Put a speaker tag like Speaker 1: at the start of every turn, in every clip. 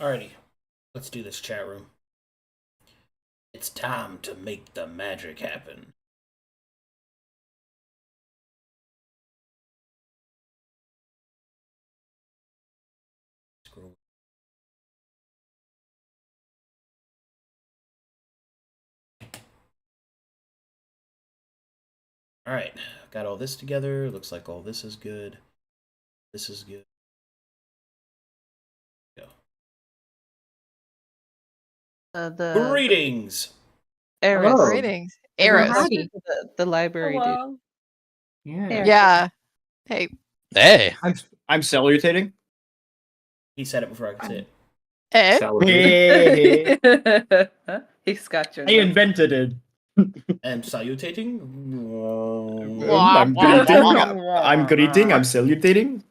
Speaker 1: Alrighty, let's do this chat room. It's time to make the magic happen. Scroll. Alright, got all this together. Looks like all this is good. This is good. Greetings!
Speaker 2: Eris.
Speaker 3: Hello.
Speaker 4: Greetings. Eris.
Speaker 3: Howdy.
Speaker 2: The library dude.
Speaker 3: Yeah.
Speaker 4: Yeah. Hey.
Speaker 5: Hey.
Speaker 6: I'm salutating.
Speaker 1: He said it before I could say it.
Speaker 4: Eh?
Speaker 6: Hey.
Speaker 2: He's got your
Speaker 6: I invented it.
Speaker 1: And salutating?
Speaker 6: I'm greeting. I'm greeting. I'm salutating.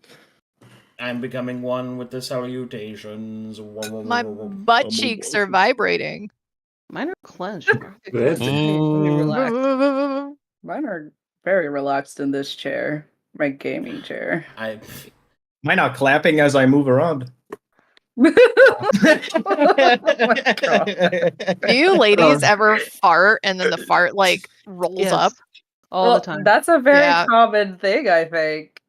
Speaker 1: I'm becoming one with the salutations.
Speaker 4: My butt cheeks are vibrating.
Speaker 2: Mine are clenched.
Speaker 3: Good.
Speaker 2: Relaxed. Mine are very relaxed in this chair. My gaming chair.
Speaker 6: Mine are clapping as I move around.
Speaker 2: Oh my God.
Speaker 4: Do you ladies ever fart and then the fart like rolls
Speaker 2: Yes.
Speaker 4: up?
Speaker 2: All the time. That's a very
Speaker 4: Yeah.
Speaker 2: common thing, I think.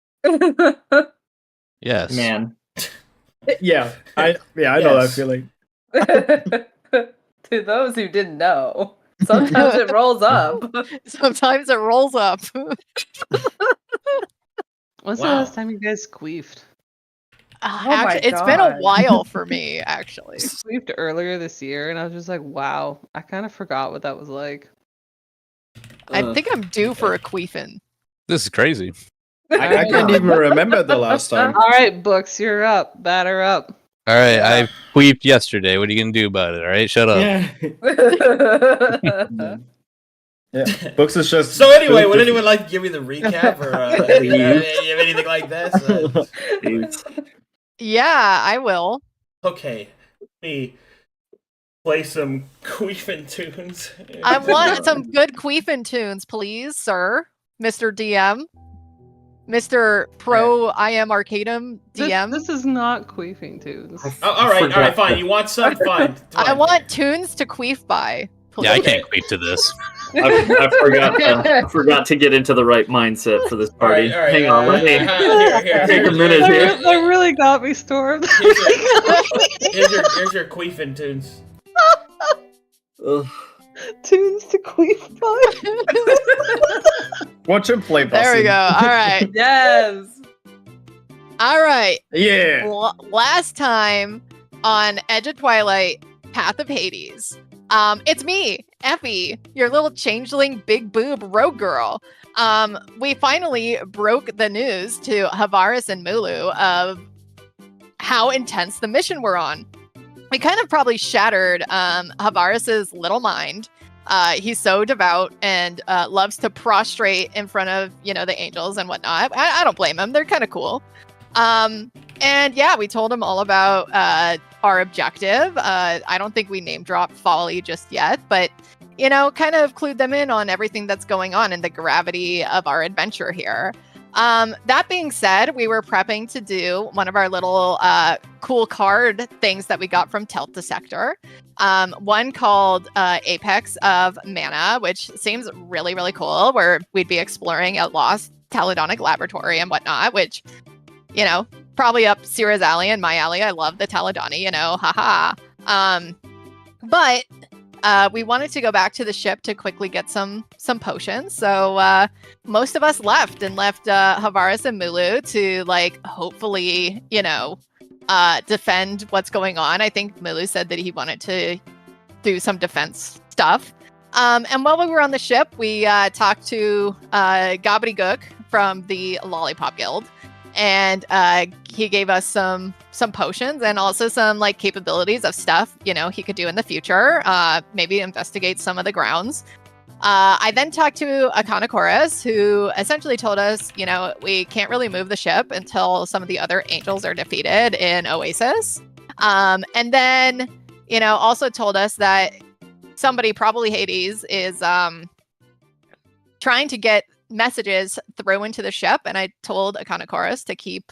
Speaker 5: Yes.
Speaker 3: Man.
Speaker 6: Yeah, I know that feeling.
Speaker 2: To those who didn't know, sometimes it rolls up.
Speaker 4: Sometimes it rolls up.
Speaker 2: When's
Speaker 1: Wow.
Speaker 2: the last time you guys queefed?
Speaker 4: Actually, it's been a
Speaker 2: God.
Speaker 4: while for me, actually.
Speaker 2: Queefed earlier this year, and I was just like, wow, I kind of forgot what that was like.
Speaker 4: I think I'm due for a queefin.
Speaker 5: This is crazy.
Speaker 6: I can't even remember the last time.
Speaker 2: All right, Books, you're up. Batter up.
Speaker 5: All right, I queefed yesterday. What are you gonna do about it? All right, shut up.
Speaker 6: Yeah. Books is just.
Speaker 1: So anyway, would anyone like to give me the recap or you have anything like this?
Speaker 4: Yeah, I will.
Speaker 1: Okay, let me play some queefin tunes.
Speaker 4: I want some good queefin tunes, please, sir. Mr. DM. Mr. Pro I am Arcadum DM.
Speaker 2: This is not queefing tunes.
Speaker 1: Oh, all right, fine. You want some? Fine.
Speaker 4: I want tunes to queef by. Please.
Speaker 5: Yeah, I can't queef to this.
Speaker 3: I forgot to get into the right mindset for this party.
Speaker 1: All right,
Speaker 3: Hang on, let me take a minute here.
Speaker 2: That really got me, Storm.
Speaker 1: Here's your queefin tunes.
Speaker 3: Ugh.
Speaker 2: Tunes to queef by.
Speaker 6: Watch him play.
Speaker 4: There we go. All right.
Speaker 2: Yes.
Speaker 4: All right.
Speaker 6: Yeah.
Speaker 4: Last time on Edge of Twilight, Path of Hades. It's me, Effie, your little changeling big boob rogue girl. We finally broke the news to Havaris and Mulu of how intense the mission we're on. We kind of probably shattered Havaris's little mind. He's so devout and loves to prostrate in front of, the angels and whatnot. I don't blame him. They're kind of cool. And yeah, we told him all about our objective. I don't think we name dropped Folly just yet, but, kind of clued them in on everything that's going on and the gravity of our adventure here. That being said, we were prepping to do one of our little cool card things that we got from Telta Sector. One called Apex of Mana, which seems really, really cool, where we'd be exploring a lost Taladonic laboratory and whatnot, which, probably up Sierra's alley and my alley. I love the Taladani, haha. But we wanted to go back to the ship to quickly get some potions. So most of us left Havaris and Mulu to hopefully, defend what's going on. I think Mulu said that he wanted to do some defense stuff. And while we were on the ship, we talked to Gobbledygook from the Lollipop Guild. And he gave us some potions and also some capabilities of stuff, he could do in the future, maybe investigate some of the grounds. I then talked to Akanakoris, who essentially told us, we can't really move the ship until some of the other angels are defeated in Oasis. And then, also told us that somebody, probably Hades, is trying to get messages throw into the ship, and I told Akanakoris to keep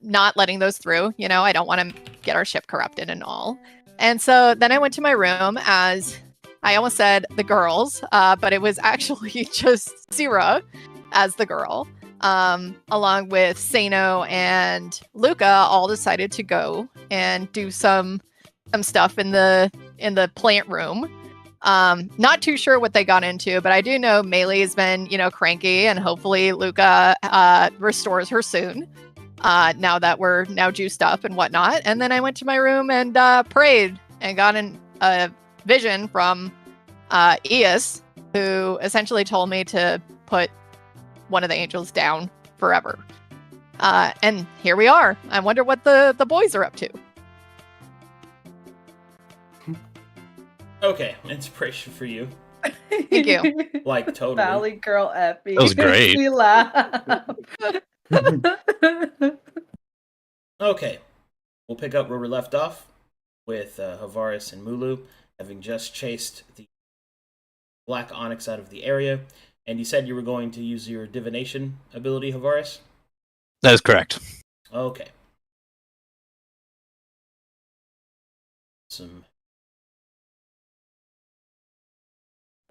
Speaker 4: not letting those through. You know, I don't want to get our ship corrupted and all. And so then I went to my room as I almost said the girls, but it was actually just Syrah as the girl, along with Sano and Luca, all decided to go and do some stuff in the plant room. Not too sure what they got into, but I do know Melee has been, cranky, and hopefully Luca restores her soon. Now that we're now juiced up and whatnot. And then I went to my room and prayed and got a vision from Eos, who essentially told me to put one of the angels down forever. And here we are. I wonder what the boys are up to.
Speaker 1: Okay, inspiration for you.
Speaker 4: Thank you.
Speaker 1: Like, totally.
Speaker 2: Valley Girl Effie.
Speaker 5: That was great.
Speaker 2: We laugh.
Speaker 1: Okay, we'll pick up where we left off with Havaris and Mulu having just chased the black onyx out of the area. And you said you were going to use your divination ability, Havaris?
Speaker 5: That is correct.
Speaker 1: Okay. Some.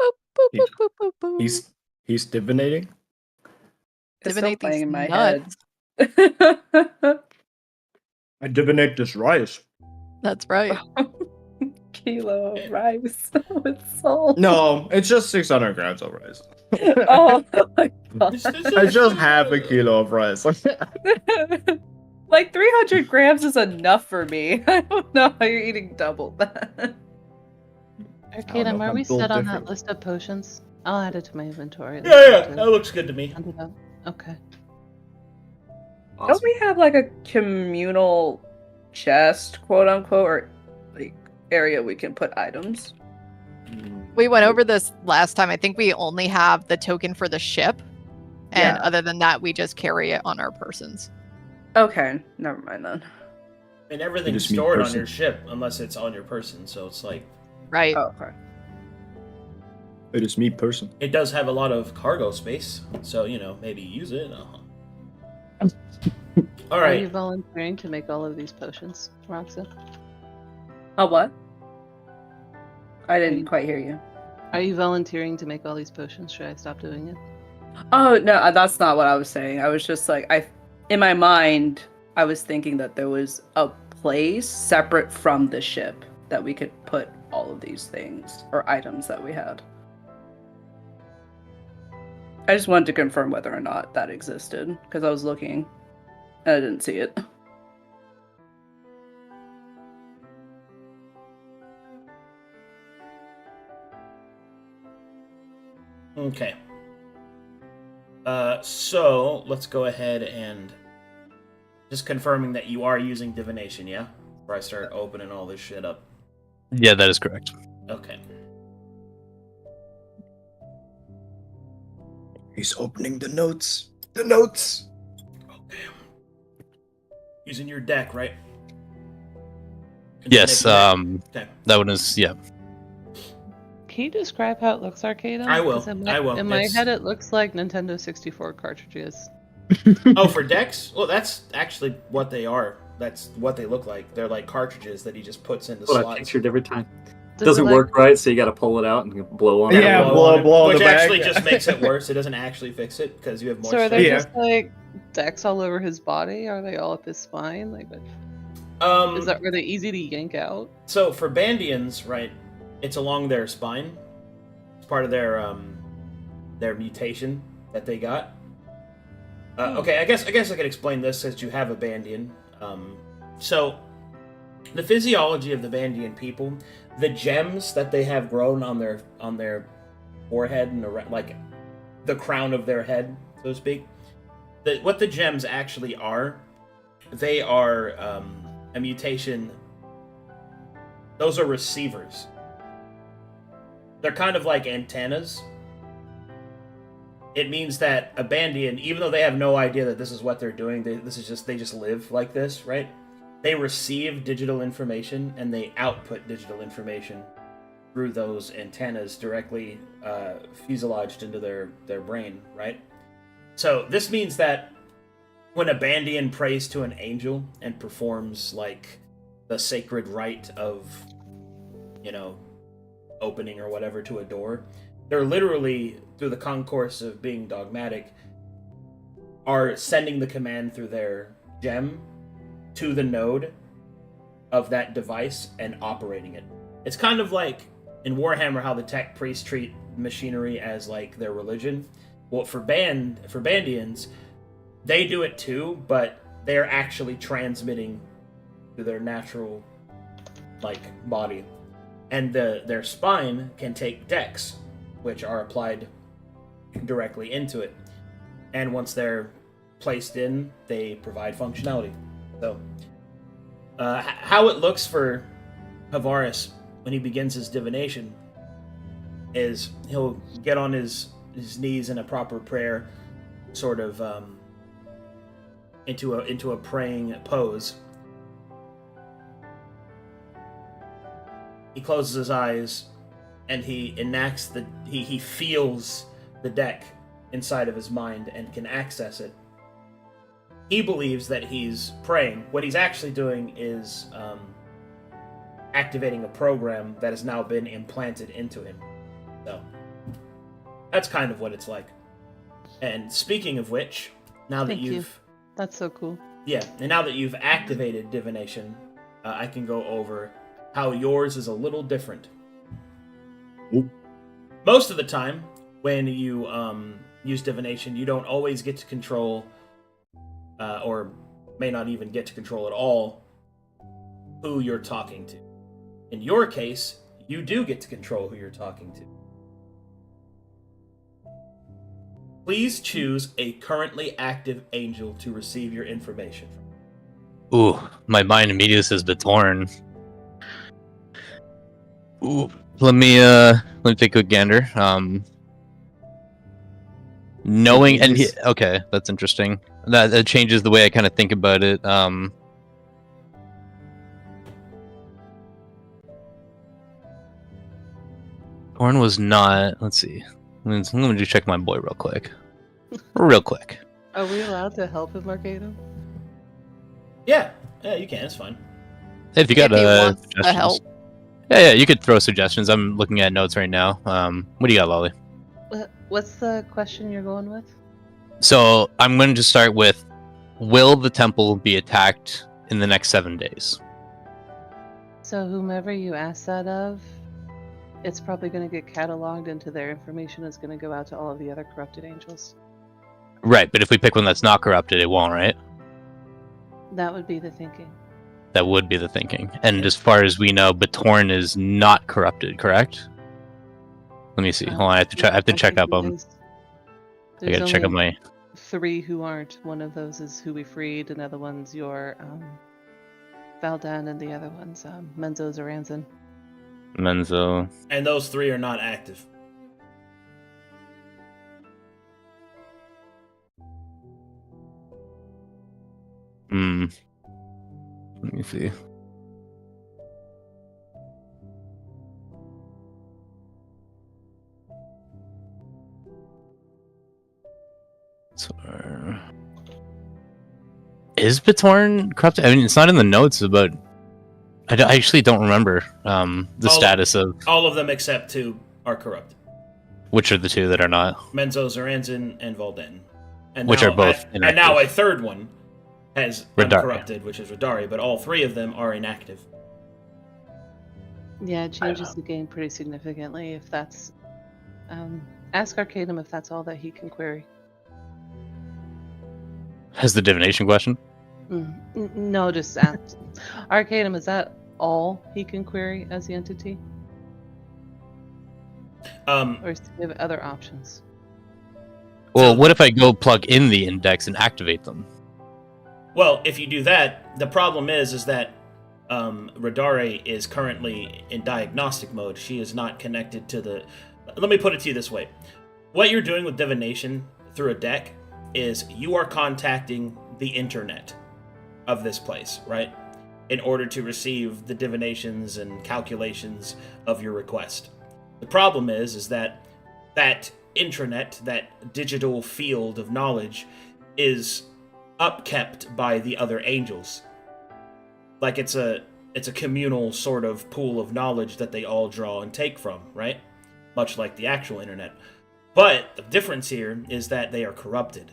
Speaker 4: Boop, boop, boop, boop, boop, boop.
Speaker 6: He's divinating.
Speaker 2: It's still
Speaker 4: Divinate
Speaker 2: playing
Speaker 4: these
Speaker 2: in my
Speaker 4: nuts.
Speaker 2: head.
Speaker 6: I divinate this rice.
Speaker 4: That's right.
Speaker 2: Kilo of rice with salt.
Speaker 6: No, it's just 600 grams of rice.
Speaker 2: Oh my god.
Speaker 6: I just have a kilo of rice.
Speaker 2: Like 300 grams is enough for me. I don't know how you're eating double that.
Speaker 7: Arcadum, are
Speaker 6: I'm
Speaker 7: we
Speaker 6: built
Speaker 7: set on
Speaker 6: different.
Speaker 7: that list of potions? I'll add it to my inventory.
Speaker 1: Yeah, that looks good to me.
Speaker 7: I'll do that. Okay.
Speaker 2: Don't we have like a communal chest, quote unquote, or like area we can put items?
Speaker 4: We went over this last time. I think we only have the token for the ship. And
Speaker 2: Yeah.
Speaker 4: other than that, we just carry it on our persons.
Speaker 2: Okay, never mind then.
Speaker 1: And everything's
Speaker 6: just mean
Speaker 1: stored on
Speaker 6: person.
Speaker 1: your ship unless it's on your person, so it's like
Speaker 4: Right.
Speaker 2: Oh, okay.
Speaker 6: It is me person.
Speaker 1: it does have a lot of cargo space, so maybe use it. All
Speaker 7: Are you
Speaker 1: right.
Speaker 7: volunteering to make all of these potions, Roxanne?
Speaker 2: Oh, what? I didn't quite hear you.
Speaker 7: Are you volunteering to make all these potions? Should I stop doing it?
Speaker 2: Oh, no, that's not what I was saying. I was just like, in my mind, I was thinking that there was a place separate from the ship that we could put all of these things or items that we had. I just wanted to confirm whether or not that existed, because I was looking and I didn't see it.
Speaker 1: Okay. So let's go ahead and just confirming that you are using divination, yeah? Before I start opening all this shit up.
Speaker 5: Yeah, that is correct.
Speaker 1: Okay.
Speaker 6: He's opening the notes. The notes.
Speaker 1: Okay. Using your deck, right?
Speaker 5: Yes,
Speaker 1: Okay.
Speaker 5: that one is, yeah.
Speaker 7: Can you describe how it looks, Arcadum?
Speaker 1: I will.
Speaker 7: 'Cause In
Speaker 1: I will.
Speaker 7: my
Speaker 1: It's-
Speaker 7: head, it looks like Nintendo 64 cartridges.
Speaker 1: Oh, for decks? Well, that's actually what they are. That's what they look like. They're like cartridges that he just puts into
Speaker 3: That's what I
Speaker 1: slots.
Speaker 3: pictured every time.
Speaker 7: Does
Speaker 3: Doesn't
Speaker 7: it, like-
Speaker 3: work right, so you got to pull it out and blow on it.
Speaker 6: Yeah,
Speaker 1: on it,
Speaker 6: blow
Speaker 1: which
Speaker 6: the bag.
Speaker 1: actually just makes it worse. It doesn't actually fix it because you have more
Speaker 7: So are
Speaker 1: stuff.
Speaker 7: there
Speaker 6: Yeah.
Speaker 7: just like decks all over his body? Are they all up his spine? Like, what- are they easy to yank out?
Speaker 1: So for Bandians, right, it's along their spine. It's part of their mutation that they got. Okay, I guess I could explain this since you have a Bandian. So the physiology of the Bandian people, the gems that they have grown on their forehead and like the crown of their head, so to speak. What the gems actually are, they are a mutation. Those are receivers. They're kind of like antennas. It means that a Bandian, even though they have no idea that this is what they're doing, they just live like this, right? They receive digital information and they output digital information through those antennas directly fuselaged into their brain, right? So this means that when a Bandian prays to an angel and performs like the sacred rite of, opening or whatever to a door, they're literally, through the concourse of being dogmatic, are sending the command through their gem to the node of that device and operating it. It's kind of like in Warhammer how the tech priests treat machinery as like their religion. Well, for Bandians, they do it too, but they're actually transmitting to their natural body. And their spine can take decks, which are applied directly into it. And once they're placed in, they provide functionality. So, how it looks for Havaris when he begins his divination is he'll get on his knees in a proper prayer, sort of into a praying pose. He closes his eyes and he enacts he feels the deck inside of his mind and can access it. He believes that he's praying. What he's actually doing is activating a program that has now been implanted into him. So that's kind of what it's like. And speaking of which, now that
Speaker 7: That's so cool.
Speaker 1: Yeah, and now that you've activated divination, I can go over how yours is a little different.
Speaker 3: Ooh.
Speaker 1: Most of the time, when you use divination, you don't always get to control, or may not even get to control at all, who you're talking to. In your case, you do get to control who you're talking to. Please choose a currently active angel to receive your information from.
Speaker 5: Ooh, my mind immediately says Batorn. Ooh, let me take a gander. Knowing and okay, that's interesting. That changes the way I kind of think about it. Torn was not. Let's see. I'm gonna just check my boy real quick. Real quick.
Speaker 7: Are we allowed to help him, Arcadum?
Speaker 1: Yeah, you can. It's fine.
Speaker 5: If you got
Speaker 4: If he wants the
Speaker 5: suggestions.
Speaker 4: help.
Speaker 5: Yeah, you could throw suggestions. I'm looking at notes right now. What do you got, Lolly?
Speaker 7: What's the question you're going with?
Speaker 5: So I'm going to start with: will the temple be attacked in the next 7 days?
Speaker 7: So whomever you ask that of, it's probably going to get cataloged into their information. Is going to go out to all of the other corrupted angels.
Speaker 5: Right, but if we pick one that's not corrupted, it won't, right?
Speaker 7: That would be the thinking.
Speaker 5: That would be the thinking. And as far as we know, Batorn is not corrupted, correct? Let me see. Hold on, I have to check up on. I gotta check on my.
Speaker 7: 3 who aren't. One of those is who we freed. Another one's your Valdan, and the other one's Menzo Zoranzan.
Speaker 5: Menzo.
Speaker 1: And those 3 are not active.
Speaker 5: Let me see. Is Batorn corrupted? I mean, it's not in the notes, but I actually don't remember the status of...
Speaker 1: All of them except 2 are corrupted.
Speaker 5: Which are the 2 that are not?
Speaker 1: Menzo Zoranzan and Valden. And
Speaker 5: which
Speaker 1: now,
Speaker 5: are both inactive.
Speaker 1: And now a third one has
Speaker 5: Radari.
Speaker 1: corrupted, which is Radari, but all 3 of them are inactive.
Speaker 7: Yeah, it changes the game pretty significantly if that's... ask Arcadum if that's all that he can query.
Speaker 5: Has the divination question?
Speaker 7: No, just ask. Arcadum, is that all he can query as the entity? Or does he have other options?
Speaker 5: Well, what if I go plug in the index and activate them?
Speaker 1: Well, if you do that, the problem is that Radare is currently in diagnostic mode. She is not connected to the... Let me put it to you this way. What you're doing with divination through a deck is you are contacting the internet of this place, right? In order to receive the divinations and calculations of your request. The problem is that intranet, that digital field of knowledge, is upkept by the other angels. Like it's a communal sort of pool of knowledge that they all draw and take from, right? Much like the actual internet. But the difference here is that they are corrupted.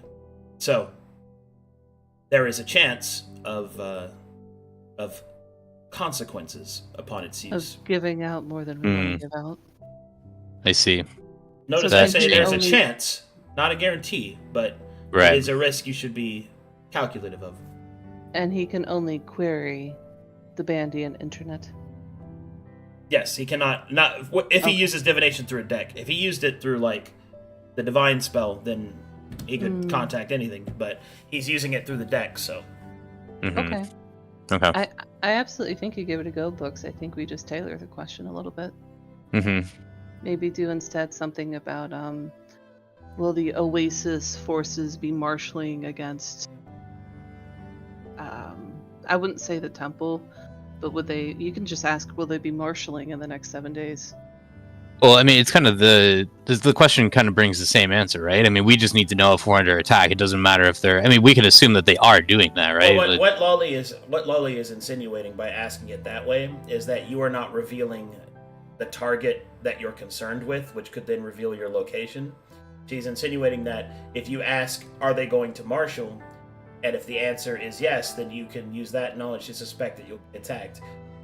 Speaker 1: So there is a chance of consequences upon its use.
Speaker 7: Of giving out more than we want to give out.
Speaker 5: I see.
Speaker 1: Notice
Speaker 7: So
Speaker 1: I
Speaker 5: that
Speaker 1: say there's a
Speaker 7: only-
Speaker 1: chance, not a guarantee, but
Speaker 5: Right.
Speaker 1: it is a risk you should be calculative of.
Speaker 7: And he can only query the Bandian internet.
Speaker 1: Yes, he cannot. Not if he
Speaker 7: Okay.
Speaker 1: uses divination through a deck. If he used it through like the divine spell, then he could contact anything. But he's using it through the deck, so
Speaker 5: Mhm.
Speaker 7: Okay.
Speaker 5: Okay.
Speaker 7: I absolutely think you give it a go, Books. I think we just tailor the question a little bit.
Speaker 5: Mhm.
Speaker 7: Maybe do instead something about will the Oasis forces be marshaling against I wouldn't say the temple, but would they, you can just ask, will they be marshaling in the next 7 days?
Speaker 5: Well, I mean, it's kind of the question kind of brings the same answer, right? I mean, we just need to know if we're under attack. It doesn't matter if they're. I mean, we can assume that they are doing that, right?
Speaker 1: Well, what Lolly is insinuating by asking it that way is that you are not revealing the target that you're concerned with, which could then reveal your location. She's insinuating that if you ask, are they going to marshal, and if the answer is yes, then you can use that knowledge to suspect that you'll be attacked.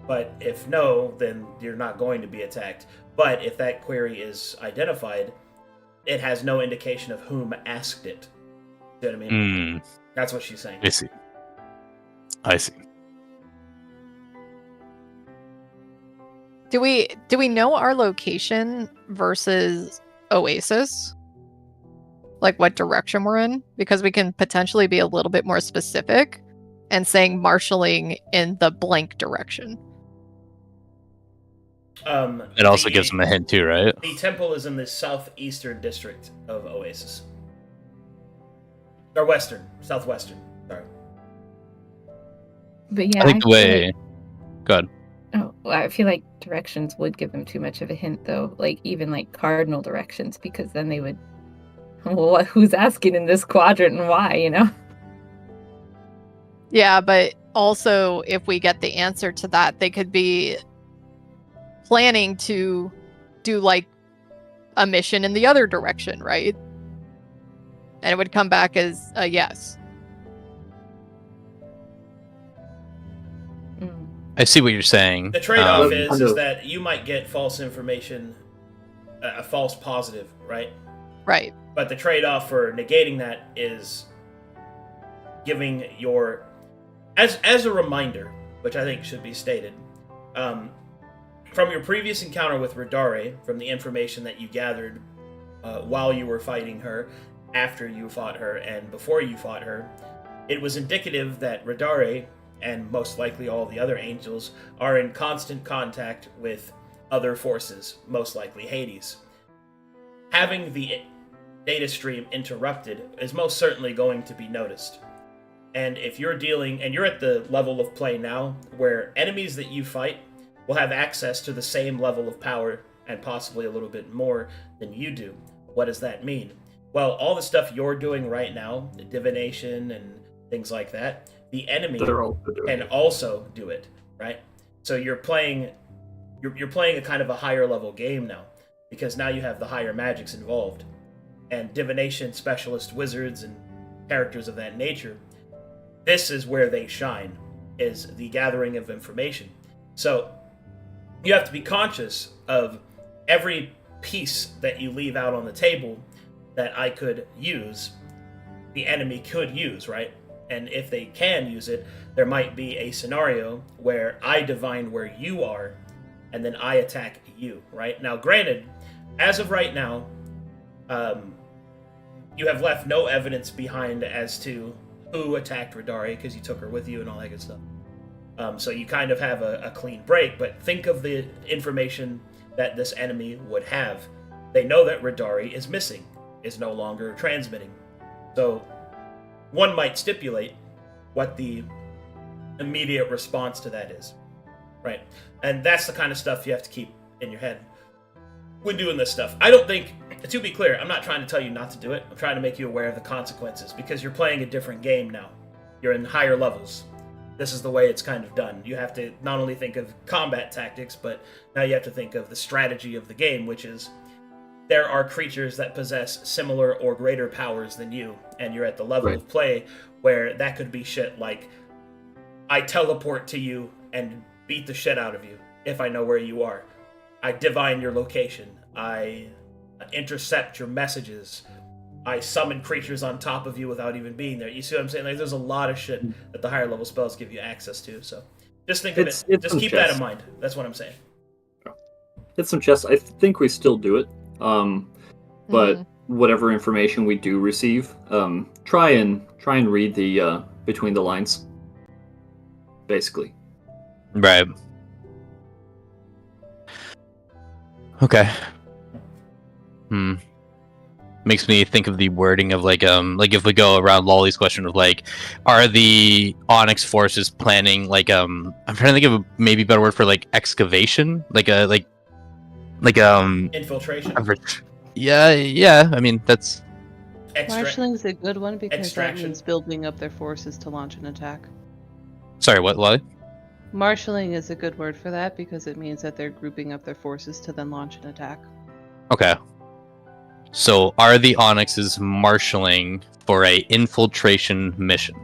Speaker 1: But if no, then you're not going to be attacked. But if that query is identified, it has no indication of whom asked it. You know what I mean? That's what she's saying.
Speaker 5: I see.
Speaker 4: Do we know our location versus Oasis? Like what direction we're in? Because we can potentially be a little bit more specific and saying marshaling in the blank direction.
Speaker 5: It also gives them a hint too, right?
Speaker 1: The temple is in the southeastern district of Oasis. Or southwestern. Sorry.
Speaker 8: But yeah,
Speaker 5: I think the
Speaker 8: feel
Speaker 5: way.
Speaker 8: like-
Speaker 5: God.
Speaker 8: oh, well, I feel like directions would give them too much of a hint, though. Like even like cardinal directions, because then they would. Well, who's asking in this quadrant and why? You know.
Speaker 4: Yeah, but also if we get the answer to that, they could be planning to do like a mission in the other direction, right? And it would come back as a yes.
Speaker 5: I see what you're saying.
Speaker 1: The trade-off
Speaker 3: Um,
Speaker 1: is that you might get false information, a false positive, right?
Speaker 4: Right.
Speaker 1: But the trade-off for negating that is giving your, as a reminder, which I think should be stated, from your previous encounter with Radare, from the information that you gathered while you were fighting her, after you fought her, and before you fought her, it was indicative that Radare, and most likely all the other angels, are in constant contact with other forces, most likely Hades. Having the data stream interrupted is most certainly going to be noticed. And if you're dealing, and you're at the level of play now, where enemies that you fight will have access to the same level of power, and possibly a little bit more than you do, what does that mean? Well, all the stuff you're doing right now, the divination and things like that, the enemy
Speaker 3: They're also doing
Speaker 1: can
Speaker 3: it.
Speaker 1: also do it, right? So you're playing a kind of a higher level game now, because now you have the higher magics involved, and divination specialist wizards and characters of that nature. This is where they shine, is the gathering of information. So you have to be conscious of every piece that you leave out on the table that I could use, the enemy could use, right? And if they can use it, there might be a scenario where I divine where you are, and then I attack you, right? Now, granted, as of right now, you have left no evidence behind as to who attacked Radare, because you took her with you and all that good stuff. So you kind of have a clean break, but think of the information that this enemy would have. They know that Radare is missing, is no longer transmitting. So one might stipulate what the immediate response to that is, right? And that's the kind of stuff you have to keep in your head when doing this stuff. I don't think, to be clear, I'm not trying to tell you not to do it. I'm trying to make you aware of the consequences, because you're playing a different game now. you're in higher levels. This is the way it's kind of done. You have to not only think of combat tactics, but now you have to think of the strategy of the game, which is there are creatures that possess similar or greater powers than you, and you're at the level of play where that could be shit like, I teleport to you and beat the shit out of you if I know where you are. I divine your location. I intercept your messages. I summon creatures on top of you without even being there. You see what I'm saying? Like, there's a lot of shit that the higher level spells give you access to, so just think of it. Just keep that in mind. That's what I'm saying.
Speaker 3: It's some chess. I think we still do it. But whatever information we do receive, try and read the between the lines. Basically.
Speaker 5: Right. Okay. Makes me think of the wording of like if we go around Lolly's question of like, are the Onyx forces planning like I'm trying to think of a maybe better word for like excavation, like
Speaker 1: Infiltration.
Speaker 5: Yeah. I mean that's.
Speaker 7: Marshalling is a good one because that
Speaker 1: Extraction.
Speaker 7: means building up their forces to launch an attack.
Speaker 5: Sorry, what, Lolly?
Speaker 7: Marshalling is a good word for that because it means that they're grouping up their forces to then launch an attack.
Speaker 5: Okay. So are the Onyxes marshalling for a infiltration mission?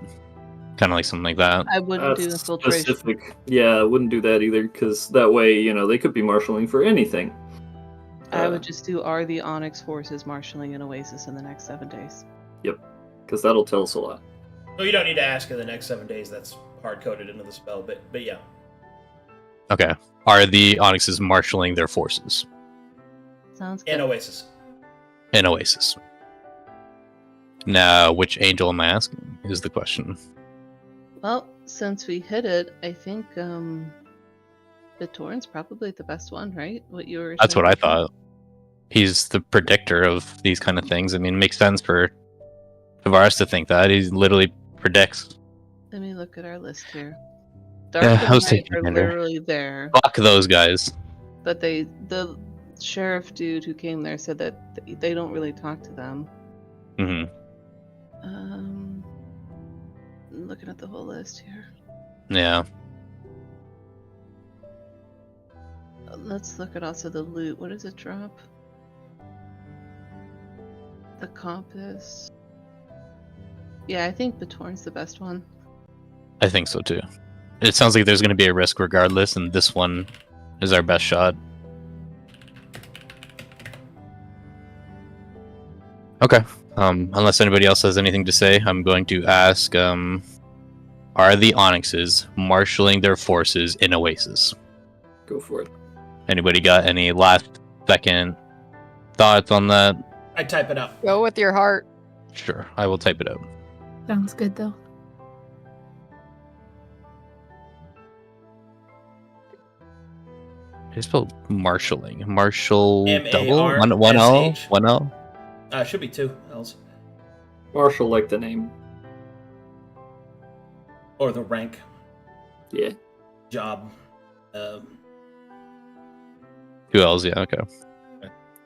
Speaker 5: Kind of like something like that.
Speaker 7: I wouldn't do infiltration.
Speaker 3: Specific. Yeah, I wouldn't do that either, because that way, they could be marshalling for anything.
Speaker 7: I would just do, are the Onyx forces marshalling an oasis in the next 7 days?
Speaker 3: Yep, because that'll tell us a lot.
Speaker 1: No, you don't need to ask in the next 7 days. That's hard-coded into the spell, but yeah.
Speaker 5: Okay. Are the Onyxes marshalling their forces?
Speaker 7: Sounds good.
Speaker 1: In Oasis.
Speaker 5: In Oasis. Now, which angel am I asking is the question.
Speaker 7: Well, since we hit it, I think the Torn's probably the best one, right? What you were
Speaker 5: That's
Speaker 7: saying
Speaker 5: what I
Speaker 7: before?
Speaker 5: thought. He's the predictor of these kind of things. I mean, it makes sense for Tavares to think that. He literally predicts.
Speaker 7: Let me look at our list here.
Speaker 5: Yeah,
Speaker 7: Dark
Speaker 5: I
Speaker 7: and
Speaker 5: was
Speaker 7: Light
Speaker 5: thinking
Speaker 7: are
Speaker 5: Commander.
Speaker 7: literally there,
Speaker 5: Fuck those guys.
Speaker 7: but the sheriff dude who came there said that they don't really talk to them.
Speaker 5: Mm-hmm.
Speaker 7: Looking at the whole list here.
Speaker 5: Yeah.
Speaker 7: Let's look at also the loot. What does it drop? The compass. Yeah, I think Batorn's the best one.
Speaker 5: I think so too. It sounds like there's going to be a risk regardless, and this one is our best shot. Okay. Unless anybody else has anything to say, I'm going to ask, are the Onyxes marshalling their forces in Oasis?
Speaker 3: Go for it.
Speaker 5: Anybody got any last second thoughts on that?
Speaker 1: I type it up.
Speaker 4: Go with your heart.
Speaker 5: Sure, I will type it out.
Speaker 8: Sounds good though.
Speaker 5: I spelled marshalling. Marshal double?
Speaker 1: M-A-R-S-H.
Speaker 5: One L? One L?
Speaker 1: Should be 2 L's.
Speaker 3: Marshall like the name.
Speaker 1: Or the rank.
Speaker 3: Yeah.
Speaker 1: Job.
Speaker 5: 2 L's, yeah, okay.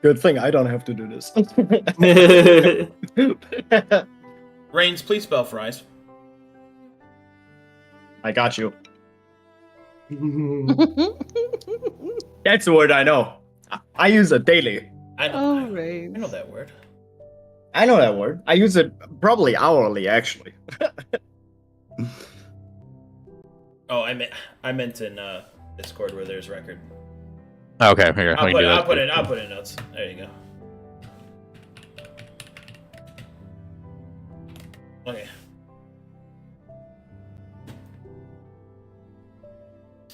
Speaker 6: Good thing I don't have to do this.
Speaker 1: Reigns, please spell fries.
Speaker 6: I got you. That's a word I know. I use it daily.
Speaker 1: I know,
Speaker 7: Oh,
Speaker 1: I
Speaker 7: Reigns.
Speaker 1: know that word.
Speaker 6: I know that word. I use it probably hourly, actually.
Speaker 1: Oh, I meant in Discord where there's record.
Speaker 5: Okay, here,
Speaker 1: I'll
Speaker 5: let me do that.
Speaker 1: I'll put it in notes. There you go. Okay.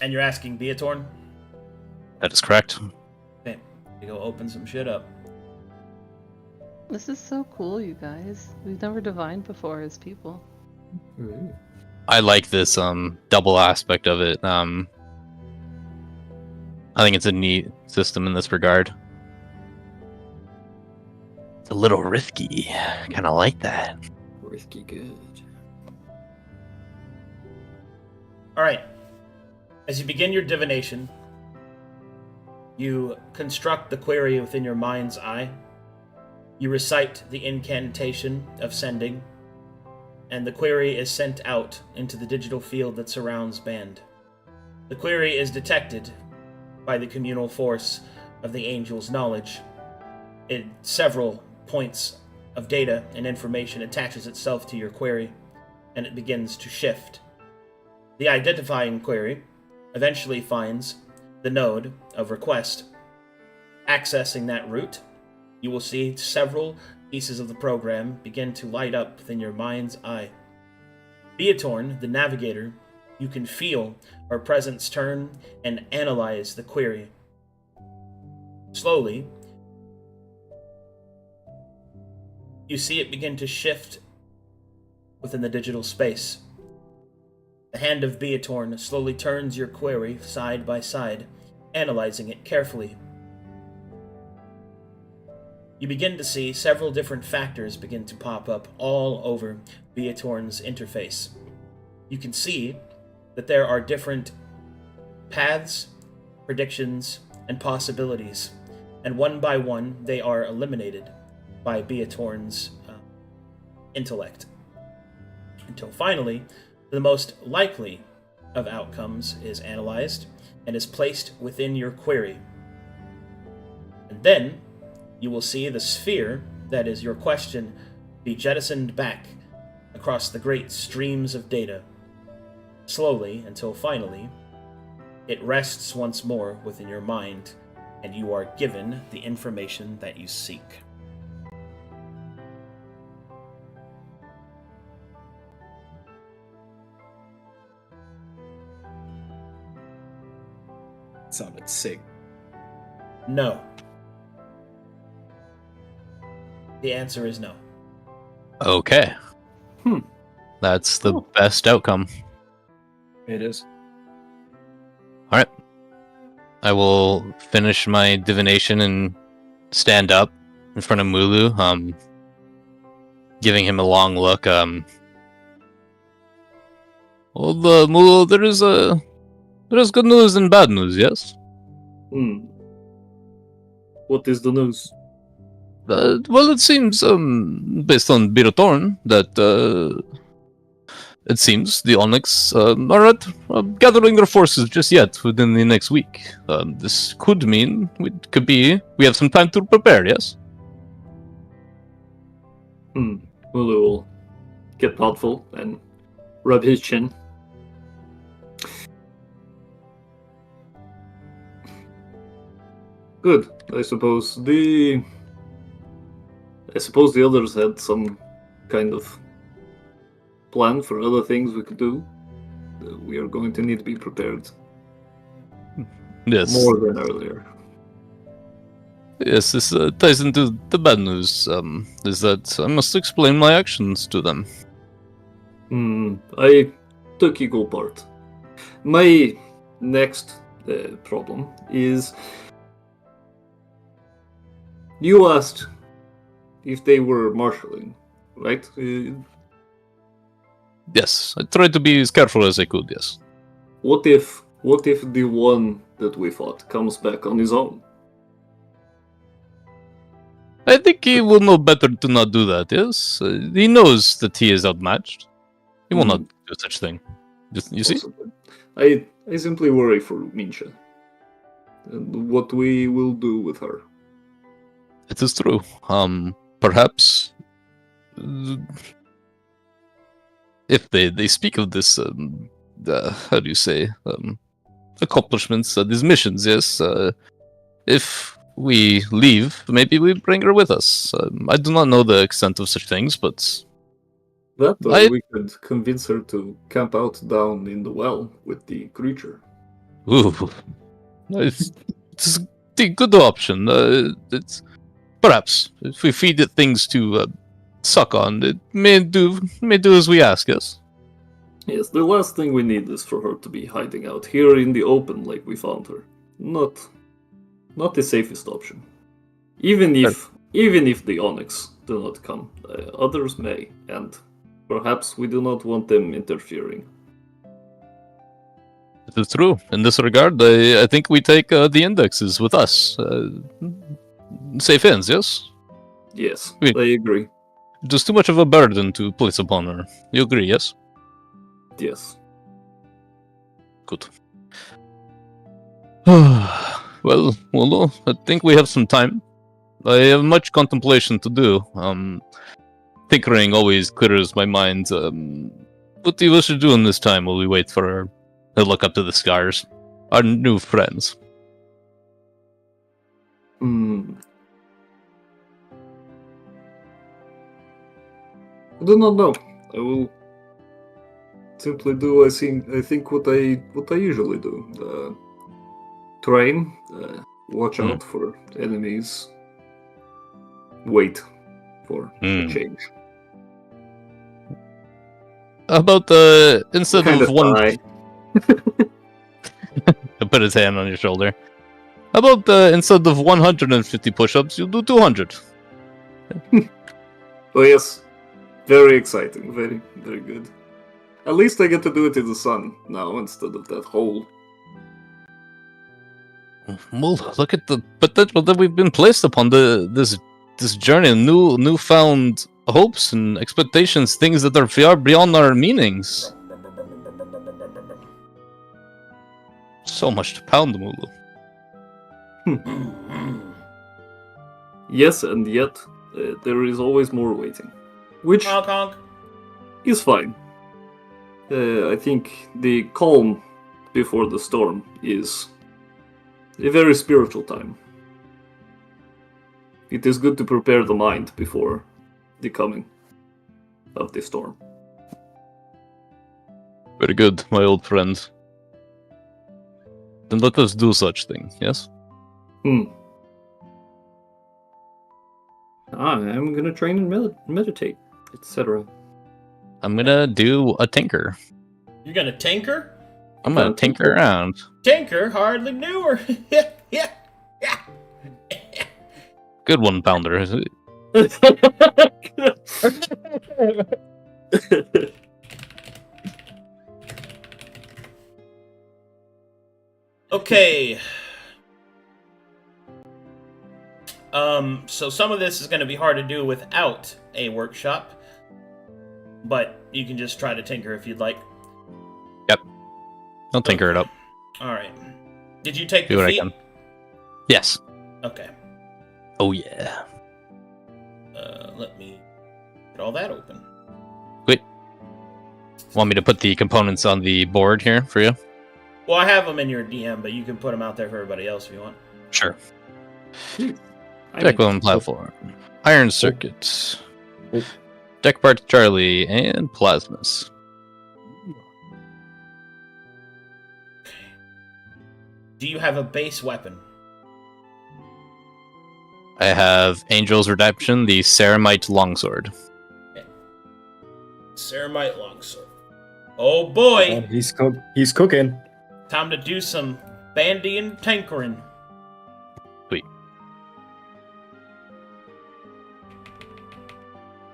Speaker 1: And you're asking Beatorn?
Speaker 5: That is correct.
Speaker 1: Okay. You go open some shit up.
Speaker 7: This is so cool, you guys. We've never divined before as people.
Speaker 5: I like this double aspect of it. I think it's a neat system in this regard. It's a little risky. Kind of like that.
Speaker 3: Risky good.
Speaker 1: All right. As you begin your divination, you construct the query within your mind's eye. You recite the incantation of sending. and the query is sent out into the digital field that surrounds Band. The query is detected by the communal force of the angel's knowledge. Several points of data and information attaches itself to your query, and it begins to shift. The identifying query eventually finds the node of request. Accessing that route, you will see several pieces of the program begin to light up within your mind's eye. Beatorn, the navigator, you can feel her presence turn and analyze the query. Slowly, you see it begin to shift within the digital space. The hand of Beatorn slowly turns your query side by side, analyzing it carefully. You begin to see several different factors begin to pop up all over Beatorn's interface. You can see that there are different paths, predictions, and possibilities, and one by one they are eliminated by Beatorn's intellect. Until finally, the most likely of outcomes is analyzed and is placed within your query. And then, you will see the sphere that is your question be jettisoned back across the great streams of data, slowly until finally it rests once more within your mind and you are given the information that you seek.
Speaker 6: Sounded sick.
Speaker 1: No. The answer is no.
Speaker 5: Okay. That's the best outcome.
Speaker 6: It is.
Speaker 5: Alright. I will finish my divination and stand up in front of Mulu, giving him a long look. Well, Mulu, there is good news and bad news, yes?
Speaker 3: What is the news?
Speaker 5: Well, it seems, based on Biratorn, that it seems the Onyx are not gathering their forces just yet within the next week. This could mean we have some time to prepare, yes?
Speaker 3: Mulu will get thoughtful and rub his chin. Good. I suppose the others had some kind of plan for other things we could do. We are going to need to be prepared.
Speaker 5: Yes.
Speaker 3: More than earlier.
Speaker 5: Yes, this ties into the bad news, is that I must explain my actions to them.
Speaker 3: I took equal part. My next problem is... You asked if they were marshalling, right?
Speaker 5: Yes, I tried to be as careful as I could, yes.
Speaker 3: What if the one that we fought comes back on his own?
Speaker 5: I think he will know better to not do that, yes? He knows that he is outmatched. He will not do such thing. You see?
Speaker 3: I simply worry for Minsha. And what we will do with her.
Speaker 5: It is true. Perhaps... if they speak of this, how do you say, accomplishments, these missions, yes, if we leave, maybe we bring her with us. I do not know the extent of such things, but...
Speaker 3: we could convince her to camp out down in the well with the creature.
Speaker 5: Ooh. It's a good option. It's... Perhaps, if we feed it things to suck on, it may do as we ask, yes?
Speaker 3: Yes, the last thing we need is for her to be hiding out here in the open like we found her. Not the safest option. Even if the Onyx do not come, others may, and perhaps we do not want them interfering.
Speaker 5: It is true. In this regard, I think we take the indexes with us. Safe hands, yes?
Speaker 3: Yes, I agree.
Speaker 5: It was too much of a burden to place upon her. You agree, yes?
Speaker 3: Yes.
Speaker 5: Good. well, I think we have some time. I have much contemplation to do. Tinkering always clears my mind. What do you wish to do in this time while we wait for her to look up to the scars? Our new friends.
Speaker 3: I do not know. I will simply do I think what I usually do. Train, watch out for enemies, wait for a change.
Speaker 5: How about instead of one to put his hand on your shoulder. How about instead of 150 push-ups, you do 200?
Speaker 3: Oh yes, very exciting, very very good. At least I get to do it in the sun now instead of that hole.
Speaker 5: Well, look at the potential that we've been placed upon this journey, newfound hopes and expectations, things that are far beyond our meanings. So much to pound, Mulu.
Speaker 3: Yes, and yet there is always more waiting, which
Speaker 1: Honk, honk.
Speaker 3: is fine. I think the calm before the storm is a very spiritual time. It is good to prepare the mind before the coming of the storm.
Speaker 5: Very good, my old friend. Then let us do such thing, yes?
Speaker 3: I'm gonna train and meditate, etc.
Speaker 5: I'm gonna do a tinker.
Speaker 1: You're gonna tinker?
Speaker 5: I'm gonna tinker around.
Speaker 1: Tinker hardly knew her. Yeah.
Speaker 5: Good one, Pounder.
Speaker 1: Okay. So some of this is going to be hard to do without a workshop, but you can just try to tinker if you'd like.
Speaker 5: Yep. I'll tinker it up.
Speaker 1: All right. Did you take
Speaker 5: Do
Speaker 1: the
Speaker 5: what I
Speaker 1: feat?
Speaker 5: can. Yes.
Speaker 1: Okay.
Speaker 5: Oh yeah.
Speaker 1: Let me get all that open.
Speaker 5: Wait. Want me to put the components on the board here for you?
Speaker 1: Well, I have them in your DM, but you can put them out there for everybody else if you want.
Speaker 5: Sure. Deck one platform. Iron circuits. Deck part Charlie and plasmas.
Speaker 1: Do you have a base weapon?
Speaker 5: I have Angel's Redemption, the Ceramite Longsword.
Speaker 1: Ceramite longsword. Oh boy!
Speaker 6: He's cooking.
Speaker 1: Time to do some bandy and tinkering.
Speaker 5: Sweet.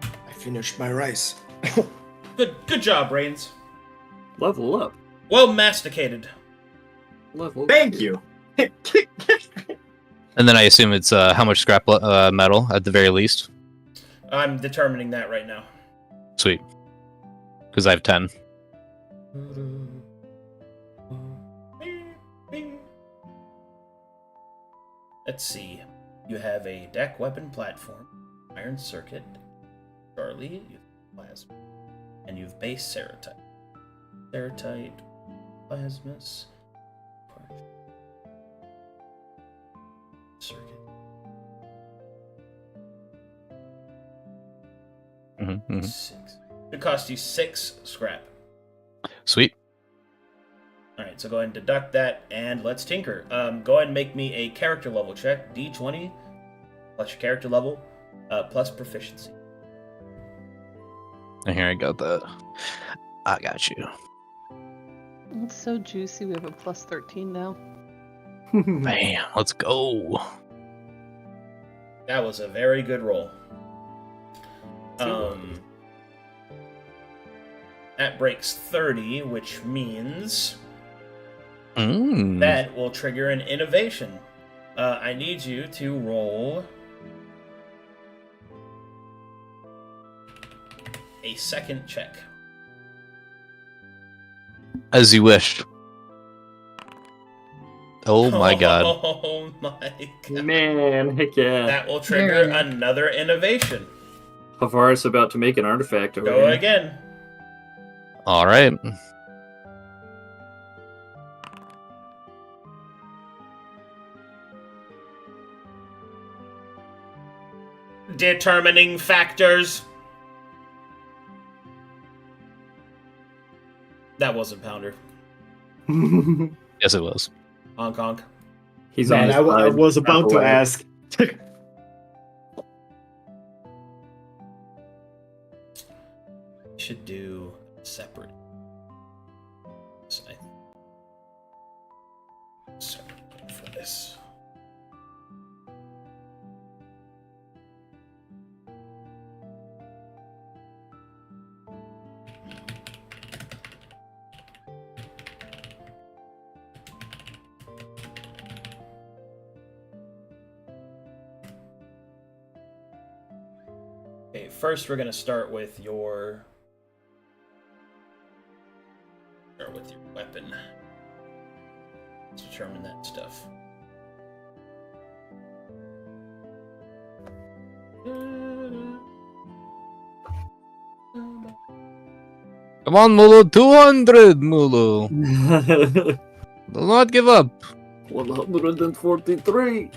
Speaker 9: I finished my rice.
Speaker 1: Good job, Brains.
Speaker 3: Level up.
Speaker 1: Well masticated.
Speaker 3: Level.
Speaker 6: Thank you.
Speaker 5: And then I assume it's how much scrap metal at the very least.
Speaker 1: I'm determining that right now.
Speaker 5: Sweet. Because I have 10.
Speaker 1: Let's see. You have a deck weapon platform, iron circuit, Charlie, you have plasma, and you have base ceratite. Ceratite, plasmas, circuit.
Speaker 5: Mm-hmm.
Speaker 1: 6. It cost you 6 scrap.
Speaker 5: Sweet.
Speaker 1: Alright, so go ahead and deduct that, and let's tinker. Go ahead and make me a character level check. D20, plus your character level, plus proficiency.
Speaker 5: And here I got that. I got you.
Speaker 7: It's so juicy. We have a plus 13 now.
Speaker 5: Bam, let's go.
Speaker 1: That was a very good roll. That breaks 30, which means that will trigger an innovation. I need you to roll a second check.
Speaker 5: As you wish. Oh my god.
Speaker 1: Oh my god.
Speaker 3: Man, heck yeah.
Speaker 1: That will trigger
Speaker 8: Very nice.
Speaker 1: another innovation.
Speaker 3: Havar's about to make an artifact over
Speaker 1: Go
Speaker 3: here.
Speaker 1: again.
Speaker 5: Alright.
Speaker 1: Determining factors. That wasn't Pounder.
Speaker 5: Yes, it was.
Speaker 1: Honk honk.
Speaker 3: He's on
Speaker 6: Man,
Speaker 3: his
Speaker 6: I
Speaker 3: side.
Speaker 6: was about to
Speaker 3: Away.
Speaker 6: ask.
Speaker 1: Should do separate. Separate for this. Okay, first we're gonna start with your weapon. Let's determine that stuff.
Speaker 5: Come on, Mulu. 200, Mulu. Do not give up.
Speaker 3: 143.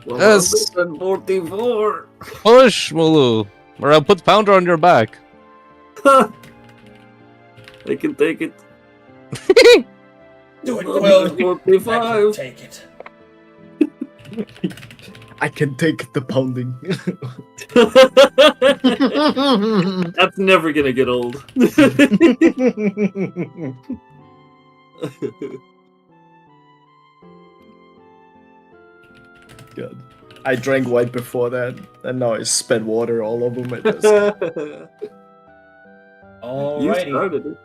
Speaker 5: Yes.
Speaker 3: 144.
Speaker 5: Push, Mulu. Or I'll put Pounder on your back.
Speaker 3: I can take it.
Speaker 1: Do it, Quill. I can
Speaker 3: 145.
Speaker 1: take it.
Speaker 6: I can take the pounding.
Speaker 3: That's never gonna get old.
Speaker 6: God. I drank white before that, and now I spent water all over my desk.
Speaker 3: You
Speaker 1: Alrighty.
Speaker 3: started it.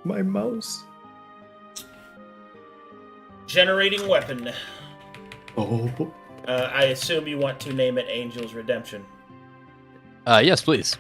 Speaker 6: My mouse.
Speaker 1: Generating weapon.
Speaker 6: Oh.
Speaker 1: I assume you want to name it Angel's Redemption.
Speaker 5: Yes, please.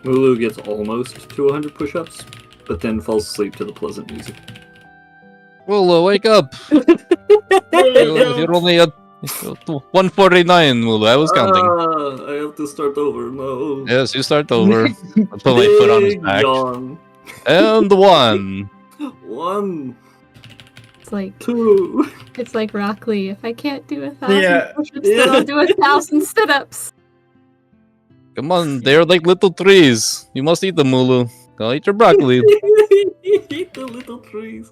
Speaker 3: Mulu gets almost to 100 push-ups, but then falls asleep to the pleasant music.
Speaker 5: Mulu, wake up. You're only at 149, Mulu. I was counting.
Speaker 3: I have to start over. No.
Speaker 5: Yes, you start over. I put my foot on his
Speaker 3: Big
Speaker 5: back.
Speaker 3: yawn.
Speaker 5: And 1.
Speaker 3: 1,
Speaker 8: It's like
Speaker 3: 2.
Speaker 8: it's like Rock Lee. If I can't do 1,000
Speaker 6: Yeah.
Speaker 8: push-ups, then I'll do 1,000 sit-ups.
Speaker 5: Come on, they're like little trees. You must eat them, Mulu. Go eat your broccoli.
Speaker 3: Eat the little trees.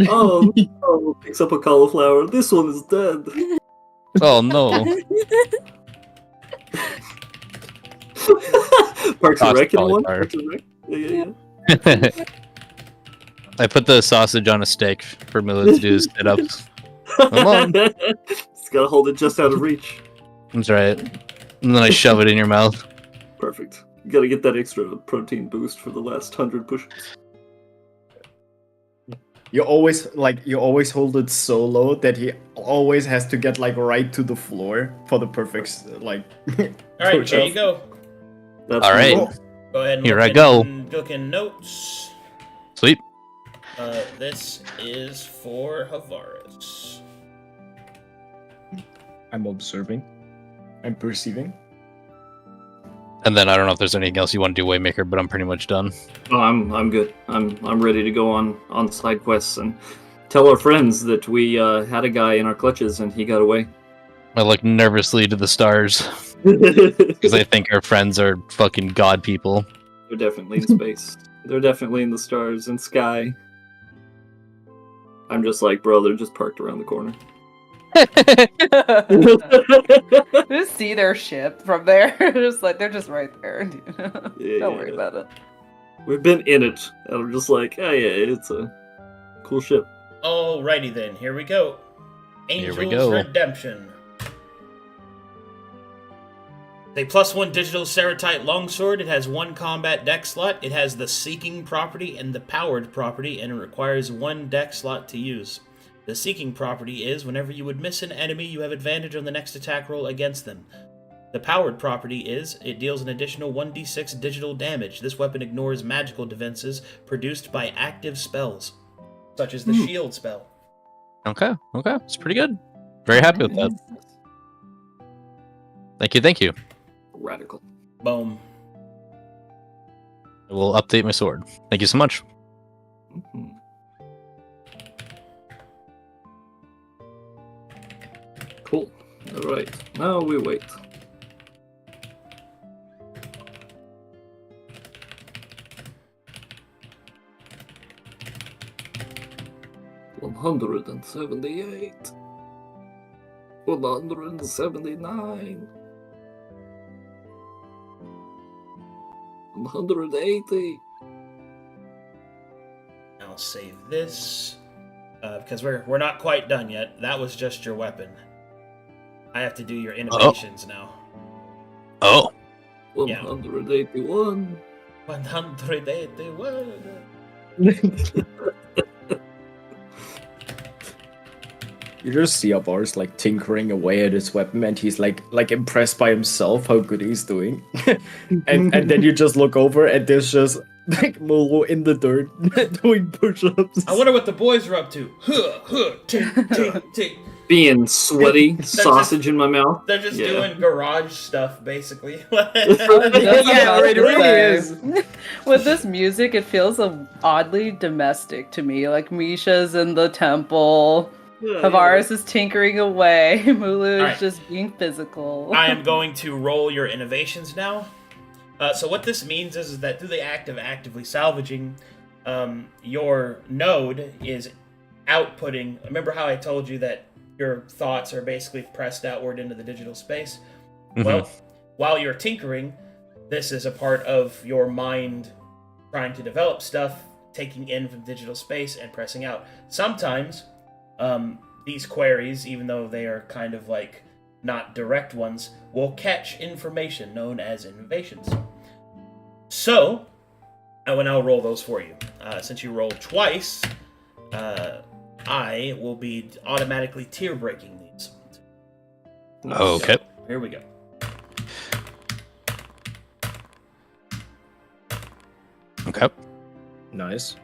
Speaker 3: Oh, no. Picks up a cauliflower. This one is dead.
Speaker 5: Oh no.
Speaker 3: Parks and
Speaker 5: Tossed
Speaker 3: Rec in one?
Speaker 5: cauliflower.
Speaker 3: Parks and Rec? Yeah.
Speaker 5: I put the sausage on a steak for Mulu to do his sit-ups. Come on.
Speaker 3: It's gotta hold it just out of reach.
Speaker 5: That's right. And then I shove it in your mouth.
Speaker 3: Perfect. You gotta get that extra protein boost for the last 100 push-ups.
Speaker 6: You always hold it so low that he always has to get like right to the floor for the perfect like.
Speaker 1: All right, here you go.
Speaker 3: That's
Speaker 5: All right.
Speaker 3: cool.
Speaker 1: Go ahead and
Speaker 5: Here
Speaker 1: look
Speaker 5: I go.
Speaker 1: Look in notes.
Speaker 5: Sweet.
Speaker 1: This is for Havaris.
Speaker 6: I'm observing. I'm perceiving.
Speaker 5: And then I don't know if there's anything else you want to do, Waymaker, but I'm pretty much done.
Speaker 3: Oh, I'm good. I'm ready to go on side quests and tell our friends that we had a guy in our clutches and he got away.
Speaker 5: I look nervously to the stars because I think our friends are fucking god people.
Speaker 3: They're definitely in space. They're definitely in the stars and sky. I'm just like, bro, they're just parked around the corner.
Speaker 2: Just see their ship from there. Just like they're just right there.
Speaker 3: Yeah,
Speaker 2: Don't worry about it.
Speaker 3: We've been in it, and I'm just like, oh yeah, it's a cool ship.
Speaker 1: Alrighty then, here we go. Angel's
Speaker 5: Here we go.
Speaker 1: Redemption. A +1 digital Ceratite longsword. It has 1 combat deck slot. It has the Seeking property and the Powered property, and it requires 1 deck slot to use. The Seeking property is, whenever you would miss an enemy, you have advantage on the next attack roll against them. The Powered property is, it deals an additional 1d6 digital damage. This weapon ignores magical defenses produced by active spells, such as the Shield spell.
Speaker 5: Okay. It's pretty good. Very happy with that. Thank you.
Speaker 3: Radical.
Speaker 1: Boom.
Speaker 5: I will update my sword. Thank you so much.
Speaker 3: Mhm. Cool. Alright, now we wait. $178. $179. $180.
Speaker 1: I'll save this because we're not quite done yet. That was just your weapon. I have to do your innovations now.
Speaker 5: Oh.
Speaker 3: 181.
Speaker 1: 181.
Speaker 6: You just see Avar's like tinkering away at his weapon, and he's like impressed by himself how good he's doing. and then you just look over, and there's just like Molo in the dirt doing push-ups.
Speaker 1: I wonder what the boys are up to. Tink, tink, tink.
Speaker 3: Being sweaty, sausage in my mouth.
Speaker 1: They're just
Speaker 3: Yeah.
Speaker 1: doing garage stuff, basically.
Speaker 2: Yeah,
Speaker 6: it really is.
Speaker 2: With this music, it feels oddly domestic to me. Like Misha's in the temple. Havaris is tinkering away. Mulu is
Speaker 1: Alright.
Speaker 2: just being physical.
Speaker 1: I am going to roll your innovations now. So what this means is that through the act of actively salvaging, your node is outputting. Remember how I told you that your thoughts are basically pressed outward into the digital space?
Speaker 5: Mhm.
Speaker 1: Well, while you're tinkering, this is a part of your mind trying to develop stuff, taking in from digital space and pressing out. Sometimes these queries, even though they are kind of like not direct ones, will catch information known as innovations. So, I will now roll those for you. Since you rolled twice, I will be automatically tier breaking these.
Speaker 5: Okay.
Speaker 1: So, here we go.
Speaker 5: Okay.
Speaker 6: Nice.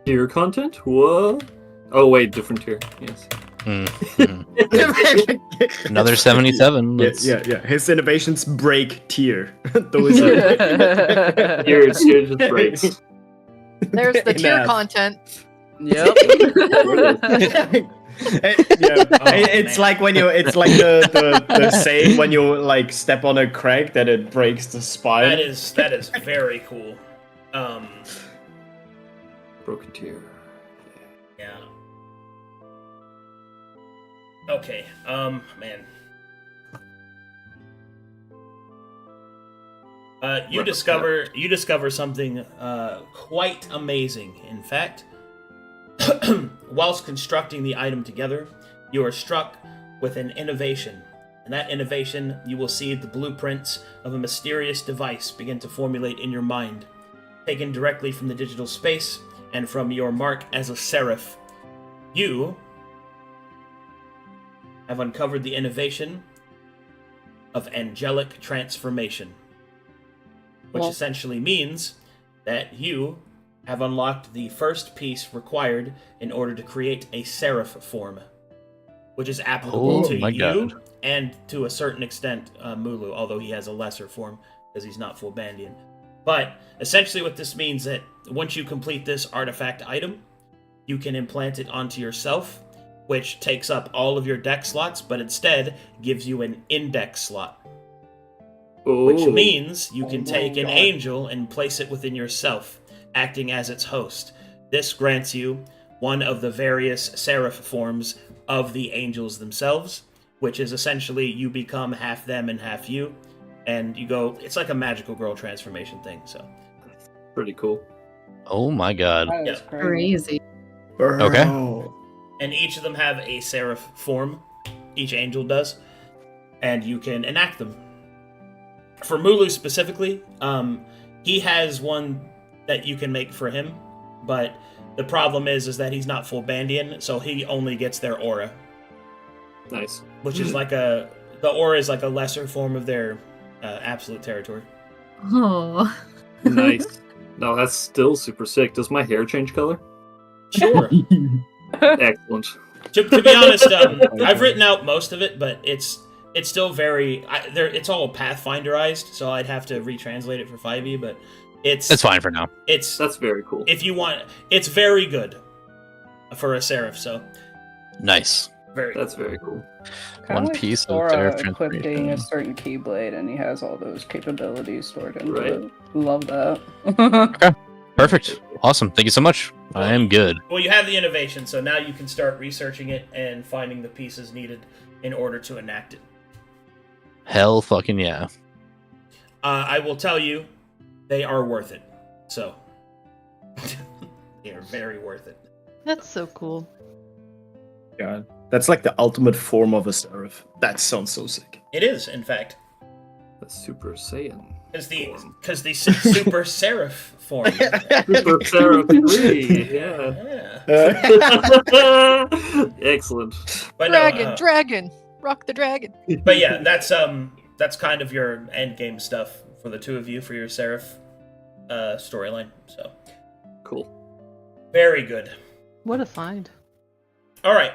Speaker 3: Tier content? What? Oh wait, different tier. Yes.
Speaker 5: Another 77.
Speaker 6: Yeah. His innovations break tier. Those are
Speaker 3: Tier just breaks.
Speaker 4: There's the tier
Speaker 6: Enough.
Speaker 4: content.
Speaker 2: Yep.
Speaker 6: It's like when you, it's like the saying when you like step on a crack that it breaks the spine.
Speaker 1: That is very cool.
Speaker 3: Broken tier.
Speaker 1: Yeah. Okay. Man. You discover something quite amazing. In fact, whilst constructing the item together, you are struck with an innovation. And that innovation, you will see the blueprints of a mysterious device begin to formulate in your mind, taken directly from the digital space and from your mark as a seraph. You have uncovered the innovation of angelic transformation, which essentially means that you have unlocked the first piece required in order to create a seraph form, which is applicable to you and to a certain extent Mulu, although he has a lesser form because he's not full Bandian. But essentially what this means that once you complete this artifact item, you can implant it onto yourself, which takes up all of your deck slots, but instead gives you an index slot. Which means you can take an angel and place it within yourself, acting as its host. This grants you one of the various seraph forms of the angels themselves, which is essentially you become half them and half you, and you go, it's like a magical girl transformation thing, so.
Speaker 3: Pretty cool.
Speaker 5: Oh my god.
Speaker 2: That is
Speaker 1: Yeah.
Speaker 8: Crazy.
Speaker 5: Okay.
Speaker 1: And each of them have a seraph form, each angel does, and you can enact them. For Mulu specifically, he has one that you can make for him, but the problem is that he's not full Bandian, so he only gets their aura.
Speaker 3: Nice.
Speaker 1: Which is like the aura is like a lesser form of their absolute territory.
Speaker 8: Oh.
Speaker 3: Nice. No, that's still super sick. Does my hair change color?
Speaker 1: Sure.
Speaker 3: Excellent.
Speaker 1: To be honest, I've written out most of it, but it's still very... it's all Pathfinderized, so I'd have to retranslate it for 5e, but it's
Speaker 5: fine for now.
Speaker 3: That's very cool.
Speaker 1: If you want... It's very good for a seraph, so...
Speaker 5: Nice.
Speaker 3: That's very cool.
Speaker 5: One piece of
Speaker 2: Sora
Speaker 5: seraph
Speaker 2: equipping
Speaker 5: transformation.
Speaker 2: a certain keyblade, and he has all those capabilities stored into
Speaker 3: Right.
Speaker 2: it. Love that.
Speaker 5: Okay. Perfect. Awesome. Thank you so much. I am good.
Speaker 1: Well, you have the innovation, so now you can start researching it and finding the pieces needed in order to enact it.
Speaker 5: Hell fucking yeah.
Speaker 1: I will tell you, they are worth it. So, they are very worth it.
Speaker 7: That's so cool.
Speaker 6: God, that's like the ultimate form of a seraph. That sounds so sick.
Speaker 1: It is, in fact,
Speaker 3: That's Super Saiyan.
Speaker 1: because the super seraph form.
Speaker 3: Super Seraph 3, yeah.
Speaker 1: Yeah.
Speaker 3: Excellent.
Speaker 1: But
Speaker 4: Dragon, rock the dragon.
Speaker 1: But yeah, that's kind of your end game stuff for the two of you for your seraph storyline. So
Speaker 3: Cool.
Speaker 1: very good.
Speaker 7: What a find.
Speaker 1: All right.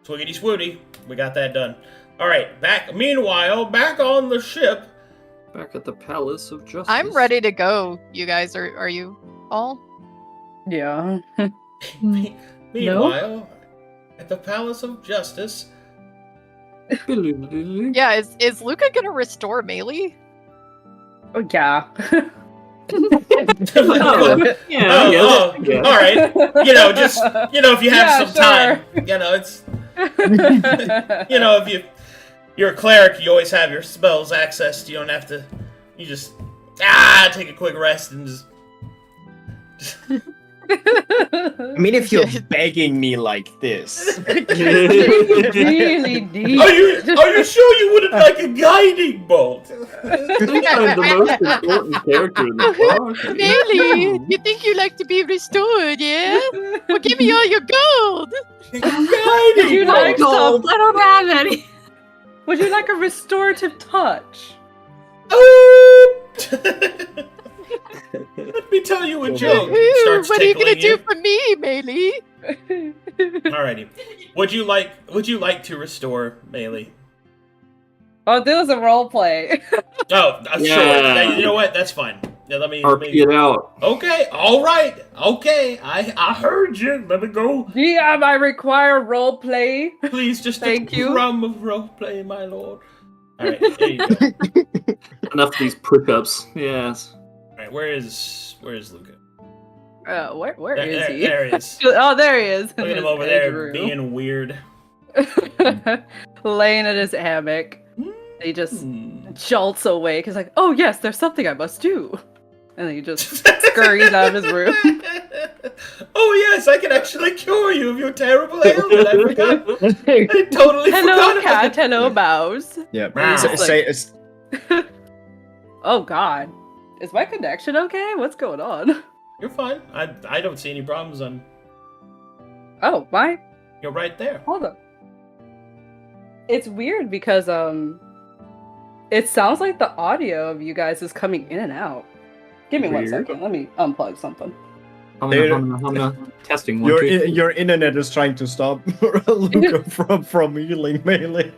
Speaker 1: Twiggity swooty. We got that done. All right. Meanwhile, back on the ship.
Speaker 3: Back at the Palace of Justice.
Speaker 4: I'm ready to go. You guys, are you all?
Speaker 2: Yeah.
Speaker 1: Meanwhile, at the Palace of Justice.
Speaker 4: Yeah, is Luca gonna restore Melee?
Speaker 2: Oh, yeah.
Speaker 3: Oh, yeah, yeah.
Speaker 1: All right. If you have some time, it's, if you're a cleric, you always have your spells accessed. You don't have to. You just take a quick rest and just.
Speaker 6: I mean, if you're begging me like this.
Speaker 2: Really deep.
Speaker 1: Are you sure you wouldn't like a guiding bolt?
Speaker 3: I'm the most important character in the book.
Speaker 4: Melee, you think you like to be restored, yeah? Well, give me all your gold.
Speaker 1: Guiding
Speaker 2: You like
Speaker 1: bolt.
Speaker 2: some?
Speaker 8: I don't have any.
Speaker 2: Would you like a restorative touch?
Speaker 1: Let me tell you a joke.
Speaker 4: Ooh,
Speaker 1: Starts
Speaker 4: what are you gonna
Speaker 1: tickling
Speaker 4: do for me, Melee?
Speaker 1: Alrighty. Would you like to restore Melee?
Speaker 2: Oh, do is a role play.
Speaker 1: Oh,
Speaker 3: Yeah.
Speaker 1: sure. You know what? That's fine. Yeah, let me.
Speaker 3: RP it out.
Speaker 1: Okay. All right. Okay. I heard you. Let me go.
Speaker 2: DM, I require role play.
Speaker 1: Please, just
Speaker 2: Thank
Speaker 1: a
Speaker 2: you.
Speaker 1: crumb of roleplay, my lord. All right. There you go.
Speaker 3: Enough of these push-ups. Yes.
Speaker 1: All right. Where is Luca?
Speaker 2: Where is he?
Speaker 1: There he is.
Speaker 2: Oh, there he is.
Speaker 1: Look at him over there being weird.
Speaker 2: Laying in his hammock. He just jolts awake. He's like, oh yes, there's something I must do. And then he just scurries out of his room.
Speaker 1: Oh yes, I can actually cure you of your terrible ailment. I forgot. I totally
Speaker 2: Hello,
Speaker 1: forgot.
Speaker 2: cat. Hello, mouse.
Speaker 6: Yeah.
Speaker 1: Wow.
Speaker 2: Oh God, is my connection okay? What's going on?
Speaker 1: You're fine. I don't see any problems on.
Speaker 2: Oh, my.
Speaker 1: You're right there.
Speaker 2: Hold on. It's weird because it sounds like the audio of you guys is coming in and out. Give me 1
Speaker 3: Weird.
Speaker 2: second. Let me unplug something.
Speaker 3: Humna. Testing one, two, three.
Speaker 6: Your internet is trying to stop Luca from healing melee.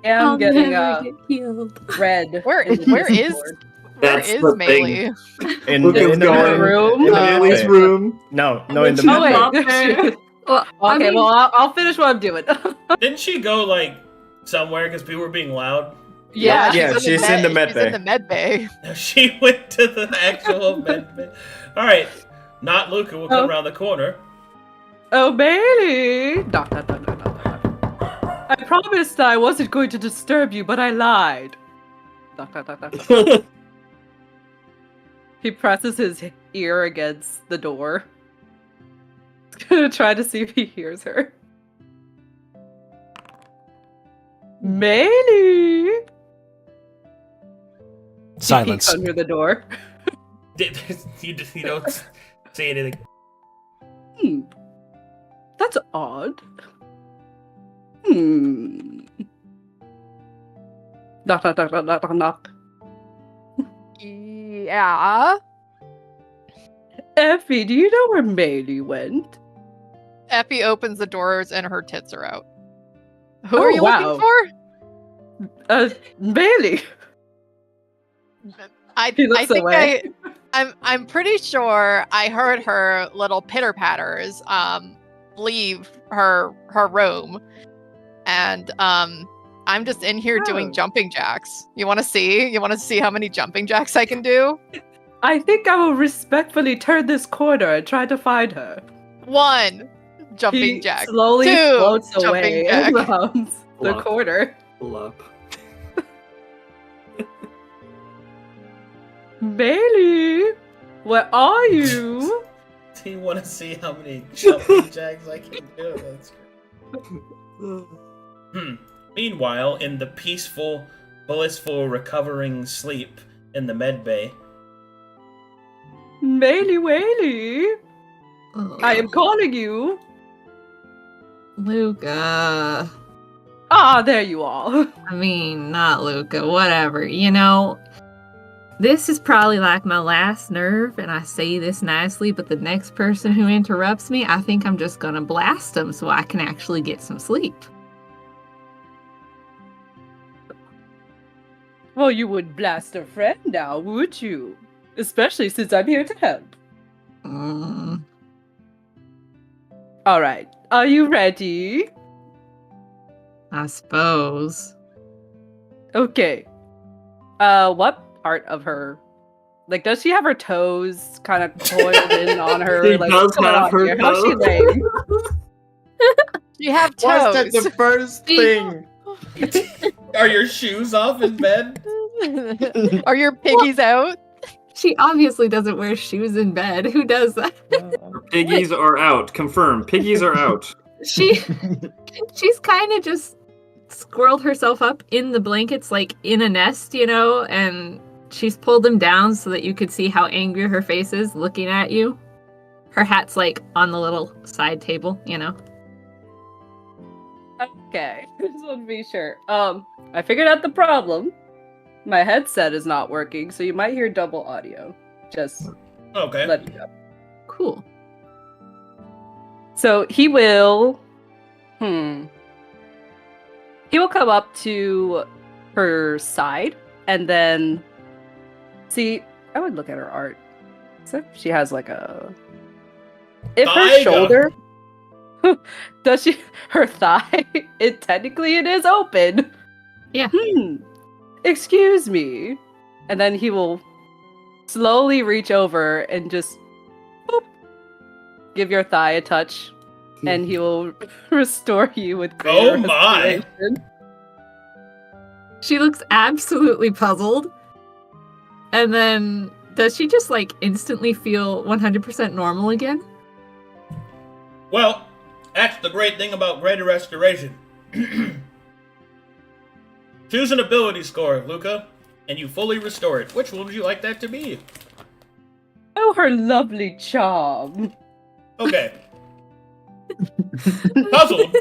Speaker 2: Yeah, I'm getting
Speaker 8: healed.
Speaker 2: red.
Speaker 4: Where is
Speaker 3: That's the
Speaker 4: Melee?
Speaker 6: In
Speaker 3: Luca's
Speaker 6: the
Speaker 3: going
Speaker 2: room?
Speaker 6: in the
Speaker 3: Emily's
Speaker 6: medbay.
Speaker 3: room.
Speaker 6: No, in the
Speaker 2: Oh
Speaker 6: medbay.
Speaker 2: wait.
Speaker 8: Well, I
Speaker 2: Okay,
Speaker 8: mean,
Speaker 2: well I'll finish what I'm doing.
Speaker 1: Didn't she go like somewhere because people were being loud?
Speaker 2: Yeah.
Speaker 6: She's in the med
Speaker 4: She's
Speaker 6: bay.
Speaker 4: in the med bay.
Speaker 1: No, she went to the actual med bay. All right, not Luca will come around the corner.
Speaker 2: Oh, Bailey! Dot, dot, dot, dot, dot, dot. I promised I wasn't going to disturb you, but I lied. Dot, dot, dot, dot, dot. He presses his ear against the door. He's gonna try to see if he hears her. Bailey! He
Speaker 10: Silence.
Speaker 2: peeks under the door.
Speaker 1: You don't say anything.
Speaker 2: That's odd. Knock, knock, knock, knock, knock, knock.
Speaker 4: Yeah.
Speaker 2: Effie, do you know where Melee went?
Speaker 4: Effie opens the doors and her tits are out. Who
Speaker 2: Oh,
Speaker 4: are you
Speaker 2: wow.
Speaker 4: looking for?
Speaker 2: Bailey.
Speaker 4: I
Speaker 2: He looks
Speaker 4: think
Speaker 2: away.
Speaker 4: I'm pretty sure I heard her little pitter patters leave her room, and I'm just in here doing
Speaker 2: Oh.
Speaker 4: jumping jacks. You want to see? You want to see how many jumping jacks I can do?
Speaker 2: I think I will respectfully turn this corner and try to find her.
Speaker 4: 1 jumping
Speaker 2: He
Speaker 4: jack.
Speaker 2: slowly
Speaker 4: 2
Speaker 2: floats
Speaker 4: jumping
Speaker 2: away
Speaker 4: jack.
Speaker 2: and rounds the
Speaker 3: Love.
Speaker 2: corner.
Speaker 3: Pull up.
Speaker 2: Bailey, where are you?
Speaker 1: Do you want to see how many jumping jacks I can do? That's great. Meanwhile, in the peaceful, blissful, recovering sleep in the med bay.
Speaker 2: Bailey, Bailey, I am calling you.
Speaker 8: Luca.
Speaker 2: Ah, there you are.
Speaker 8: I mean, not Luca, whatever. You know, this is probably like my last nerve, and I say this nicely, but the next person who interrupts me, I think I'm just gonna blast them so I can actually get some sleep.
Speaker 2: Well, you would blast a friend now, would you? Especially since I'm here to help.
Speaker 8: Mm,
Speaker 2: All right, are you ready?
Speaker 8: I suppose.
Speaker 2: Okay. What part of her? Like, does she have her toes kind of coiled in on her?
Speaker 3: She
Speaker 2: like,
Speaker 3: does
Speaker 2: what's going
Speaker 3: have
Speaker 2: on
Speaker 3: her
Speaker 2: here? How's she
Speaker 3: toes.
Speaker 2: laying?
Speaker 4: You have
Speaker 6: What's that
Speaker 4: toes.
Speaker 6: the first thing?
Speaker 1: Are your shoes off in bed?
Speaker 4: Are your piggies out?
Speaker 8: She obviously doesn't wear shoes in bed. Who does that?
Speaker 3: Piggies are out. Confirm. Piggies are out.
Speaker 8: She's kind of just squirreled herself up in the blankets like in a nest, you know, and she's pulled them down so that you could see how angry her face is looking at you. Her hat's like on the little side table, you know.
Speaker 2: Okay, just want to be sure. I figured out the problem. My headset is not working, so you might hear double audio. Just
Speaker 1: Okay.
Speaker 2: let me know.
Speaker 8: Cool.
Speaker 2: So he will. He will come up to her side and then see. I would look at her art. So she has like a. If her
Speaker 1: Thigh
Speaker 2: shoulder. Does she? Her thigh? It is open.
Speaker 8: Yeah.
Speaker 2: Excuse me. And then he will slowly reach over and just boop, give your thigh a touch, and he will restore you with greater
Speaker 1: Oh my.
Speaker 2: restoration.
Speaker 8: She looks absolutely puzzled. And then does she just like instantly feel 100% normal again?
Speaker 1: Well, that's the great thing about Greater Restoration. Choose an ability score, Luca, and you fully restore it. Which one would you like that to be?
Speaker 2: Oh, her lovely charm.
Speaker 1: Okay. Puzzled,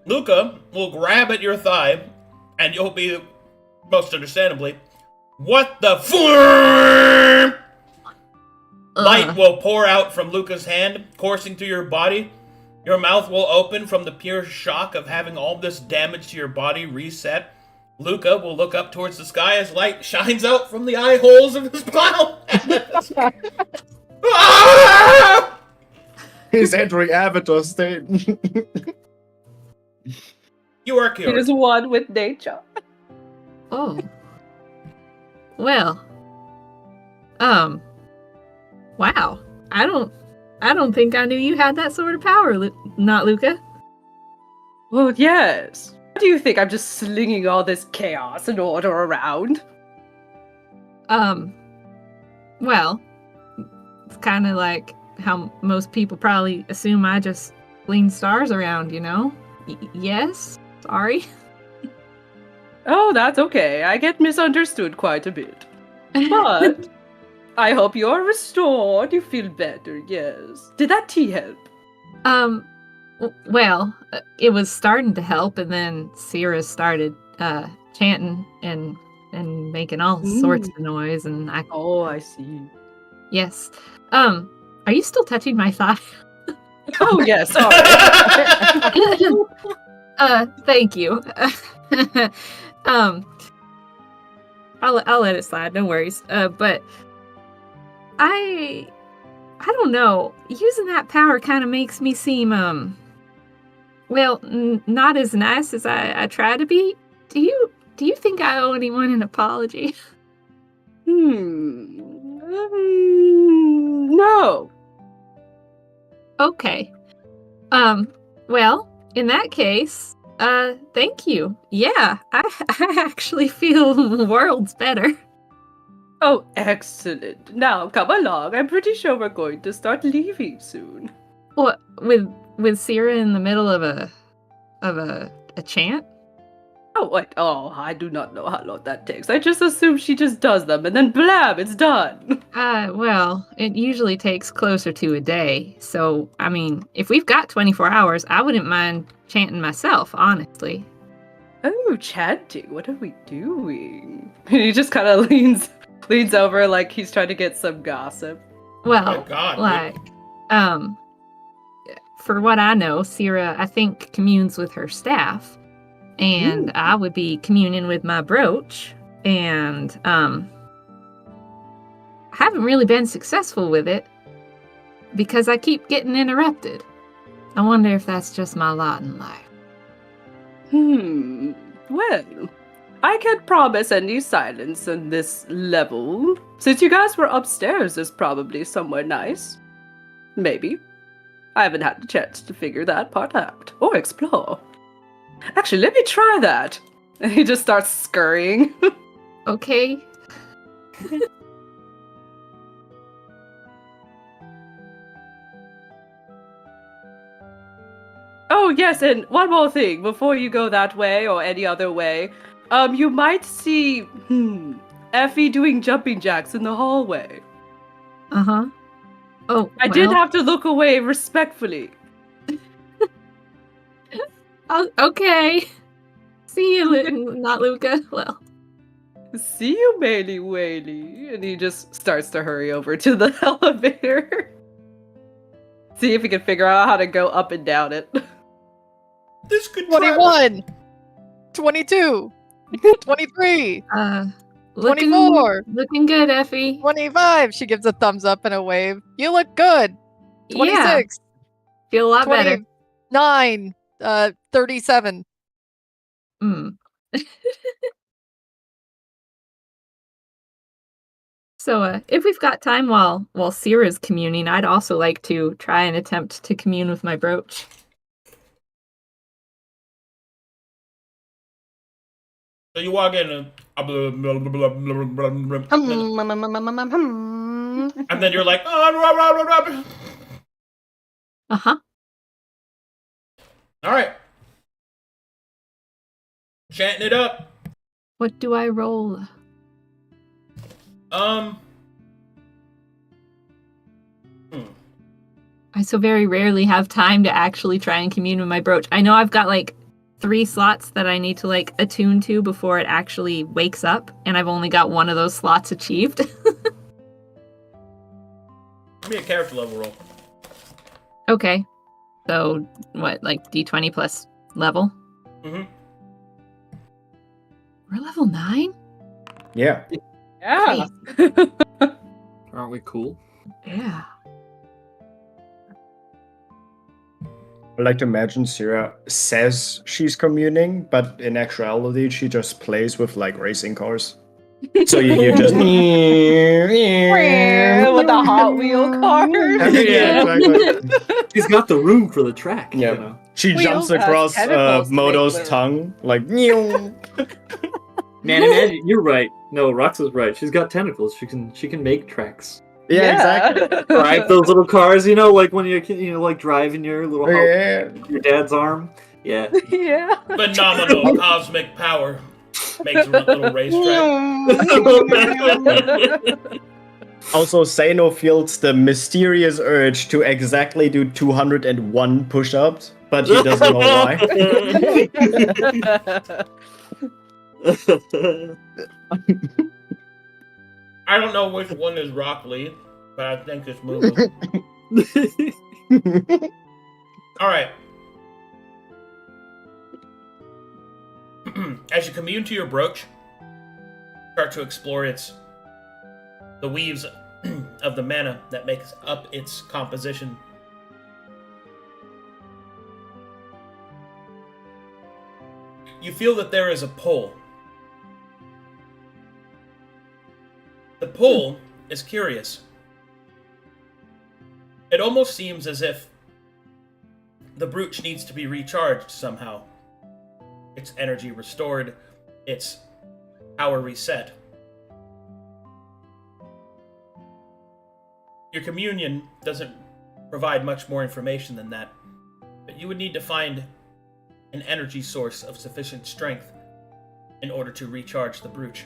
Speaker 1: Luca will grab at your thigh, and you'll be, most understandably, what the f***? Light will pour out from Luca's hand, coursing through your body. Your mouth will open from the pure shock of having all this damage to your body reset. Luca will look up towards the sky as light shines out from the eye holes of his mouth. Ah!
Speaker 6: He's entering Avatar state.
Speaker 1: You are
Speaker 2: It
Speaker 1: cured.
Speaker 2: is one with nature.
Speaker 8: Oh. Well. Wow. I don't think I knew you had that sort of power, not Luca.
Speaker 2: Well, yes. What do you think? I'm just slinging all this chaos and order around?
Speaker 8: Well, it's kind of like how most people probably assume I just fling stars around, you know? Yes? Sorry.
Speaker 2: Oh, that's okay. I get misunderstood quite a bit. But I hope you're restored. You feel better, yes. Did that tea help?
Speaker 8: Well, it was starting to help, and then Sierra started chanting and making all sorts of noise, and I.
Speaker 2: Oh, I see.
Speaker 8: Yes. Are you still touching my thigh?
Speaker 2: Oh, yes. Sorry.
Speaker 8: Thank you. I'll let it slide. No worries. But I don't know. Using that power kind of makes me seem well, not as nice as I try to be. Do you think I owe anyone an apology?
Speaker 2: No.
Speaker 8: Okay. Well, in that case, thank you. Yeah, I actually feel worlds better.
Speaker 2: Oh, excellent. Now, come along. I'm pretty sure we're going to start leaving soon.
Speaker 8: What, with Sierra in the middle of a chant?
Speaker 2: Oh, wait. Oh, I do not know how long that takes. I just assume she just does them, and then blam, it's done.
Speaker 8: Well, it usually takes closer to a day. So, I mean, if we've got 24 hours, I wouldn't mind chanting myself, honestly.
Speaker 2: Oh, chanting. What are we doing? He just kind of leans over like he's trying to get some gossip.
Speaker 8: Well,
Speaker 1: Oh my God,
Speaker 8: like, for what I know, Sierra, I think, communes with her staff. And I would be communing with my brooch. And, I haven't really been successful with it because I keep getting interrupted. I wonder if that's just my lot in life.
Speaker 2: Well, I can't promise any silence on this level. Since you guys were upstairs, there's probably somewhere nice. Maybe. I haven't had the chance to figure that part out or explore. Actually, let me try that. And he just starts scurrying.
Speaker 8: Okay.
Speaker 2: Oh, yes, and one more thing. Before you go that way or any other way, you might see, Effie doing jumping jacks in the hallway.
Speaker 8: Uh-huh. Oh,
Speaker 2: I did have to look away respectfully.
Speaker 8: Oh, okay. See you, not Luca. Well.
Speaker 2: See you, Bailey Whaley. And he just starts to hurry over to the elevator. See if he can figure out how to go up and down it.
Speaker 1: This could
Speaker 4: 21, 22, 23, 24,
Speaker 8: Looking good, Effie.
Speaker 4: 25. She gives a thumbs up and a wave. You look good. 26.
Speaker 8: Yeah, feel a lot better.
Speaker 4: 29, 37.
Speaker 8: So, if we've got time while Sierra's communing, I'd also like to try and attempt to commune with my brooch.
Speaker 1: So you walk in and and then you're like, all
Speaker 8: Uh-huh.
Speaker 1: right, chanting it up.
Speaker 8: What do I roll? I so very rarely have time to actually try and commune with my brooch. I know I've got like 3 slots that I need to like attune to before it actually wakes up, and I've only got 1 of those slots achieved.
Speaker 1: Give me a character level roll.
Speaker 8: Okay. So what, like D20 plus level?
Speaker 1: Mm-hmm.
Speaker 8: We're level 9?
Speaker 6: Yeah.
Speaker 2: Yeah.
Speaker 3: Aren't we cool?
Speaker 8: Yeah.
Speaker 6: I like to imagine Sarah says she's communing, but in actuality, she just plays with like racing cars. So you just
Speaker 2: with the Hot Wheel cars.
Speaker 6: yeah, exactly.
Speaker 3: She's got the room for the track.
Speaker 6: Yeah.
Speaker 3: You know?
Speaker 6: She
Speaker 2: Wheels
Speaker 6: jumps
Speaker 2: has
Speaker 6: across
Speaker 2: tentacles to make
Speaker 6: Moto's
Speaker 2: little-
Speaker 6: tongue like. "Meow."
Speaker 3: Man, imagine you're right. No, Rox is right. She's got tentacles. She can make tracks.
Speaker 6: Yeah, exactly.
Speaker 3: Drive those little cars, you know, like when you're like driving your little
Speaker 6: Yeah.
Speaker 3: your dad's arm. Yeah.
Speaker 2: Yeah.
Speaker 1: Phenomenal cosmic power makes a little racetrack.
Speaker 6: Also, Sano feels the mysterious urge to exactly do 201 push-ups, but he doesn't know why.
Speaker 1: I don't know which one is Rock Lee, but I think it's Moo. All right. As you commune to your brooch, start to explore the weaves of the mana that makes up its composition. You feel that there is a pull. The pull is curious. It almost seems as if the brooch needs to be recharged somehow. Its energy restored, its power reset. Your communion doesn't provide much more information than that, but you would need to find an energy source of sufficient strength in order to recharge the brooch.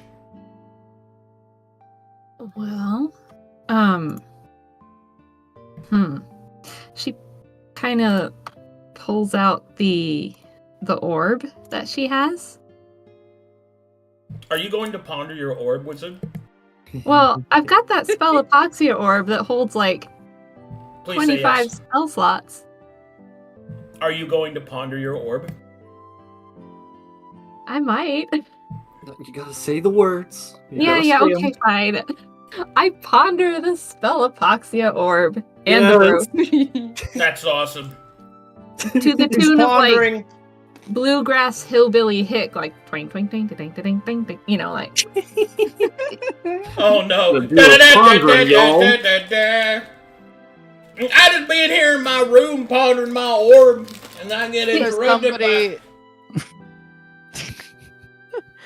Speaker 8: Well, she kind of pulls out the orb that she has.
Speaker 1: Are you going to ponder your orb, wizard?
Speaker 8: Well, I've got that spell epoxia orb that holds like
Speaker 1: Please say
Speaker 8: 25
Speaker 1: yes.
Speaker 8: spell slots.
Speaker 1: Are you going to ponder your orb?
Speaker 8: I might.
Speaker 3: You gotta say the words. You
Speaker 8: Yeah,
Speaker 3: gotta
Speaker 8: yeah,
Speaker 3: say 'em.
Speaker 8: okay, fine. I ponder the spell epoxia orb and
Speaker 3: Yes.
Speaker 8: the brooch
Speaker 1: That's awesome.
Speaker 8: to the
Speaker 6: He's
Speaker 8: tune of like
Speaker 6: pondering.
Speaker 8: bluegrass hillbilly hick, like twang twang twang ding ding ding ding, you know, like.
Speaker 1: Oh no.
Speaker 3: Do a pondering, y'all.
Speaker 1: I just been here in my room pondering my orb, and I get
Speaker 4: There's
Speaker 1: interrupted
Speaker 4: somebody.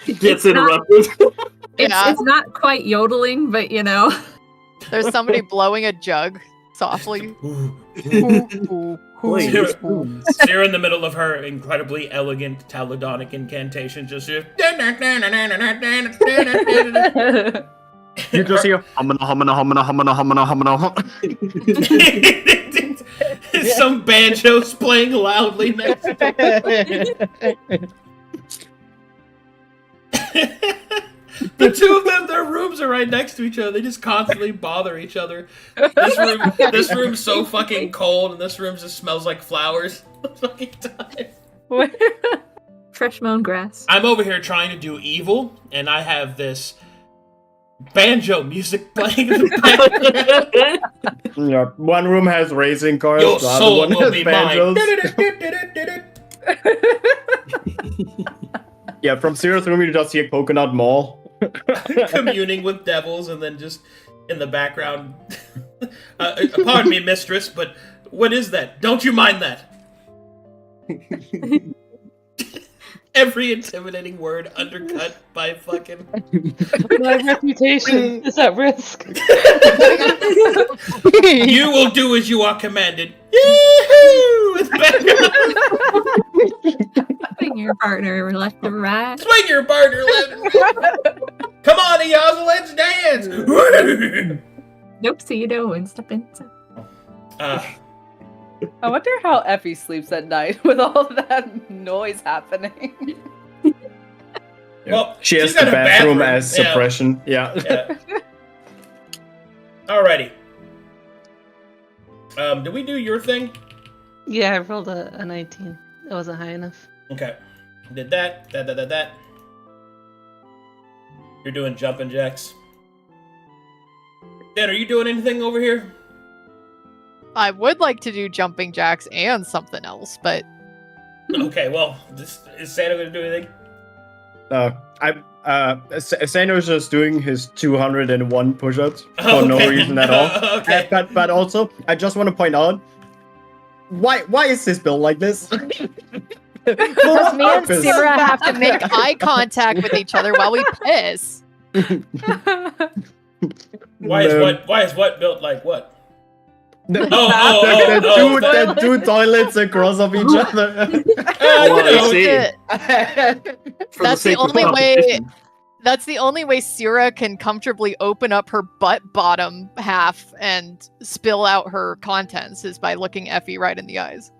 Speaker 3: Gets
Speaker 8: It's not-
Speaker 3: interrupted.
Speaker 4: Yeah.
Speaker 8: It's not quite yodeling, but you know.
Speaker 4: There's somebody blowing a jug softly.
Speaker 3: Play
Speaker 1: Zero-
Speaker 3: your spoons.
Speaker 1: You're in the middle of her incredibly elegant Taladonic incantation, just here.
Speaker 6: You just hear humana humana humana humana humana humana.
Speaker 1: Some banjos playing loudly next to The two of them, their rooms are right next to each other. They just constantly bother each other. This room's so fucking cold, and this room just smells like flowers. all the fucking time.
Speaker 8: Fresh mown grass.
Speaker 1: I'm over here trying to do evil, and I have this banjo music playing in the background.
Speaker 6: Yeah, one room has racing cars,
Speaker 1: Your
Speaker 6: the other
Speaker 1: soul
Speaker 6: one
Speaker 1: will
Speaker 6: has
Speaker 1: be
Speaker 6: banjos.
Speaker 1: mine.
Speaker 6: Yeah, from Zero's room you just hear Coconut Mall.
Speaker 1: Communing with devils, and then just in the background. Pardon me, mistress, but what is that? Don't you mind that? Every intimidating word undercut by fucking.
Speaker 7: My reputation is at risk.
Speaker 1: You will do as you are commanded. Yee-hoo! It's back.
Speaker 8: Swing your partner left to right.
Speaker 1: Swing your partner left and right. Come on, Eoz, let's dance.
Speaker 8: Nope, so you don't step inside.
Speaker 2: I wonder how Effie sleeps at night with all that noise happening.
Speaker 1: Well,
Speaker 6: she has
Speaker 1: she's
Speaker 6: the
Speaker 1: got a
Speaker 6: bathroom
Speaker 1: bathroom,
Speaker 6: as
Speaker 1: yeah.
Speaker 6: suppression. Yeah.
Speaker 1: Alrighty. Did we do your thing?
Speaker 7: Yeah, I rolled a 19. That wasn't high enough.
Speaker 1: Okay. Did that. You're doing jumping jacks. Dan, are you doing anything over here?
Speaker 4: I would like to do jumping jacks and something else, but
Speaker 1: Okay, well, is Santa going to do anything?
Speaker 6: Sano's just doing his 201 push-ups for
Speaker 1: Okay.
Speaker 6: no reason at all.
Speaker 1: Okay.
Speaker 6: But also, I just want to point out, why is this built like this?
Speaker 4: because me and Sierra have to make eye contact with each other while we piss.
Speaker 1: Why is what built like what?
Speaker 6: The
Speaker 1: oh,
Speaker 6: two toilets across of each other.
Speaker 3: Well,
Speaker 1: you know,
Speaker 3: I see. For
Speaker 4: That's the
Speaker 3: sake of
Speaker 4: only way.
Speaker 3: competition.
Speaker 4: That's the only way Sierra can comfortably open up her butt bottom half and spill out her contents is by looking Effie right in the eyes.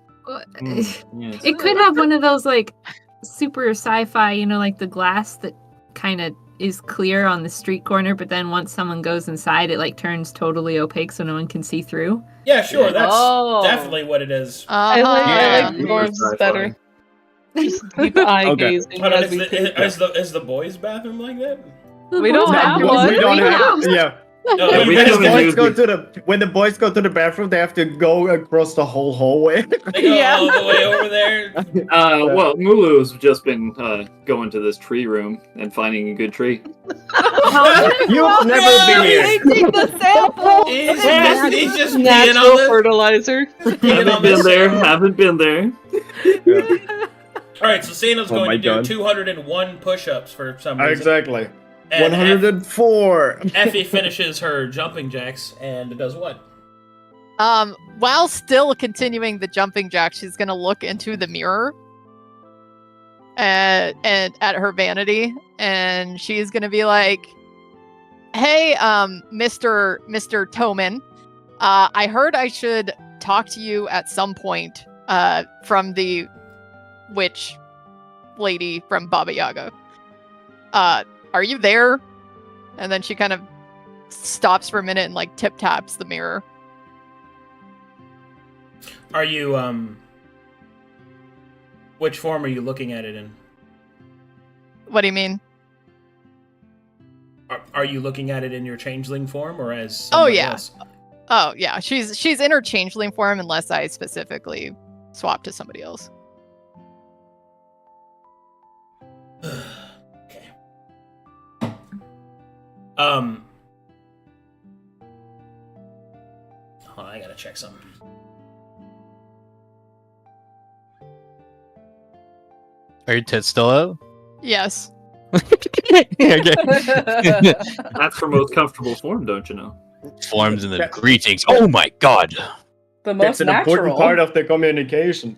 Speaker 3: Yes.
Speaker 8: It could have one of those like super sci-fi, like the glass that kind of is clear on the street corner, but then once someone goes inside, it like turns totally opaque so no one can see through.
Speaker 1: Yeah, sure. That's
Speaker 2: Oh.
Speaker 1: definitely what it is.
Speaker 7: I
Speaker 6: Yeah.
Speaker 7: like yours
Speaker 3: Sci-fi.
Speaker 7: better. Just keep eye
Speaker 6: Okay.
Speaker 7: gazing
Speaker 1: Hold on,
Speaker 7: as we take.
Speaker 1: is the boys' bathroom like that?
Speaker 2: We don't have
Speaker 6: We
Speaker 2: one.
Speaker 6: don't have. Yeah.
Speaker 1: No,
Speaker 3: Yeah,
Speaker 1: you
Speaker 3: we
Speaker 1: guys
Speaker 3: don't
Speaker 6: When the boys go to the bathroom, they have to go across the whole hallway.
Speaker 1: They go all the way over there.
Speaker 3: Well, Mulu's just been going to this tree room and finding a good tree.
Speaker 6: You've never been here.
Speaker 2: Taking the sample.
Speaker 1: He's just peeing
Speaker 7: Natural
Speaker 1: on this.
Speaker 7: fertilizer.
Speaker 3: Haven't been there.
Speaker 1: All right, so Santa's
Speaker 6: Oh
Speaker 1: going
Speaker 6: my
Speaker 1: to do
Speaker 6: God.
Speaker 1: 201 push-ups for some reason.
Speaker 6: Exactly.
Speaker 1: And
Speaker 6: 104.
Speaker 1: Effie finishes her jumping jacks and does what?
Speaker 4: While still continuing the jumping jack, she's gonna look into the mirror and at her vanity, and she's gonna be like, "Hey, Mr. Toman, I heard I should talk to you at some point from the witch lady from Baba Yaga. Are you there?" And then she kind of stops for a minute and like tip taps the mirror.
Speaker 1: Are you, which form are you looking at it in?
Speaker 4: What do you mean?
Speaker 1: Are you looking at it in your changeling form or as
Speaker 4: Oh,
Speaker 1: somebody
Speaker 4: yeah.
Speaker 1: else?
Speaker 4: Oh yeah, she's in her changeling form unless I specifically swap to somebody else.
Speaker 1: Okay. Hold on, I gotta check something.
Speaker 5: Are your tits still out?
Speaker 4: Yes.
Speaker 5: Okay.
Speaker 3: That's her most comfortable form, don't you know?
Speaker 5: Forms in the greetings. Oh my god.
Speaker 2: The
Speaker 6: That's
Speaker 2: most
Speaker 6: an
Speaker 2: natural.
Speaker 6: important part of the communication.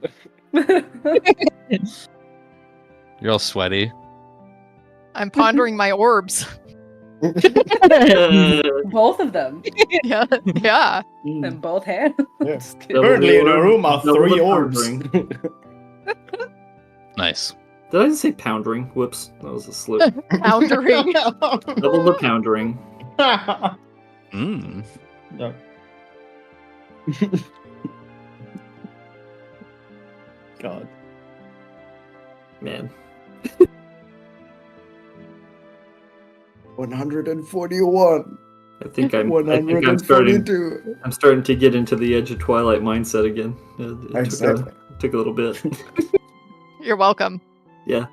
Speaker 5: You're all sweaty.
Speaker 4: I'm pondering my orbs.
Speaker 2: Both of them.
Speaker 4: yeah. Yeah.
Speaker 2: In both hands.
Speaker 6: Yeah.
Speaker 2: Just kidding.
Speaker 6: Currently in a room are
Speaker 3: Double
Speaker 6: 3
Speaker 3: the
Speaker 6: orbs.
Speaker 3: poundering.
Speaker 5: Nice.
Speaker 3: Did I just say poundering? Whoops, that was a slip.
Speaker 4: Poundering.
Speaker 3: Double the poundering.
Speaker 5: Mm.
Speaker 6: No. God.
Speaker 3: Man.
Speaker 6: 141.
Speaker 3: I think I'm starting
Speaker 6: 142.
Speaker 3: I'm starting to get into the Edge of Twilight mindset again.
Speaker 6: Exactly.
Speaker 3: Took a little bit.
Speaker 4: You're welcome.
Speaker 3: Yeah.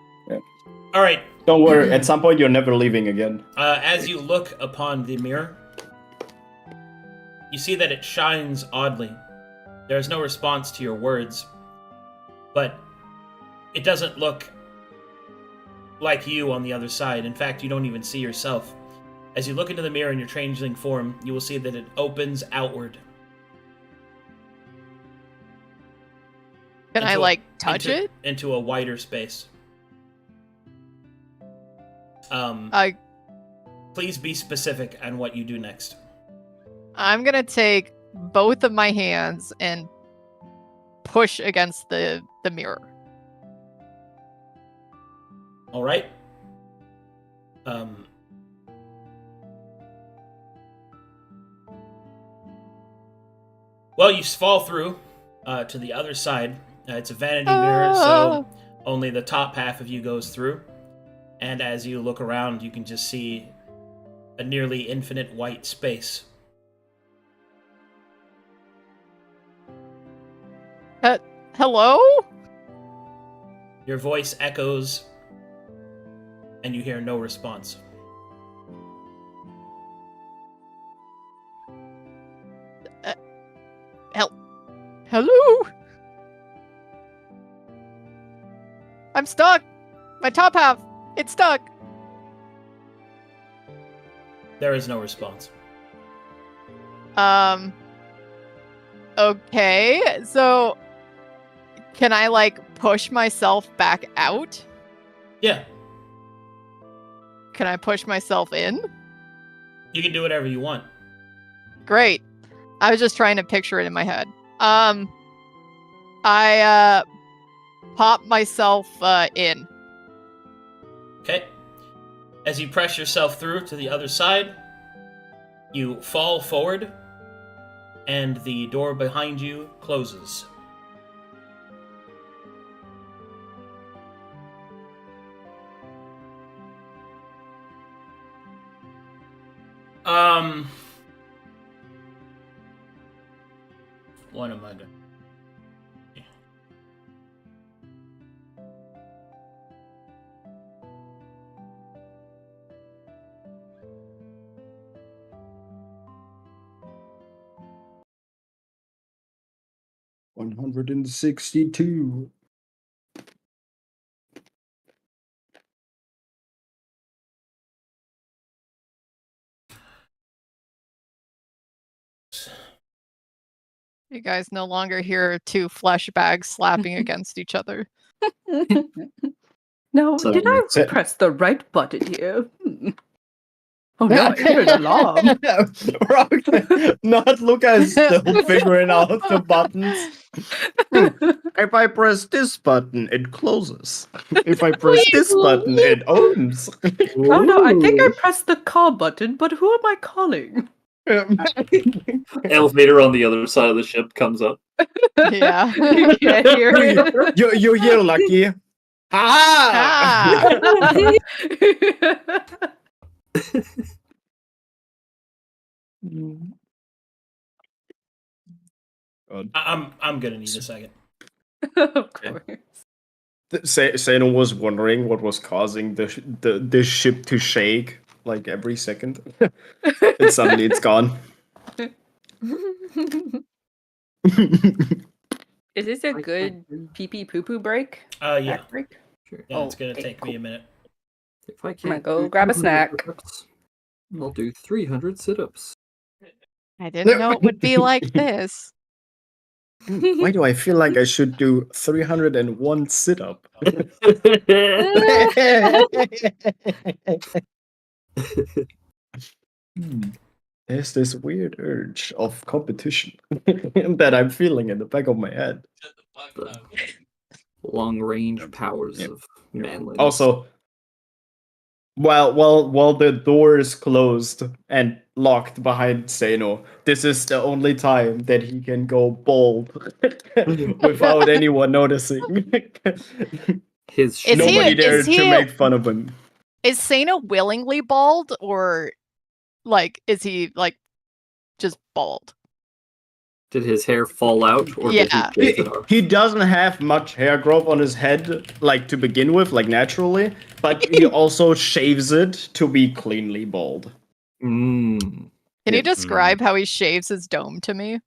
Speaker 1: All right.
Speaker 6: Don't worry, at some point you're never leaving again.
Speaker 1: As you look upon the mirror, you see that it shines oddly. There is no response to your words, but it doesn't look like you on the other side. In fact, you don't even see yourself. As you look into the mirror in your changeling form, you will see that it opens outward.
Speaker 4: Can I, like, touch it?
Speaker 1: Into a wider space. Please be specific on what you do next.
Speaker 4: I'm gonna take both of my hands and push against the mirror.
Speaker 1: All right. Well, you fall through to the other side. It's a vanity mirror, so only the top half of you goes through. And as you look around, you can just see a nearly infinite white space.
Speaker 4: Hello?
Speaker 1: Your voice echoes, and you hear no response.
Speaker 4: Hello? I'm stuck. My top half. It's stuck.
Speaker 1: There is no response.
Speaker 4: Okay. So, can I, like, push myself back out?
Speaker 1: Yeah,
Speaker 4: Can I push myself in?
Speaker 1: you can do whatever you want.
Speaker 4: Great. I was just trying to picture it in my head. I pop myself in.
Speaker 1: Okay. As you press yourself through to the other side, you fall forward, and the door behind you closes. What am I doing?
Speaker 6: $162.
Speaker 4: You guys no longer hear two flesh bags slapping against each other.
Speaker 2: No,
Speaker 3: So-
Speaker 2: did I
Speaker 6: So-
Speaker 2: press the right button here? Oh no, I hear an alarm.
Speaker 6: Not Lucas still figuring out the buttons. If I press this button, it closes. If I press this button, it opens.
Speaker 2: Oh no, I think I pressed the call button, but who am I calling?
Speaker 3: Elevator on the other side of the ship comes up.
Speaker 4: Yeah.
Speaker 2: You can't hear it.
Speaker 6: you hear Lucky. Ah! God.
Speaker 1: I'm gonna need a second.
Speaker 2: Of course.
Speaker 6: Sano was wondering what was causing the ship to shake like every second. And suddenly it's gone.
Speaker 2: Is this a good pee pee poo poo break?
Speaker 1: Yeah.
Speaker 2: Snack break?
Speaker 3: Sure.
Speaker 1: Yeah, it's
Speaker 2: Oh,
Speaker 1: gonna
Speaker 2: okay,
Speaker 1: take me a minute.
Speaker 3: If I
Speaker 2: I'm gonna
Speaker 3: can't
Speaker 2: go
Speaker 3: do
Speaker 2: grab a
Speaker 3: 200
Speaker 2: snack.
Speaker 3: sit-ups, I'll do 300 sit-ups.
Speaker 4: I didn't know it would be like this.
Speaker 6: Why do I feel like I should do 301 sit-up? There's this weird urge of competition that I'm feeling in the back of my head.
Speaker 3: Long range powers
Speaker 6: Yeah.
Speaker 3: of manliness.
Speaker 6: Also, while the door is closed and locked behind Seno, this is the only time that he can go bald without anyone noticing.
Speaker 3: his
Speaker 4: Is
Speaker 3: ship-
Speaker 4: he-
Speaker 6: Nobody dared
Speaker 4: he-
Speaker 6: to make fun of him.
Speaker 4: Is Sana willingly bald, or like is he like just bald?
Speaker 3: Did his hair fall out, or did
Speaker 4: Yeah.
Speaker 3: he shave it off?
Speaker 6: He doesn't have much hair growth on his head, like to begin with, like naturally, but he also shaves it to be cleanly bald.
Speaker 3: Mm.
Speaker 4: Can
Speaker 6: Yeah.
Speaker 4: you describe how he shaves his dome to me?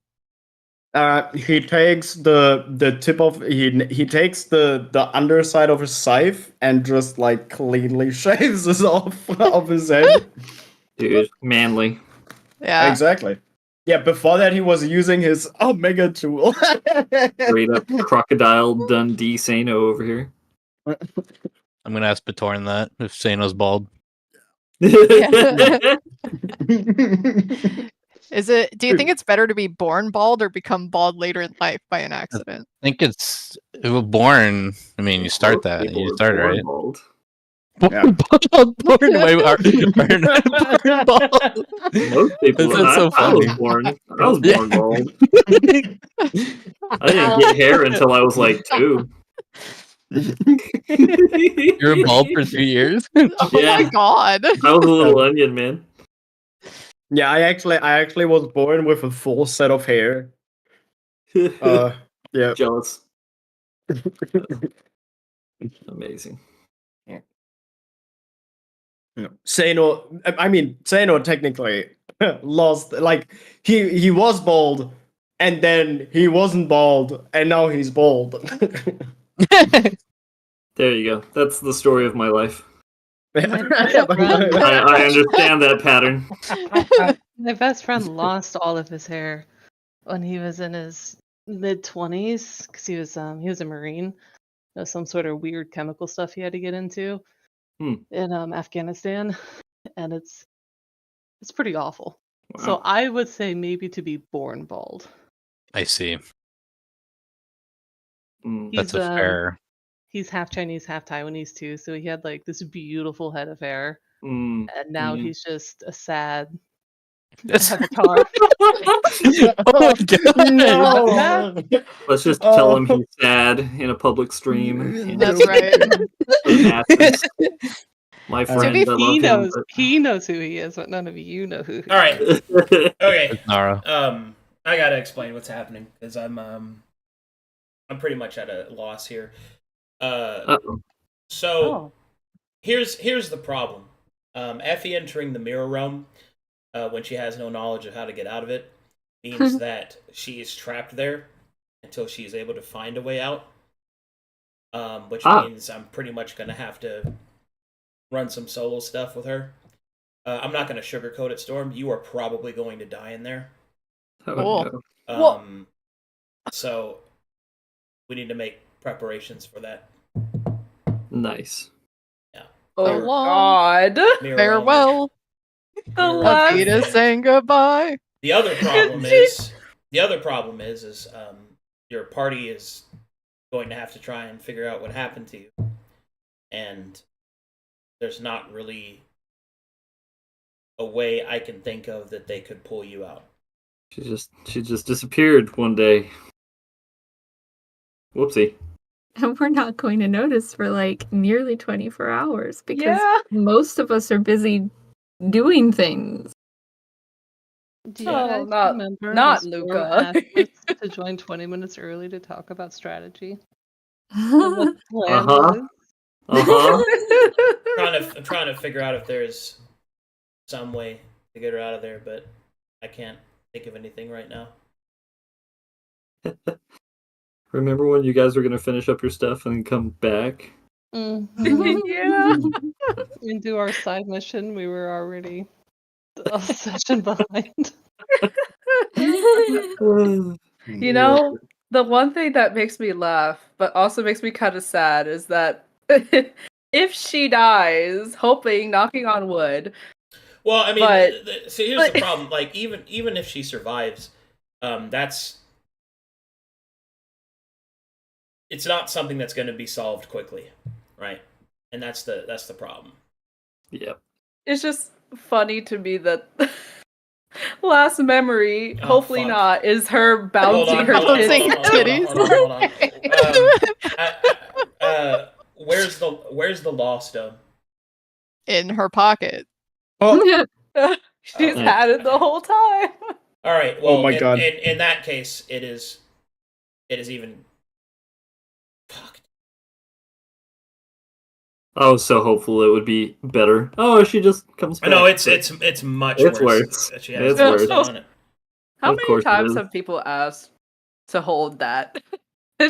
Speaker 6: He takes the tip of he takes the underside of his scythe and just like cleanly shaves this off of his head.
Speaker 3: Dude, manly.
Speaker 4: Yeah.
Speaker 6: Exactly. Yeah, before that he was using his Omega tool.
Speaker 3: Straight up Crocodile Dundee Sano over here.
Speaker 5: I'm gonna ask Batorn that if Sano's bald.
Speaker 4: Is it? Do you think it's better to be born bald or become bald later in life by an accident?
Speaker 5: I think it's born. I mean, you start
Speaker 3: Most
Speaker 5: that.
Speaker 3: people
Speaker 5: You
Speaker 3: are
Speaker 5: start
Speaker 3: born
Speaker 5: right.
Speaker 3: bald.
Speaker 6: Yeah.
Speaker 5: Born bald.
Speaker 3: Most people.
Speaker 5: That's so
Speaker 3: I was
Speaker 5: funny.
Speaker 3: born. I was born bald. I didn't get hair until I was like 2.
Speaker 5: You were bald for 3 years.
Speaker 4: Oh my
Speaker 3: Yeah.
Speaker 4: god.
Speaker 3: I was a little onion, man.
Speaker 6: Yeah, I actually was born with a full set of hair. Yeah.
Speaker 3: Jealous. Amazing.
Speaker 6: Sano, I mean, Sano technically lost. Like he was bald, and then he wasn't bald, and now he's bald.
Speaker 3: There you go. That's the story of my life.
Speaker 6: I
Speaker 3: I understand that pattern.
Speaker 7: My best friend lost all of his hair when he was in his mid-20s because he was a Marine. Some sort of weird chemical stuff he had to get into in Afghanistan, and it's pretty awful.
Speaker 3: Wow.
Speaker 7: So I would say maybe to be born bald.
Speaker 5: I see.
Speaker 7: He's,
Speaker 5: That's a fair.
Speaker 7: He's half Chinese, half Taiwanese too, so he had like this beautiful head of hair,
Speaker 3: Mm.
Speaker 7: and now
Speaker 3: Mm.
Speaker 7: he's just a sad
Speaker 5: That's-
Speaker 7: avatar.
Speaker 5: Oh my god!
Speaker 6: No.
Speaker 3: Let's just tell him he's sad in a public stream. and
Speaker 4: That's right.
Speaker 3: masses. My
Speaker 4: To
Speaker 3: friend,
Speaker 4: be-
Speaker 3: I love
Speaker 7: He
Speaker 3: him,
Speaker 7: knows
Speaker 3: but-
Speaker 7: he knows who he is, but none of you know who.
Speaker 1: All right. Okay.
Speaker 5: Nara.
Speaker 1: I gotta explain what's happening because I'm pretty much at a loss here.
Speaker 3: Uh-oh.
Speaker 1: So
Speaker 2: Oh.
Speaker 1: here's the problem. Effie entering the mirror realm when she has no knowledge of how to get out of it means that she is trapped there until she is able to find a way out. Which means I'm pretty much gonna have to run some solo stuff with her. I'm not gonna sugarcoat it, Storm. You are probably going to die in there.
Speaker 3: Oh,
Speaker 4: Cool.
Speaker 3: no.
Speaker 1: So we need to make preparations for that.
Speaker 3: Nice.
Speaker 2: Oh
Speaker 4: So long.
Speaker 2: God.
Speaker 1: Mirror realm.
Speaker 4: Farewell.
Speaker 2: The last.
Speaker 4: Avita saying goodbye.
Speaker 1: The other problem is your party is going to have to try and figure out what happened to you, and there's not really a way I can think of that they could pull you out.
Speaker 3: She just disappeared one day. Whoopsie.
Speaker 8: And we're not going to notice for like nearly 24 hours because
Speaker 2: Yeah.
Speaker 8: most of us are busy doing things.
Speaker 7: Do you
Speaker 2: Oh,
Speaker 7: guys
Speaker 2: not-
Speaker 7: remember
Speaker 2: not
Speaker 7: when Storm
Speaker 2: Luca.
Speaker 7: asked us to join 20 minutes early to talk about strategy? And
Speaker 8: That's
Speaker 7: what the plan
Speaker 3: Uh-huh.
Speaker 7: was?
Speaker 3: Uh-huh.
Speaker 1: I'm trying to figure out if there's some way to get her out of there, but I can't think of anything right now.
Speaker 3: Remember when you guys were going to finish up your stuff and come back?
Speaker 7: Mhm.
Speaker 2: Yeah.
Speaker 7: And do our side mission. We were already a session behind.
Speaker 2: You know, the one thing that makes me laugh, but also makes me kind of sad, is that if she dies, hoping, knocking on wood,
Speaker 1: Well, I mean,
Speaker 2: But-
Speaker 1: so here's the problem. Like, even if she survives, it's not something that's going to be solved quickly, right? And that's the problem.
Speaker 3: Yep.
Speaker 2: it's just funny to me that last memory,
Speaker 1: Oh,
Speaker 2: hopefully
Speaker 1: fuck.
Speaker 2: not, is her
Speaker 1: Hold
Speaker 2: bouncing
Speaker 1: on,
Speaker 2: her
Speaker 1: hold on,
Speaker 2: tits.
Speaker 4: Bouncing
Speaker 1: hold on, hold on. Where's the law stone?
Speaker 4: In her pocket.
Speaker 2: She's had it the whole time.
Speaker 1: All right. Well,
Speaker 6: Oh my God.
Speaker 1: In that case, it is even. Fuck.
Speaker 3: I was so hopeful it would be better. Oh, she just comes back.
Speaker 1: No, it's
Speaker 3: but
Speaker 1: much
Speaker 3: It's
Speaker 1: worse.
Speaker 3: worse.
Speaker 1: She has
Speaker 3: It's
Speaker 1: the law
Speaker 3: worse.
Speaker 1: stone on it.
Speaker 2: How
Speaker 3: Of
Speaker 2: many
Speaker 3: course it
Speaker 2: times
Speaker 3: is.
Speaker 2: have people asked to hold that.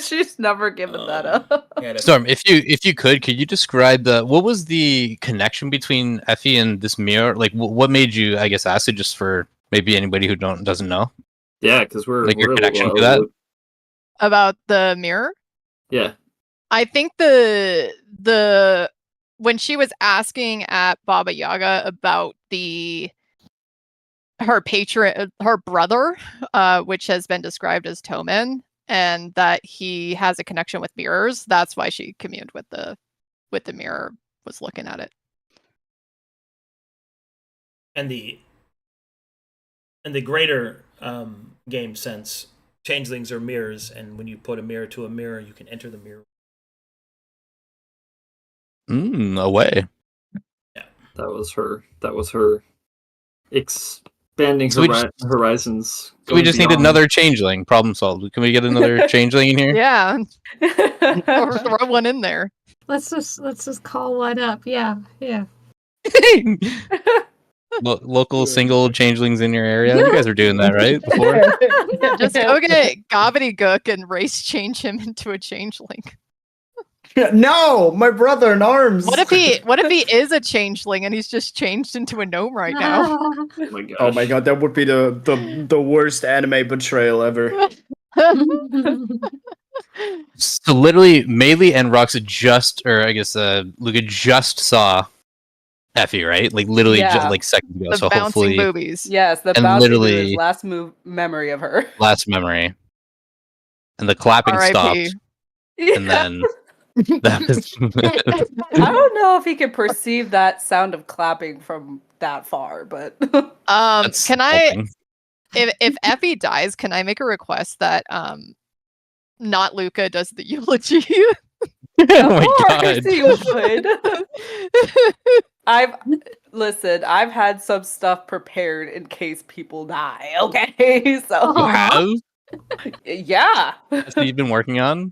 Speaker 2: She's never given that up.
Speaker 1: Yeah, that's-
Speaker 5: Storm, if you could you describe what was the connection between Effie and this mirror? Like, what made you, I guess, ask it, just for maybe anybody who doesn't know?
Speaker 3: Yeah, because we're
Speaker 5: Like your
Speaker 3: we're
Speaker 5: connection to that?
Speaker 4: About the mirror.
Speaker 3: Yeah.
Speaker 4: I think the when she was asking at Baba Yaga about her brother, which has been described as Toman, and that he has a connection with mirrors. That's why she communed with the mirror, was looking at it.
Speaker 1: And the greater game sense, changelings are mirrors, and when you put a mirror to a mirror, you can enter the mirror.
Speaker 5: Away.
Speaker 3: That was her expanding
Speaker 5: So we
Speaker 3: horizons.
Speaker 5: So we
Speaker 3: going
Speaker 5: just need
Speaker 3: beyond.
Speaker 5: another changeling. Problem solved. Can we get another changeling in here?
Speaker 4: Yeah, or throw one in there.
Speaker 8: Let's just call one up. Yeah.
Speaker 5: Local single changelings in your area. You guys were doing that, right? Before?
Speaker 4: Just go get Gobbledygook and race change him into a changeling.
Speaker 6: No, my brother in arms.
Speaker 4: What if he is a changeling and he's just changed into a gnome right now?
Speaker 3: Oh my gosh.
Speaker 6: Oh my god, that would be the worst anime betrayal ever.
Speaker 5: So literally, Melee and Roxa Luca just saw Effie, right? Like literally,
Speaker 2: Yeah.
Speaker 5: just like seconds ago.
Speaker 4: The
Speaker 5: So
Speaker 4: bouncing
Speaker 5: hopefully,
Speaker 4: boobies.
Speaker 2: Yes, the
Speaker 5: And
Speaker 2: bouncy
Speaker 5: literally-
Speaker 2: is last memory of her.
Speaker 5: last memory, and the clapping
Speaker 4: R.I.P.
Speaker 5: stopped, and then that was.
Speaker 2: I don't know if he could perceive that sound of clapping from that far, but
Speaker 5: That's
Speaker 4: Can I,
Speaker 5: helping.
Speaker 4: if Effie dies, can I make a request that not Luca does the eulogy?
Speaker 5: Oh my
Speaker 2: of
Speaker 5: god!
Speaker 2: course he would. I've had some stuff prepared in case people die. Okay, so
Speaker 5: You have?
Speaker 2: yeah.
Speaker 5: That's what you've been working on?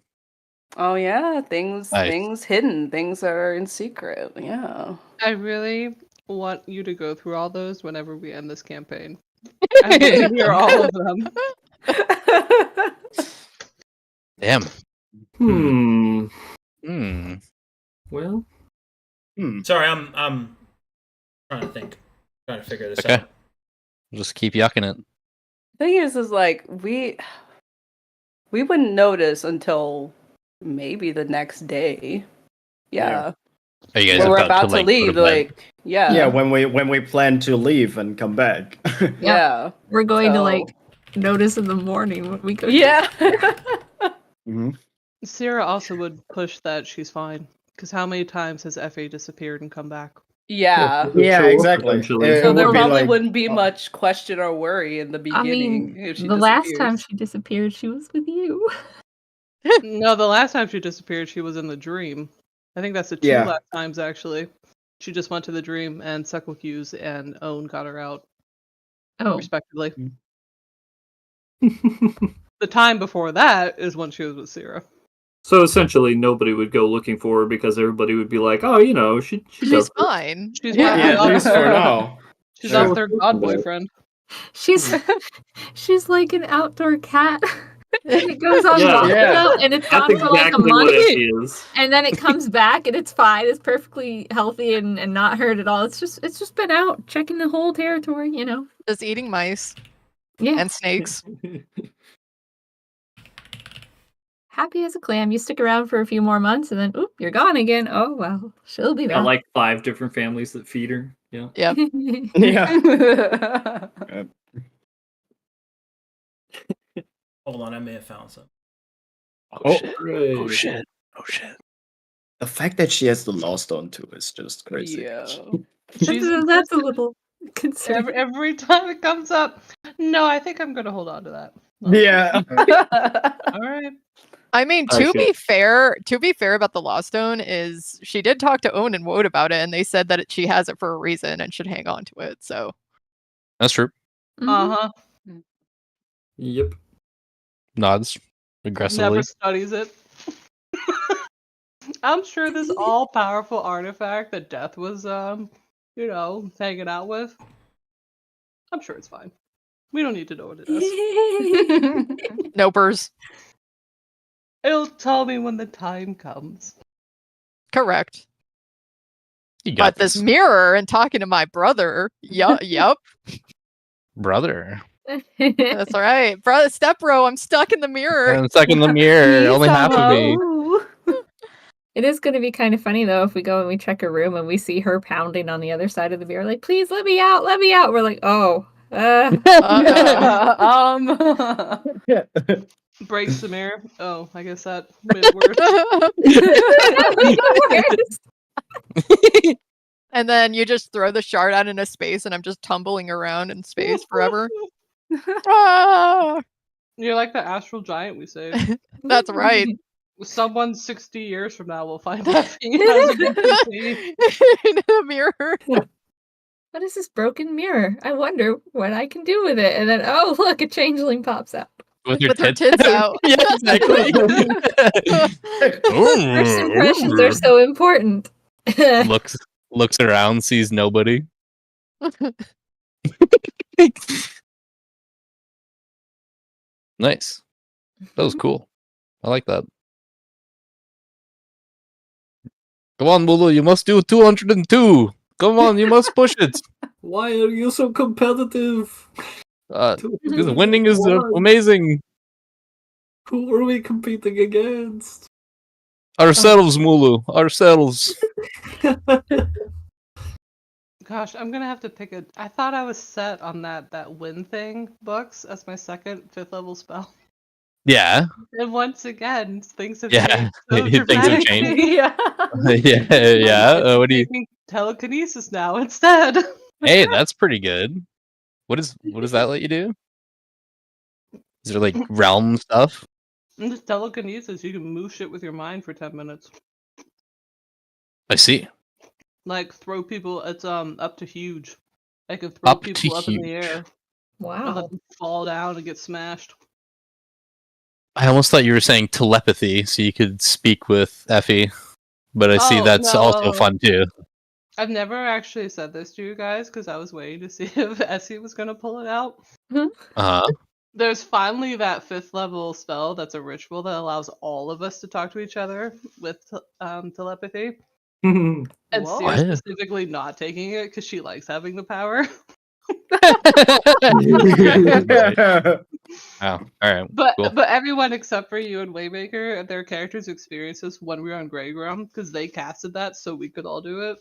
Speaker 2: Oh yeah, things
Speaker 5: Nice.
Speaker 2: hidden, things are in secret. Yeah.
Speaker 7: I really want you to go through all those whenever we end this campaign. I want to hear all of them.
Speaker 5: Damn.
Speaker 3: Well,
Speaker 1: Sorry, I'm trying to think, trying to figure this
Speaker 5: Okay.
Speaker 1: out.
Speaker 5: Just keep yucking it.
Speaker 2: Thing is like we wouldn't notice until maybe the next day. Yeah.
Speaker 5: Are you guys
Speaker 2: When we're
Speaker 5: about
Speaker 2: about
Speaker 5: to, like,
Speaker 2: leave,
Speaker 5: go to bed?
Speaker 2: like yeah.
Speaker 6: Yeah, when we plan to leave and come back.
Speaker 2: Yeah.
Speaker 8: We're going to
Speaker 2: So-
Speaker 8: like notice in the morning when we go.
Speaker 2: Yeah.
Speaker 6: Mhm.
Speaker 7: Sierra also would push that she's fine. Because how many times has Effie disappeared and come back?
Speaker 2: Yeah.
Speaker 6: Yeah,
Speaker 3: Show up
Speaker 6: exactly.
Speaker 3: eventually.
Speaker 6: It
Speaker 2: So
Speaker 6: would
Speaker 2: there
Speaker 6: be
Speaker 2: probably
Speaker 6: like-
Speaker 2: wouldn't be much question or worry in the
Speaker 8: I
Speaker 2: beginning
Speaker 8: mean,
Speaker 2: if she
Speaker 8: the last time
Speaker 2: disappears.
Speaker 8: she disappeared, she was with you.
Speaker 7: No, the last time she disappeared, she was in the dream. I think that's the two
Speaker 6: Yeah.
Speaker 7: last times, actually. She just went to the dream, and Sekulcuse and Owen got her out,
Speaker 8: Oh,
Speaker 7: respectively. The time before that is when she was with Sierra.
Speaker 3: So essentially, nobody would go looking for her because everybody would be like, "Oh, you know, she does
Speaker 4: She's
Speaker 3: this."
Speaker 4: fine.
Speaker 7: She's
Speaker 2: Yeah.
Speaker 6: Yeah, at least for now.
Speaker 7: She's
Speaker 6: Yeah.
Speaker 7: off their god boyfriend.
Speaker 8: she's she's like an outdoor cat. It goes on
Speaker 3: Yeah.
Speaker 8: walks, you
Speaker 6: Yeah.
Speaker 8: know, and it's
Speaker 3: That's
Speaker 8: gone for like a
Speaker 3: exactly what
Speaker 8: month,
Speaker 3: it is.
Speaker 8: and then it comes back and it's fine. It's perfectly healthy and not hurt at all. It's just been out checking the whole territory, you know.
Speaker 4: Just eating mice
Speaker 8: Yeah,
Speaker 4: and snakes.
Speaker 8: happy as a clam. You stick around for a few more months, and then oop, you're gone again. Oh well, she'll be
Speaker 3: Got
Speaker 8: back.
Speaker 3: like 5 different families that feed her. Yeah.
Speaker 4: Yep.
Speaker 6: Yeah.
Speaker 1: Hold on, I may have found some.
Speaker 6: Oh,
Speaker 5: shit.
Speaker 3: Right.
Speaker 5: Oh shit. Oh shit.
Speaker 6: The fact that she has the lost on too is just crazy.
Speaker 2: Yeah.
Speaker 7: She's
Speaker 8: That's a little concerning.
Speaker 7: every time it comes up. No, I think I'm gonna hold on to that.
Speaker 6: Yeah.
Speaker 7: All right.
Speaker 4: I mean,
Speaker 3: I
Speaker 4: to
Speaker 3: see.
Speaker 4: be fair about the Lost Stone is she did talk to Owen and Woad about it, and they said that she has it for a reason and should hang on to it. So
Speaker 5: That's true.
Speaker 8: Mhm.
Speaker 7: Uh-huh.
Speaker 3: Yep.
Speaker 5: Nods aggressively.
Speaker 7: Never studies it. I'm sure this all-powerful artifact that Death was hanging out with. I'm sure it's fine. We don't need to know what it is.
Speaker 4: Nopers.
Speaker 7: It'll tell me when the time comes.
Speaker 4: Correct.
Speaker 5: You got
Speaker 4: But this mirror and talking to my brother, yup.
Speaker 5: brother.
Speaker 4: That's right. Brother, step bro, I'm stuck in the mirror.
Speaker 5: I'm stuck in the mirror. Only half of me.
Speaker 8: It is going to be kind of funny though if we go and we check a room and we see her pounding on the other side of the mirror, like, please let me out, let me out. We're like, oh,
Speaker 7: Breaks the mirror. Oh, I guess that made it worse.
Speaker 4: And then you just throw the shard out into space, and I'm just tumbling around in space forever. Ah!
Speaker 7: You're like the astral giant we saved.
Speaker 4: That's right.
Speaker 7: Someone 60 years from now will find out he has a NPC.
Speaker 4: In the mirror.
Speaker 8: What is this broken mirror? I wonder what I can do with it. And then, oh, look, a changeling pops out.
Speaker 5: With your
Speaker 4: With her
Speaker 5: tits
Speaker 4: tits out.
Speaker 5: Yeah, exactly.
Speaker 8: First impressions are so important.
Speaker 5: looks around, sees nobody. Nice. That was cool. I like that. Come on, Mulu, you must do 202. Come on, you must push it.
Speaker 3: Why are you so competitive?
Speaker 5: Because winning is
Speaker 3: Why?
Speaker 5: amazing.
Speaker 3: Who are we competing against?
Speaker 5: Ourselves, Mulu. Ourselves.
Speaker 7: Gosh, I'm gonna have to pick a. I thought I was set on that win thing books as my second 5th level spell.
Speaker 5: Yeah.
Speaker 7: And once again, things have
Speaker 5: Yeah.
Speaker 7: changed so
Speaker 5: Things have
Speaker 7: dramatically.
Speaker 5: changed.
Speaker 2: Yeah.
Speaker 5: Yeah. What do you?
Speaker 7: Taking telekinesis now instead.
Speaker 5: Hey, that's pretty good. What does that let you do? Is there like realm stuff?
Speaker 7: And just telekinesis, you can move shit with your mind for 10 minutes.
Speaker 5: I see.
Speaker 7: Like throw people. It's up to huge. I can throw
Speaker 5: Up to
Speaker 7: people up in the
Speaker 5: huge.
Speaker 7: air and let
Speaker 8: Wow.
Speaker 7: them fall down and get smashed.
Speaker 5: I almost thought you were saying telepathy, so you could speak with Effie, but I see
Speaker 7: Oh,
Speaker 5: that's also
Speaker 7: no.
Speaker 5: fun too.
Speaker 7: I've never actually said this to you guys because I was waiting to see if Essie was gonna pull it out. There's finally that 5th level spell that's a ritual that allows all of us to talk to each other with telepathy. And
Speaker 2: Whoa.
Speaker 7: Seer's
Speaker 5: What?
Speaker 7: specifically not taking it because she likes having the power.
Speaker 5: Oh, all right.
Speaker 7: But
Speaker 5: Cool.
Speaker 7: but everyone except for you and Waymaker, their characters experienced this when we were on Greyground because they casted that so we could all do it.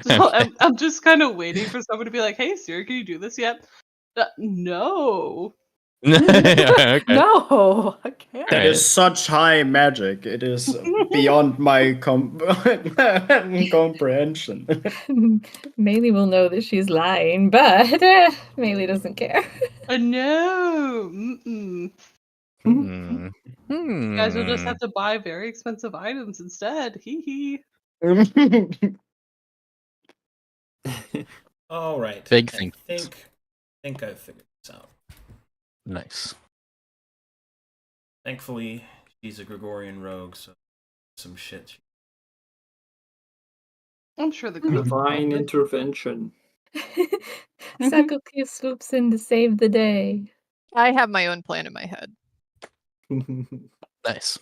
Speaker 7: So I'm just kind of waiting for someone to be like, "Hey, Seer, can you do this yet?" No.
Speaker 5: Okay.
Speaker 2: No, I can't.
Speaker 6: That is such high magic. It is beyond my comprehension.
Speaker 8: Maylee will know that she's lying, but Maylee doesn't care.
Speaker 7: No. Mm-mm.
Speaker 5: Hmm.
Speaker 7: You guys will just
Speaker 5: Hmm.
Speaker 7: have to buy very expensive items instead. Hee hee.
Speaker 1: All right.
Speaker 5: Big
Speaker 1: I
Speaker 5: things.
Speaker 1: think I've figured this out.
Speaker 5: Nice.
Speaker 1: Thankfully, she's a Gregorian rogue, so some shit.
Speaker 7: I'm sure the girls will
Speaker 3: Divine
Speaker 7: help
Speaker 3: intervention.
Speaker 8: Sakuki swoops in to save the day.
Speaker 4: I have my own plan in my head.
Speaker 5: Nice.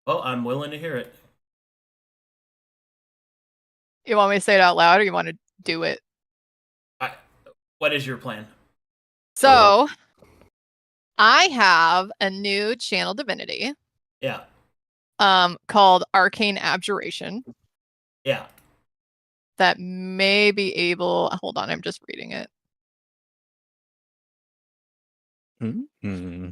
Speaker 1: Well, I'm willing to hear it.
Speaker 4: You want me to say it out loud, or you want to do it?
Speaker 1: What is your plan?
Speaker 4: So, I have a new channel divinity
Speaker 1: Yeah.
Speaker 4: called Arcane Abjuration
Speaker 1: Yeah.
Speaker 4: that may be able. Hold on, I'm just reading it.
Speaker 5: Hmm.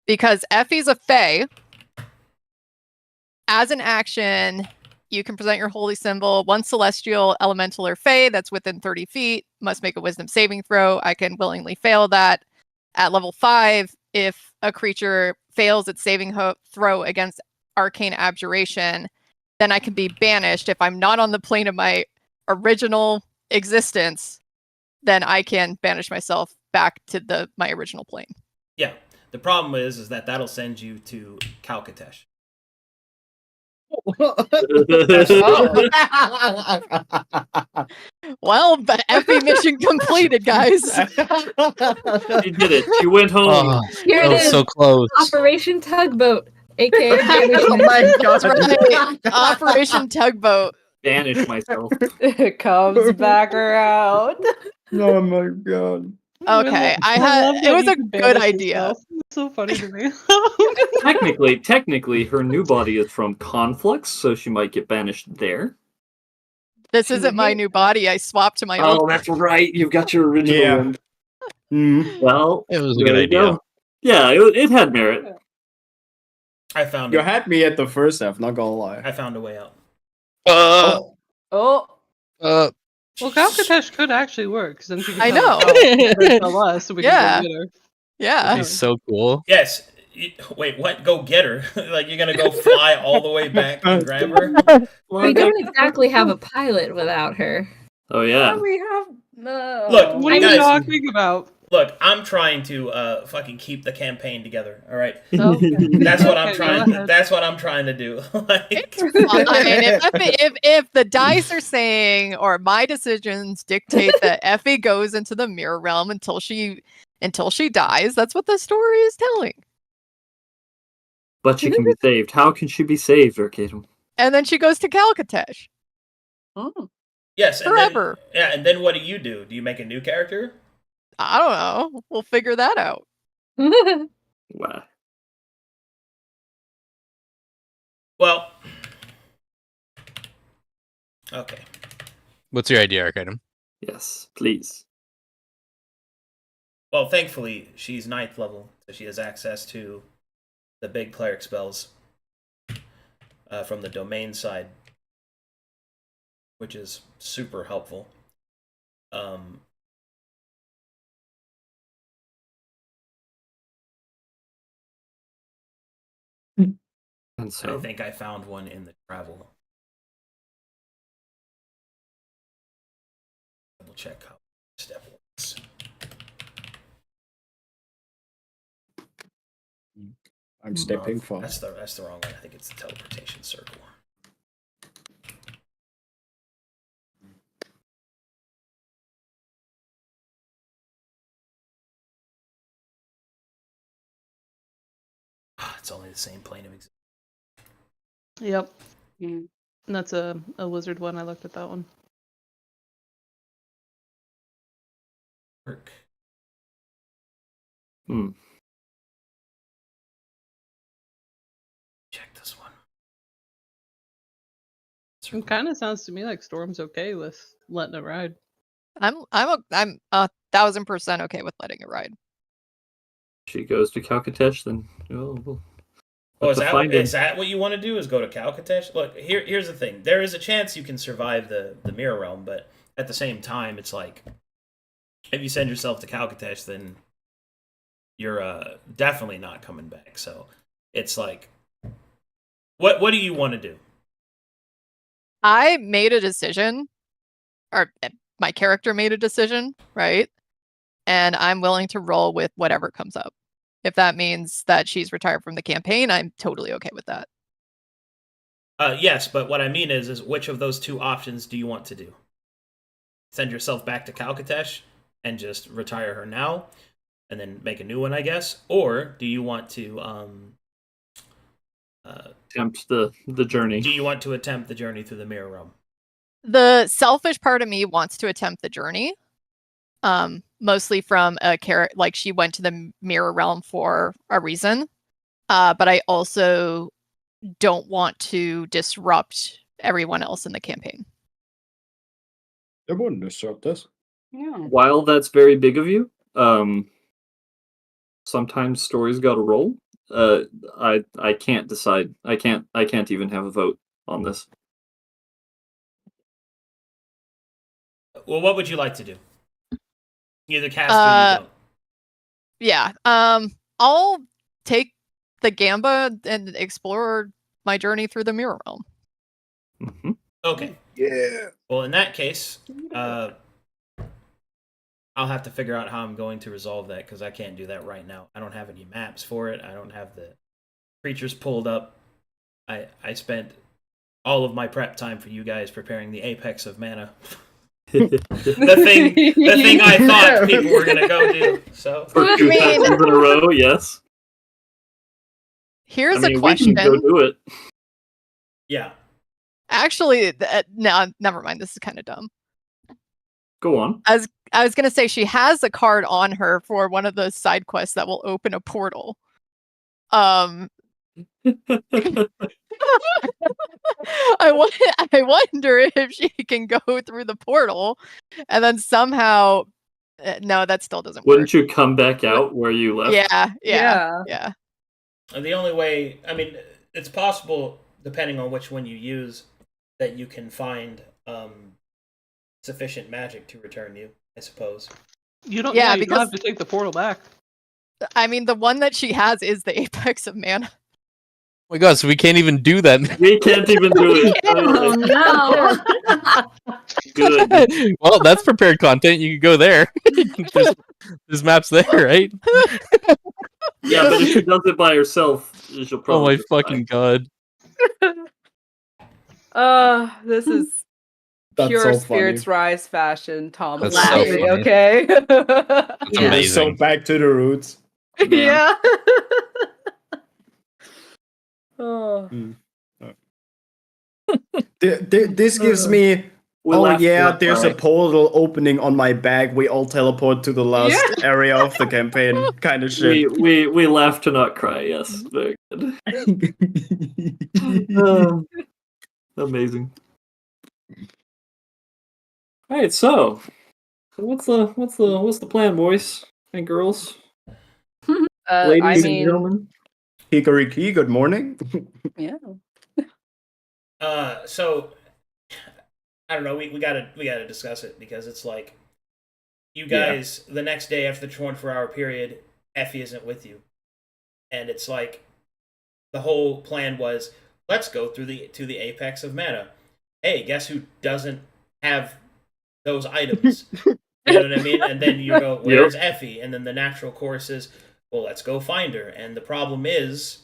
Speaker 4: Because Effie's a fae. As an action, you can present your holy symbol. One celestial, elemental, or fae that's within 30 feet must make a wisdom saving throw. I can willingly fail that. At level 5, if a creature fails its saving throw against arcane abjuration, then I can be banished. If I'm not on the plane of my original existence, then I can banish myself back to my original plane.
Speaker 1: Yeah. The problem is that that'll send you to Kalkatesh.
Speaker 4: Well, but Effie mission completed, guys.
Speaker 3: She did it. She went home.
Speaker 5: Oh,
Speaker 8: Here
Speaker 5: that
Speaker 8: it
Speaker 5: was
Speaker 8: is.
Speaker 5: so close.
Speaker 8: Operation Tugboat, aka
Speaker 6: Oh
Speaker 8: banishment.
Speaker 6: my god.
Speaker 4: That's right. Operation Tugboat.
Speaker 3: Banish myself.
Speaker 2: It comes back around.
Speaker 6: Oh my god.
Speaker 4: Okay,
Speaker 7: I love
Speaker 4: it
Speaker 7: that
Speaker 4: was
Speaker 7: you
Speaker 4: a
Speaker 7: can
Speaker 4: good
Speaker 7: banish
Speaker 4: idea.
Speaker 7: yourself. It's so funny to me.
Speaker 3: Technically, her new body is from Conflux, so she might get banished there.
Speaker 4: This isn't my new body. I swapped to my old.
Speaker 3: Oh, that's right. You've got your original
Speaker 6: Yeah.
Speaker 3: one.
Speaker 6: Mm.
Speaker 3: Well,
Speaker 5: It was a
Speaker 3: there
Speaker 5: good
Speaker 3: you
Speaker 5: idea.
Speaker 3: go. Yeah, it had merit.
Speaker 1: I found
Speaker 6: You
Speaker 1: it.
Speaker 6: had me at the first half, not gonna lie.
Speaker 1: I found a way out.
Speaker 6: Oh.
Speaker 2: Oh,
Speaker 5: Uh,
Speaker 7: Well, Kalkatesh could actually work, because then she could
Speaker 4: I
Speaker 7: tell
Speaker 4: know.
Speaker 7: tell us, so we
Speaker 4: Yeah.
Speaker 7: can go get her.
Speaker 4: Yeah.
Speaker 5: he's so cool.
Speaker 1: Yes. Wait, what? Go get her? Like you're gonna go fly all the way back and grab her?
Speaker 8: We don't exactly have a pilot without her.
Speaker 3: Oh yeah.
Speaker 2: we have no.
Speaker 1: Look,
Speaker 7: What are you
Speaker 1: guys-
Speaker 7: talking about?
Speaker 1: Look, I'm trying to fucking keep the campaign together. All right.
Speaker 7: Okay.
Speaker 1: That's what I'm
Speaker 7: Okay,
Speaker 1: trying.
Speaker 7: go ahead.
Speaker 1: That's what I'm trying to do. Like,
Speaker 4: Well, I mean, if the dice are saying or my decisions dictate that Effie goes into the mirror realm until she dies, that's what the story is telling.
Speaker 3: But she can be saved. How can she be saved, Arcadum?
Speaker 4: And then she goes to Kalkatesh
Speaker 2: Oh.
Speaker 1: yes. And
Speaker 4: forever.
Speaker 1: then, yeah, and then what do? Do you make a new character?
Speaker 4: I don't know. We'll figure that out.
Speaker 3: Wow.
Speaker 1: Well. Okay.
Speaker 5: What's your idea, Arcadum?
Speaker 3: Yes, please.
Speaker 1: Well, thankfully, she's 9th level, so she has access to the big cleric spells from the domain side, which is super helpful.
Speaker 3: And
Speaker 1: I
Speaker 3: so,
Speaker 1: think I found one in the travel. Double check how step works.
Speaker 6: I'm stepping
Speaker 1: Oh,
Speaker 6: fast.
Speaker 1: that's the wrong one. I think it's the teleportation circle. It's only the same plane of existence.
Speaker 7: Yep.
Speaker 2: Mm.
Speaker 7: And that's a wizard one. I looked at that one.
Speaker 1: Work. Check this one.
Speaker 7: It kind of sounds to me like Storm's okay with letting it ride.
Speaker 4: I'm 1,000% okay with letting it ride.
Speaker 3: she goes to Calcatesh, then we'll
Speaker 1: Oh,
Speaker 3: have to find him.
Speaker 1: is that what you want to do? Is go to Calcatesh? Look, here's the thing. There is a chance you can survive the mirror realm, but at the same time, it's like if you send yourself to Calcatesh, then you're definitely not coming back. So it's like, what do you want to do?
Speaker 4: I made a decision, or my character made a decision, right? And I'm willing to roll with whatever comes up. If that means that she's retired from the campaign, I'm totally okay with that.
Speaker 1: Yes, but what I mean is which of those two options do you want to do? Send yourself back to Calcatesh and just retire her now, and then make a new one, I guess, or do you want to
Speaker 3: Attempt the journey.
Speaker 1: do you want to attempt the journey through the mirror realm?
Speaker 4: The selfish part of me wants to attempt the journey. Mostly from a character, like she went to the mirror realm for a reason. But I also don't want to disrupt everyone else in the campaign.
Speaker 6: It wouldn't disrupt us.
Speaker 2: Yeah.
Speaker 3: While that's very big of you, sometimes stories got to roll. I can't decide. I can't even have a vote on this.
Speaker 1: Well, what would you like to do? Either cast or you don't.
Speaker 4: Yeah. I'll take the Gamba and explore my journey through the mirror realm.
Speaker 3: Mm-hmm.
Speaker 1: Okay.
Speaker 6: Yeah.
Speaker 1: Well, in that case, I'll have to figure out how I'm going to resolve that because I can't do that right now. I don't have any maps for it. I don't have the creatures pulled up. I spent all of my prep time for you guys preparing the apex of mana. the thing I thought people were gonna go do. So
Speaker 3: For
Speaker 4: I
Speaker 3: 2
Speaker 4: mean-
Speaker 3: sessions in a row, yes.
Speaker 4: Here's
Speaker 3: I mean,
Speaker 4: a
Speaker 3: we can
Speaker 4: question.
Speaker 3: go do it.
Speaker 1: yeah.
Speaker 4: Actually, no, never mind. This is kind of dumb.
Speaker 3: Go on.
Speaker 4: I was gonna say she has a card on her for one of those side quests that will open a portal. I wonder if she can go through the portal, and then somehow. No, that still doesn't work.
Speaker 3: Wouldn't you come back out where you left?
Speaker 4: Yeah.
Speaker 1: And the only way, I mean, it's possible, depending on which one you use, that you can find sufficient magic to return you, I suppose.
Speaker 7: You don't.
Speaker 4: Yeah,
Speaker 7: You don't
Speaker 4: because-
Speaker 7: have to take the portal back.
Speaker 4: I mean, the one that she has is the apex of mana.
Speaker 5: Oh my god, so we can't even do that.
Speaker 3: We can't even do it.
Speaker 8: Oh no!
Speaker 3: Good.
Speaker 5: Well, that's prepared content. You can go there. There's maps there, right?
Speaker 3: Yeah, but if she does it by herself, she'll
Speaker 5: Oh
Speaker 3: probably
Speaker 5: my
Speaker 3: just die.
Speaker 5: fucking god.
Speaker 2: This is
Speaker 6: That's
Speaker 2: pure
Speaker 6: so funny.
Speaker 2: spirits rise fashion, Tom.
Speaker 5: That's
Speaker 8: so
Speaker 2: laughing,
Speaker 5: funny.
Speaker 2: okay?
Speaker 5: That's
Speaker 6: Yeah,
Speaker 5: amazing.
Speaker 6: so back to the roots.
Speaker 2: Yeah. Oh.
Speaker 6: This gives me.
Speaker 3: We
Speaker 6: Oh
Speaker 3: laughed
Speaker 6: yeah,
Speaker 3: at
Speaker 6: there's a
Speaker 3: that.
Speaker 6: portal opening on my back. We all teleport to the last area of the campaign, kind of shit.
Speaker 3: We laugh to not cry. Yes, very good. Amazing. All right, so what's the plan, boys and girls, ladies
Speaker 2: I
Speaker 3: and
Speaker 2: mean,
Speaker 3: gentlemen?
Speaker 6: Hickory, good morning.
Speaker 2: yeah.
Speaker 1: So I don't know. We gotta discuss it because it's like you guys the next day after the 24-hour period, Effie isn't with you, and it's like the whole plan was let's go to the apex of mana. Hey, guess who doesn't have those items? You know what I mean? And then you go, where's Effie? And then the natural course is, well, let's go find her. And the problem is,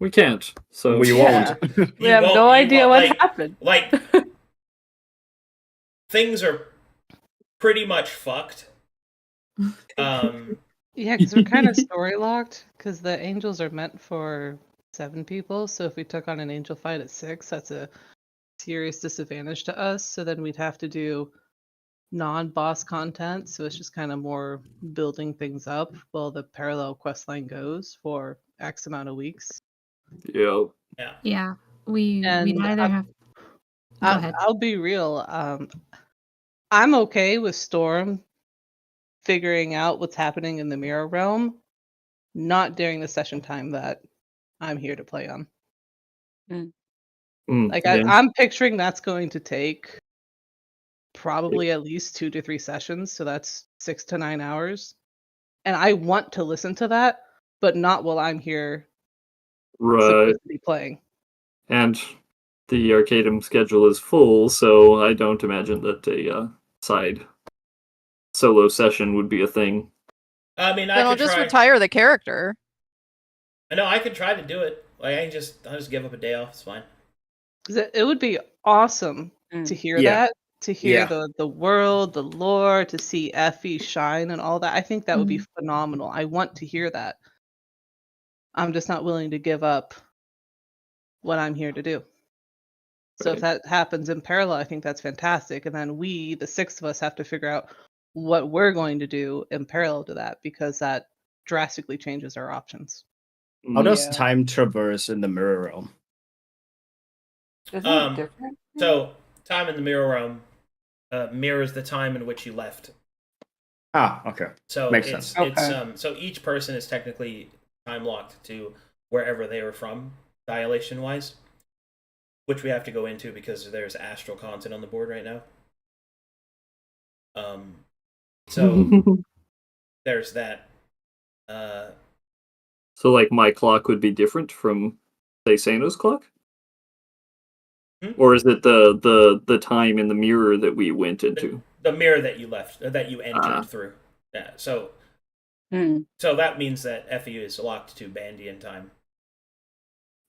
Speaker 3: We can't. So
Speaker 6: We
Speaker 2: Yeah.
Speaker 6: won't.
Speaker 2: We have no idea what happened.
Speaker 1: Like, things are pretty much fucked.
Speaker 7: Yeah, because we're kind of story locked. Because the angels are meant for 7 people. So if we took on an angel fight at 6, that's a serious disadvantage to us. So then we'd have to do non-boss content. So it's just kind of more building things up while the parallel quest line goes for X amount of weeks.
Speaker 3: yeah.
Speaker 8: Yeah, we
Speaker 7: And
Speaker 8: neither have. Go ahead.
Speaker 7: I'll be real. I'm okay with Storm figuring out what's happening in the mirror realm, not during the session time that I'm here to play on. Like
Speaker 3: Yeah.
Speaker 7: I'm picturing that's going to take probably at least 2 to 3 sessions, so that's 6 to 9 hours. And I want to listen to that, but not while I'm here
Speaker 3: Right.
Speaker 7: supposed to be playing.
Speaker 3: And the Arcadum schedule is full, so I don't imagine that a side solo session would be a thing.
Speaker 1: I mean,
Speaker 4: Then
Speaker 1: I
Speaker 4: I'll
Speaker 1: could
Speaker 4: just
Speaker 1: try.
Speaker 4: retire the character.
Speaker 1: I know I could try to do it. Like I'll just give up a day off. It's fine.
Speaker 7: 'Cause it would be awesome to hear
Speaker 6: Yeah.
Speaker 7: that, to hear
Speaker 6: Yeah.
Speaker 7: the world, the lore, to see Effie shine and all that. I think that would be phenomenal. I want to hear that. I'm just not willing to give up what I'm here to do. So if that happens in parallel, I think that's fantastic. And then we, the 6 of us, have to figure out what we're going to do in parallel to that because that drastically changes our options.
Speaker 6: How does
Speaker 2: Yeah.
Speaker 6: time traverse in the mirror realm?
Speaker 2: Isn't
Speaker 1: Um,
Speaker 2: it different?
Speaker 1: So, time in the mirror realm mirrors the time in which you left.
Speaker 6: Ah, okay.
Speaker 1: So
Speaker 6: Makes
Speaker 1: it's
Speaker 6: sense.
Speaker 1: it's
Speaker 2: Okay.
Speaker 1: so each person is technically time locked to wherever they were from, dilation wise, which we have to go into because there's astral content on the board right now. So there's that.
Speaker 3: So, like, my clock would be different from, say, Sano's clock?
Speaker 1: Hmm?
Speaker 3: Or is it the time in the mirror that we went into?
Speaker 1: The mirror that you left, that you entered
Speaker 3: Ah.
Speaker 1: through. Yeah. So
Speaker 2: Hmm.
Speaker 1: that means that FEU is locked to Bandian time.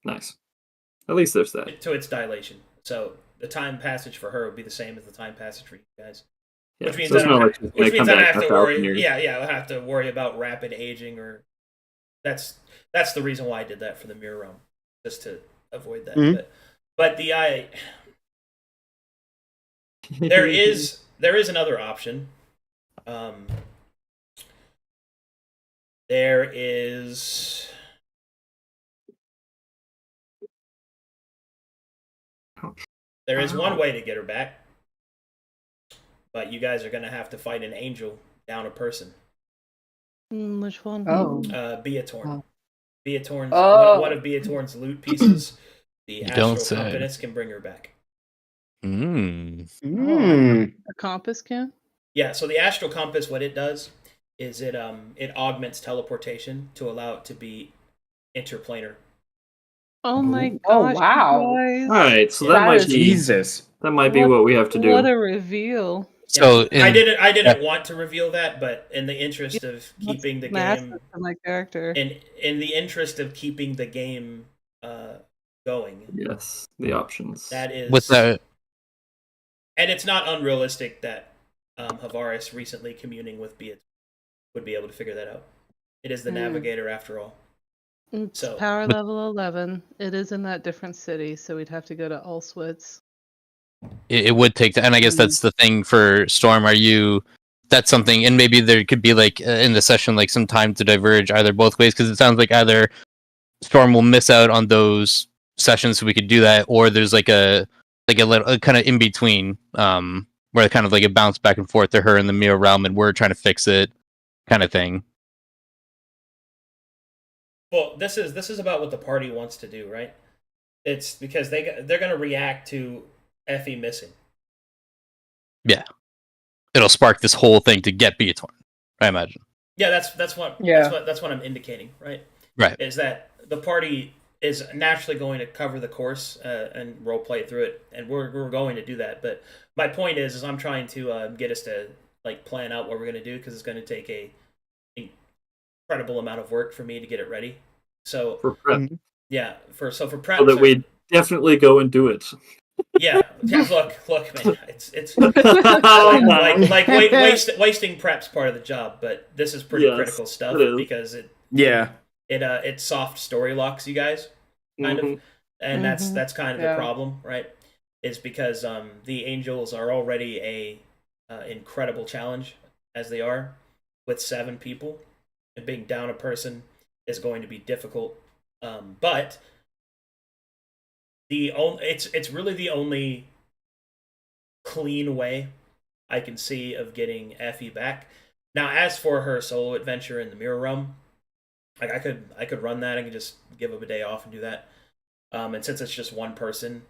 Speaker 3: Nice. At least there's that.
Speaker 1: to its dilation. So the time passage for her would be the same as the time passage for you guys.
Speaker 3: Yeah,
Speaker 1: Which means
Speaker 3: so it's
Speaker 1: I
Speaker 3: not
Speaker 1: don't
Speaker 3: like
Speaker 1: have,
Speaker 3: she's
Speaker 1: which
Speaker 3: gonna
Speaker 1: means
Speaker 3: come
Speaker 1: I don't
Speaker 3: back
Speaker 1: have to
Speaker 3: 1,000
Speaker 1: worry.
Speaker 3: years.
Speaker 1: Yeah, I don't have to worry about rapid aging, or that's the reason why I did that for the mirror realm, just to avoid that.
Speaker 6: Mhm.
Speaker 1: But there is another option. There is. There is one way to get her back, but you guys are going to have to fight an angel down a person.
Speaker 7: Which one?
Speaker 2: Oh.
Speaker 1: Beatorn.
Speaker 2: Oh.
Speaker 1: Beatorn's
Speaker 2: Oh.
Speaker 1: one of Beatorn's loot pieces. The
Speaker 5: You don't
Speaker 1: astral
Speaker 5: say.
Speaker 1: compass can bring her back.
Speaker 6: Mm.
Speaker 7: A compass can?
Speaker 1: Yeah, so the astral compass, what it does is it augments teleportation to allow it to be interplanar.
Speaker 7: Oh my gosh!
Speaker 2: Oh, wow.
Speaker 7: you guys.
Speaker 3: All right, so
Speaker 1: Yeah.
Speaker 3: that
Speaker 2: That
Speaker 3: might
Speaker 2: is-
Speaker 3: be
Speaker 6: Jesus.
Speaker 3: what we have to do.
Speaker 7: What a reveal!
Speaker 5: So
Speaker 1: I didn't want to reveal that, but in the interest of keeping the
Speaker 7: Massive
Speaker 1: game
Speaker 7: for my character.
Speaker 1: in the interest of keeping the game going,
Speaker 3: Yes, the options.
Speaker 1: that is
Speaker 5: with the
Speaker 1: and it's not unrealistic that Havaris recently communing with Beat would be able to figure that out. It is the navigator after all.
Speaker 7: It's
Speaker 1: So
Speaker 7: power level 11. It is in that different city, so we'd have to go to Allswitz.
Speaker 5: it would take, and I guess that's the thing for Storm. That's something, and maybe there could be like in the session like some time to diverge either both ways, because it sounds like either Storm will miss out on those sessions, so we could do that, or there's like a little kind of in between, where kind of like a bounce back and forth to her in the mirror realm, and we're trying to fix it, kind of thing.
Speaker 1: well, this is about what the party wants to do, right? It's because they're going to react to Effie missing.
Speaker 5: It'll spark this whole thing to get Beatorn, I imagine.
Speaker 1: Yeah, that's what I'm indicating, right?
Speaker 5: Right.
Speaker 1: Is that the party is naturally going to cover the course and role play through it, and we're going to do that. But my point is I'm trying to get us to like plan out what we're going to do, because it's going to take a incredible amount of work for me to get it ready. So
Speaker 3: For prep,
Speaker 1: yeah, for prep,
Speaker 3: so that we definitely go and do it.
Speaker 1: yeah. Look, man, it's
Speaker 3: Oh,
Speaker 1: wasting prep's part of the job, but this is pretty
Speaker 3: Yes,
Speaker 1: critical stuff,
Speaker 3: it is.
Speaker 1: because
Speaker 6: Yeah.
Speaker 1: it soft story locks you guys, kind of, and that's kind of the problem, right? Is because the angels are already a incredible challenge as they are, with 7 people, and being down a person is going to be difficult, but it's really the only clean way I can see of getting Effie back. Now, as for her solo adventure in the mirror realm, like I could run that. I could just give up a day off and do that. And since it's just one person,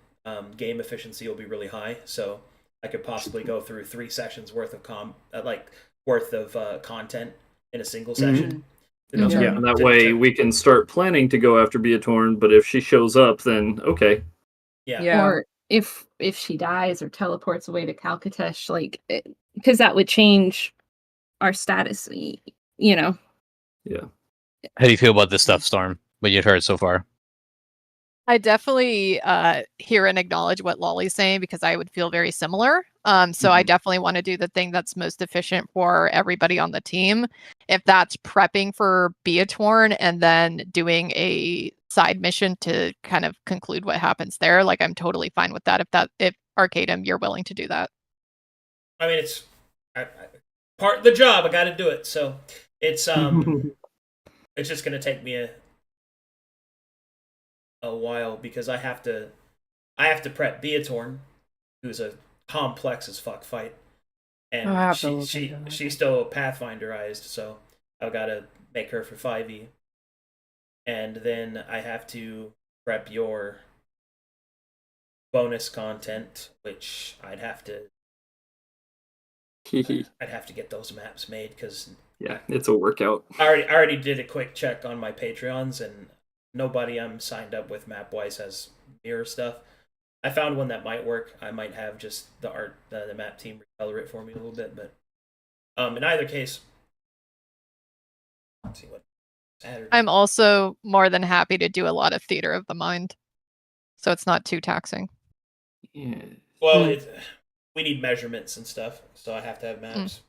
Speaker 1: game efficiency will be really high. So I could possibly go through 3 sessions worth of content in a single session.
Speaker 3: And that way we can start planning to go after Beatorn, but if she shows up, then okay.
Speaker 1: Yeah.
Speaker 8: Or if she dies or teleports away to Calcatesh, like, because that would change our status, you know.
Speaker 3: Yeah.
Speaker 5: How do you feel about this stuff, Storm? What you'd heard so far?
Speaker 4: I definitely hear and acknowledge what Lolly's saying, because I would feel very similar. So I definitely want to do the thing that's most efficient for everybody on the team. If that's prepping for Beatorn and then doing a side mission to kind of conclude what happens there, like I'm totally fine with that. If Arcadum, you're willing to do that.
Speaker 1: I mean, it's part of the job. I got to do it. So it's it's just gonna take me a while, because I have to prep Beatorn, who's a complex as fuck fight, and she's still Pathfinderized, so I've got to make her for 5e, and then I have to prep your bonus content, which I'd have to get those maps made, because
Speaker 3: yeah, it's a workout.
Speaker 1: I already did a quick check on my Patreons, and nobody I'm signed up with map-wise has mirror stuff. I found one that might work. I might have just the map team recolor it for me a little bit, but in either case, let's see what Saturday.
Speaker 4: I'm also more than happy to do a lot of theater of the mind. so it's not too taxing.
Speaker 3: Yeah.
Speaker 1: Well, we need measurements and stuff, so I have to have maps.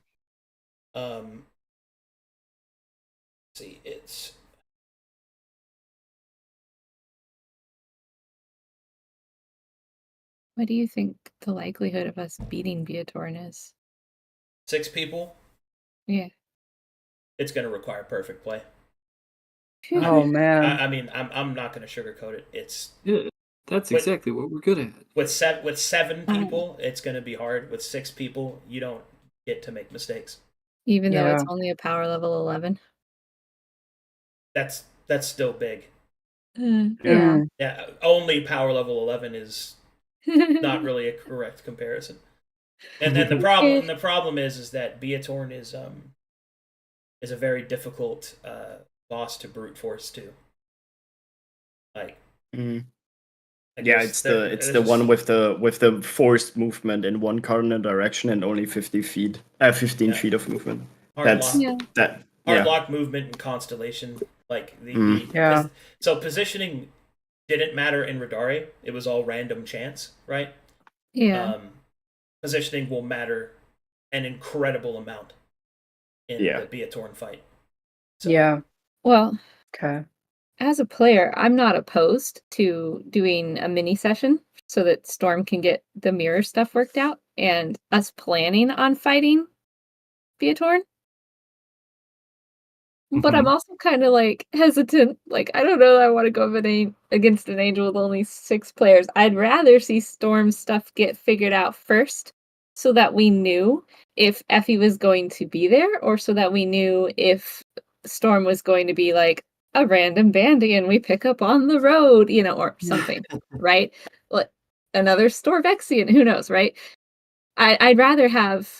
Speaker 1: See, it's
Speaker 8: What do you think the likelihood of us beating Beatorn is?
Speaker 1: 6 people.
Speaker 8: Yeah.
Speaker 1: It's going to require perfect play.
Speaker 2: Oh man.
Speaker 1: I mean, I'm not going to sugarcoat it. It's
Speaker 3: That's exactly what we're good at.
Speaker 1: with 7 people, it's going to be hard. With 6 people, you don't get to make mistakes.
Speaker 8: Even though it's
Speaker 2: Yeah.
Speaker 8: only a power level 11.
Speaker 1: That's still big.
Speaker 8: Yeah.
Speaker 1: Yeah, only power level 11 is not really a correct comparison. And then the problem is that Beatorn is a very difficult boss to brute force too. Like,
Speaker 6: Yeah, it's the one with the forced movement in one cardinal direction and only 15 feet of movement.
Speaker 1: hard
Speaker 6: Yeah.
Speaker 1: lock movement and constellation. Like
Speaker 2: Yeah.
Speaker 1: So positioning didn't matter in Radari. It was all random chance, right?
Speaker 8: Yeah.
Speaker 1: Positioning will matter an incredible amount in the Beatorn fight. So,
Speaker 2: Yeah.
Speaker 8: Well,
Speaker 2: Okay.
Speaker 8: as a player, I'm not opposed to doing a mini session so that Storm can get the mirror stuff worked out and us planning on fighting Beatorn. But I'm also kind of like hesitant. Like, I don't know I want to go against an angel with only 6 players. I'd rather see Storm's stuff get figured out first so that we knew if Effie was going to be there or so that we knew if Storm was going to be like a random bandian we pick up on the road, or something, right? Like another Storvexian, who knows, right? I'd rather have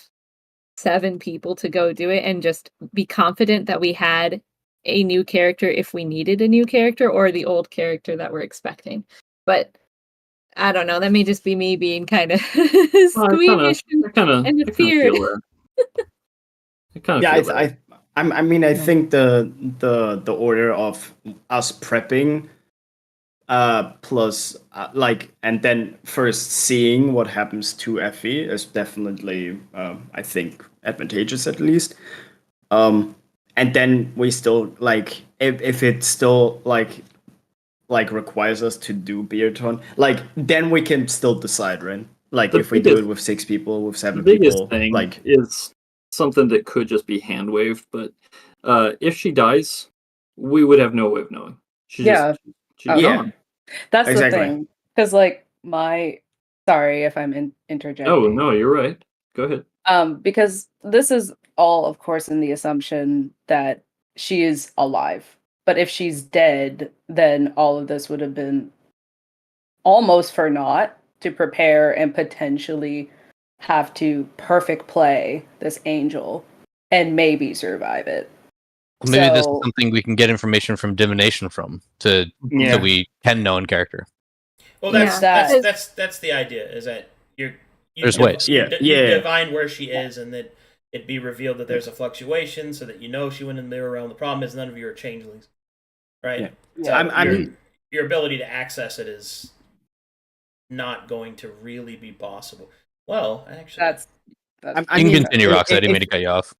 Speaker 8: 7 people to go do it and just be confident that we had a new character if we needed a new character or the old character that we're expecting. But I don't know, that may just be me being kind of squeamish and feared.
Speaker 6: I think the order of us prepping plus and then first seeing what happens to Effie is definitely I think advantageous at least. And then we still if it still requires us to do Beatorn, then we can still decide, right? If we do it with 6 people, with 7
Speaker 3: the biggest
Speaker 6: people,
Speaker 3: thing is something that could just be hand waved, but if she dies, we would have no way of knowing. She's gone.
Speaker 2: That's
Speaker 6: Exactly.
Speaker 2: the thing. Because sorry if I'm interjecting.
Speaker 3: Oh no, you're right. Go ahead.
Speaker 2: Because this is all, of course, in the assumption that she is alive. But if she's dead, then all of this would have been almost for naught to prepare and potentially have to perfect play this angel and maybe survive it.
Speaker 5: Well, maybe this is something we can get information from divination from so we can know in character.
Speaker 1: Well, that's the idea. Is that
Speaker 5: there's ways.
Speaker 1: You divine where she is, and that it be revealed that there's a fluctuation, so that she went in the mirror realm. The problem is none of you are changelings, right?
Speaker 6: Yeah.
Speaker 1: So your ability to access it is not going to really be possible. Well, actually,
Speaker 2: that's
Speaker 5: you can continue, Rox. I didn't mean to cut you off.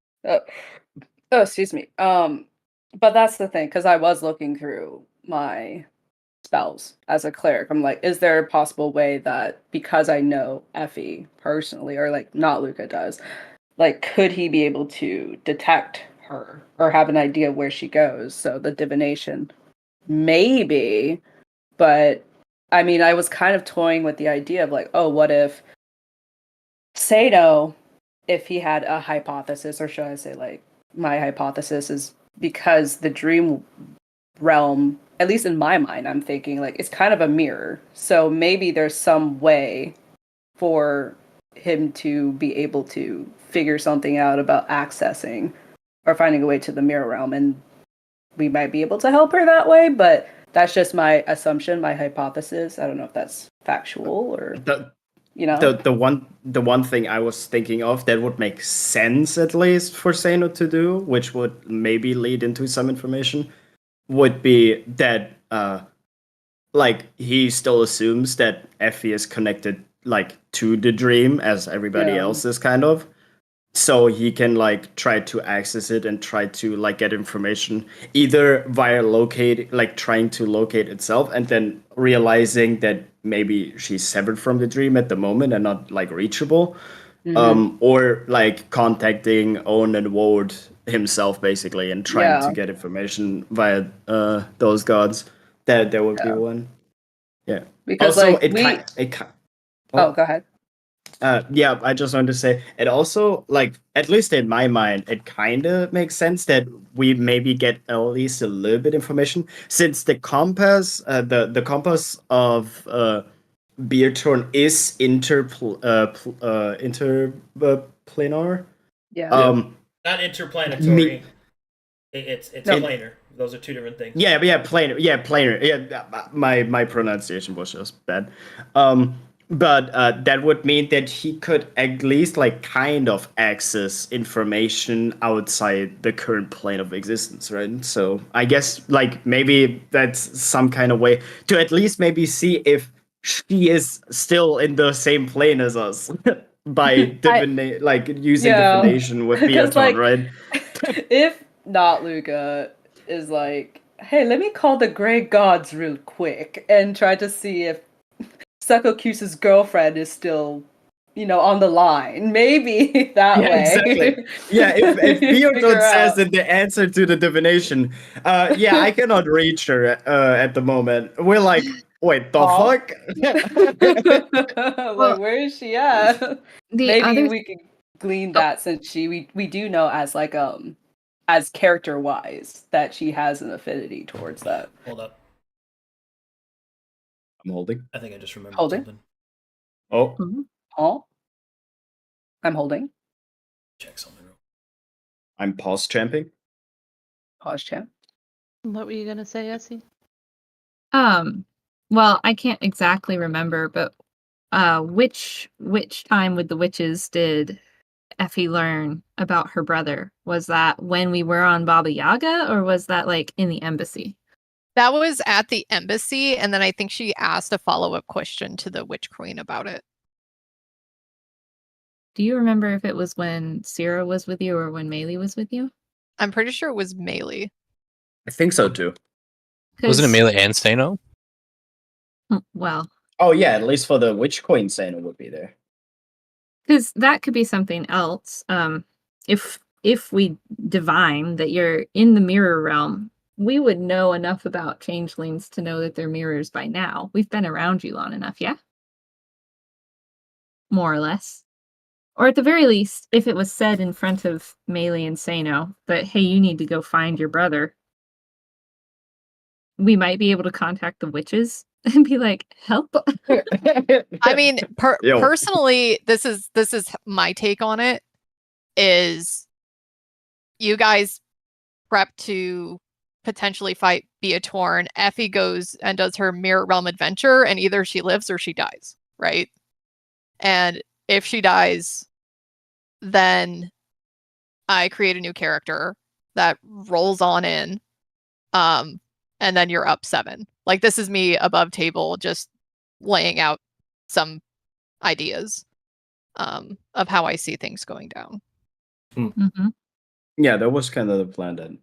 Speaker 2: Excuse me. But that's the thing, because I was looking through my spells as a cleric. I'm like, is there a possible way that because I know Effie personally, or not Luca does, could he be able to detect her or have an idea of where she goes? So the divination, maybe. But I mean, I was kind of toying with the idea of what if Sato, if he had a hypothesis, or should I say my hypothesis is because the dream realm, at least in my mind, I'm thinking it's kind of a mirror. So maybe there's some way for him to be able to figure something out about accessing or finding a way to the mirror realm, and we might be able to help her that way, but that's just my assumption, my hypothesis. I don't know if that's factual or
Speaker 6: the one thing I was thinking of that would make sense, at least for Sano to do, which would maybe lead into some information, would be that like he still assumes that Effie is connected like to the dream as everybody
Speaker 2: Yeah.
Speaker 6: else is kind of. So he can like try to access it and try to like get information either via trying to locate itself and then realizing that maybe she's severed from the dream at the moment and not like reachable. Or like contacting Owen and Ward himself basically and trying to get information via those gods. That would be one. Yeah.
Speaker 2: Because
Speaker 6: also,
Speaker 2: like Oh, go ahead.
Speaker 6: yeah, I just wanted to say it also, like, at least in my mind, it kind of makes sense that we maybe get at least a little bit information since the compass, the compass of Beatorn is interplanar.
Speaker 2: Yeah.
Speaker 1: Not interplanetary. It's planar. Those are two different things.
Speaker 6: Yeah, planar. Yeah, planar. Yeah, my pronunciation was just bad. But that would mean that he could at least like kind of access information outside the current plane of existence, right? So I guess like maybe that's some kind of way to at least maybe see if she is still in the same plane as us by using divination with Beaton,
Speaker 2: like,
Speaker 6: right?
Speaker 2: If not, Luca is like, hey, let me call the Grey Gods real quick and try to see if Sakokusa's girlfriend is still, on the line. Maybe that way.
Speaker 6: Exactly. Yeah, if Beaton says that the answer to the divination, I cannot reach her at the moment. We're like, wait, the fuck?
Speaker 2: Like, where is she at? Maybe we can glean that since we do know as like as character wise that she has an affinity towards that.
Speaker 1: Hold up.
Speaker 6: I'm holding.
Speaker 1: I think I just remembered
Speaker 2: Holding?
Speaker 1: something.
Speaker 6: Oh.
Speaker 2: Oh. I'm holding.
Speaker 1: Check something real.
Speaker 6: I'm pause champing.
Speaker 2: Pause champ.
Speaker 7: What were you gonna say, Essie?
Speaker 8: Well, I can't exactly remember, but which time with the witches did Effie learn about her brother? Was that when we were on Baba Yaga, or was that like in the embassy?
Speaker 4: That was at the embassy, and then I think she asked a follow-up question to the Witch Queen about it.
Speaker 8: Do you remember if it was when Sierra was with you or when Meili was with you?
Speaker 4: I'm pretty sure it was Meili.
Speaker 6: I think so too.
Speaker 5: Wasn't it Meili and Sano?
Speaker 8: Well.
Speaker 6: Oh yeah, at least for the Witch Queen, Sano would be there.
Speaker 8: Because that could be something else. If we divine that you're in the mirror realm, we would know enough about changelings to know that they're mirrors by now. We've been around you long enough, yeah? More or less. Or at the very least, if it was said in front of Meili and Sano that, hey, you need to go find your brother, we might be able to contact the witches and be like, help.
Speaker 4: I mean, personally, this is my take on it, is you guys prep to potentially fight Beatorn. Effie goes and does her mirror realm adventure, and either she lives or she dies, right? And if she dies, then I create a new character that rolls on in, and then you're up 7. Like, this is me above table just laying out some ideas of how I see things going down.
Speaker 8: Mm-hmm.
Speaker 6: Yeah, that was kind of the plan then.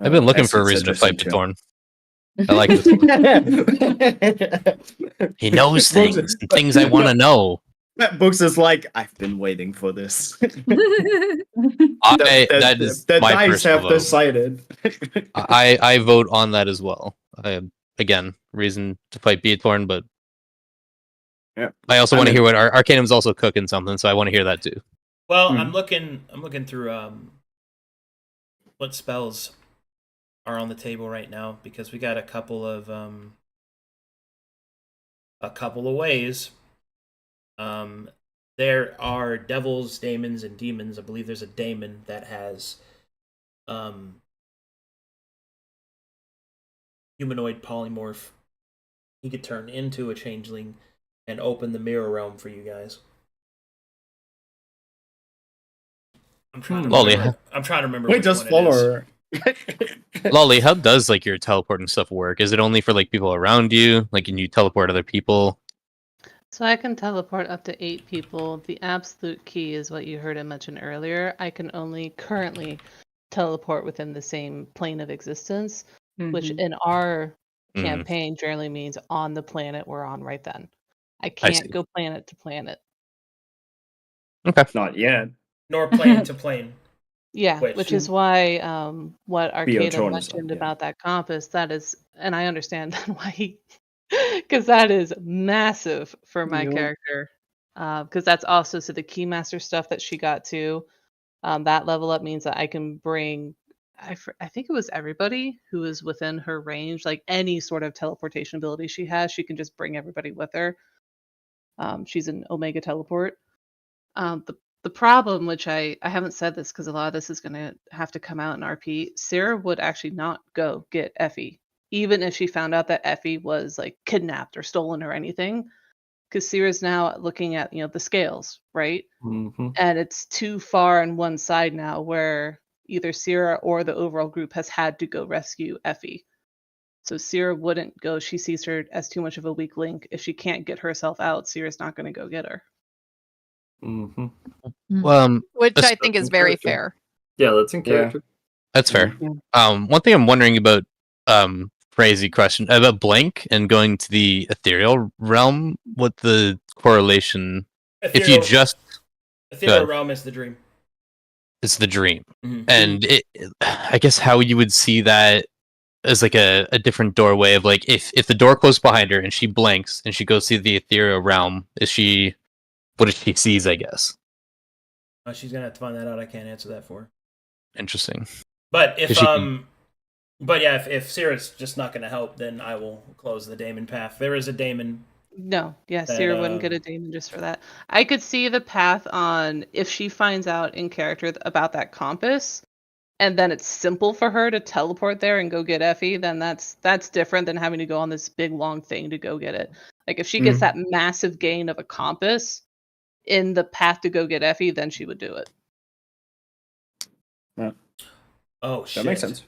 Speaker 5: I've been looking for a reason to fight Beatorn. I like this one. He knows things, and things I want to know.
Speaker 6: Books is like, I've been waiting for this.
Speaker 5: The
Speaker 6: dice have decided.
Speaker 5: I vote on that as well. Again, reason to fight Beatorn, but
Speaker 6: yeah.
Speaker 5: I also want to hear what Arcanum's also cooking something, so I want to hear that too.
Speaker 1: Well, I'm looking through what spells are on the table right now, because we got a couple of ways. There are devils, daemons, and demons. I believe there's a daemon that has humanoid polymorph. He could turn into a changeling and open the mirror realm for you guys. I'm trying to remember.
Speaker 6: We just follow her.
Speaker 5: Lolly, how does like your teleport and stuff work? Is it only for like people around you? Like, can you teleport other people?
Speaker 7: So I can teleport up to 8 people. The absolute key is what you heard I mention earlier. I can only currently teleport within the same plane of existence, which
Speaker 2: Mhm.
Speaker 7: in our
Speaker 5: Mm.
Speaker 7: campaign generally means on the planet we're on right then. I
Speaker 5: I
Speaker 7: can't
Speaker 5: see.
Speaker 7: go planet to planet.
Speaker 5: Okay.
Speaker 6: Not yet.
Speaker 1: Nor plane to plane.
Speaker 7: Yeah, which is why what Arcada
Speaker 6: Biotorn is
Speaker 7: mentioned
Speaker 6: yeah.
Speaker 7: about that compass, that is, and I understand that why he, because that is massive for my
Speaker 2: Yup.
Speaker 7: character. Because that's also so the Keymaster stuff that she got too. That level up means that I can bring, I think it was everybody who is within her range, like any sort of teleportation ability she has, she can just bring everybody with her. She's an Omega teleport. The problem, which I haven't said this because a lot of this is going to have to come out in RP, Sarah would actually not go get Effie, even if she found out that Effie was like kidnapped or stolen or anything, because Sarah's now looking at the scales, right?
Speaker 3: Mm-hmm.
Speaker 7: And it's too far on one side now where either Sarah or the overall group has had to go rescue Effie. So Sarah wouldn't go. She sees her as too much of a weak link. If she can't get herself out, Sarah's not going to go get her.
Speaker 3: Mm-hmm.
Speaker 5: Well,
Speaker 4: Which
Speaker 5: that's-
Speaker 4: I think is
Speaker 3: in
Speaker 4: very
Speaker 3: character.
Speaker 4: fair.
Speaker 3: Yeah, that's in
Speaker 6: Yeah.
Speaker 3: character.
Speaker 5: that's fair.
Speaker 2: Yeah.
Speaker 5: One thing I'm wondering about, crazy question about Blank and going to the ethereal realm. What the correlation? If you just
Speaker 1: Ethereal
Speaker 5: Good.
Speaker 1: realm is the dream.
Speaker 5: it's the dream,
Speaker 1: Mhm.
Speaker 5: and I guess how you would see that as like a different doorway of like if the door closed behind her and she blinks and she goes to the ethereal realm, is she what if she sees? I guess
Speaker 1: She's gonna have to find that out. I can't answer that for her.
Speaker 5: interesting.
Speaker 1: But if
Speaker 5: 'Cause she can-
Speaker 1: but yeah, if Sarah's just not gonna help, then I will close the daemon path. There is a daemon.
Speaker 7: No, yeah,
Speaker 1: That,
Speaker 7: Sarah wouldn't get a daemon just for that. I could see the path on if she finds out in character about that compass, and then it's simple for her to teleport there and go get Effie, then that's different than having to go on this big long thing to go get it. Like if she gets that massive gain of a compass in the path to go get Effie, then she would do it.
Speaker 1: Oh shit.
Speaker 6: That makes sense.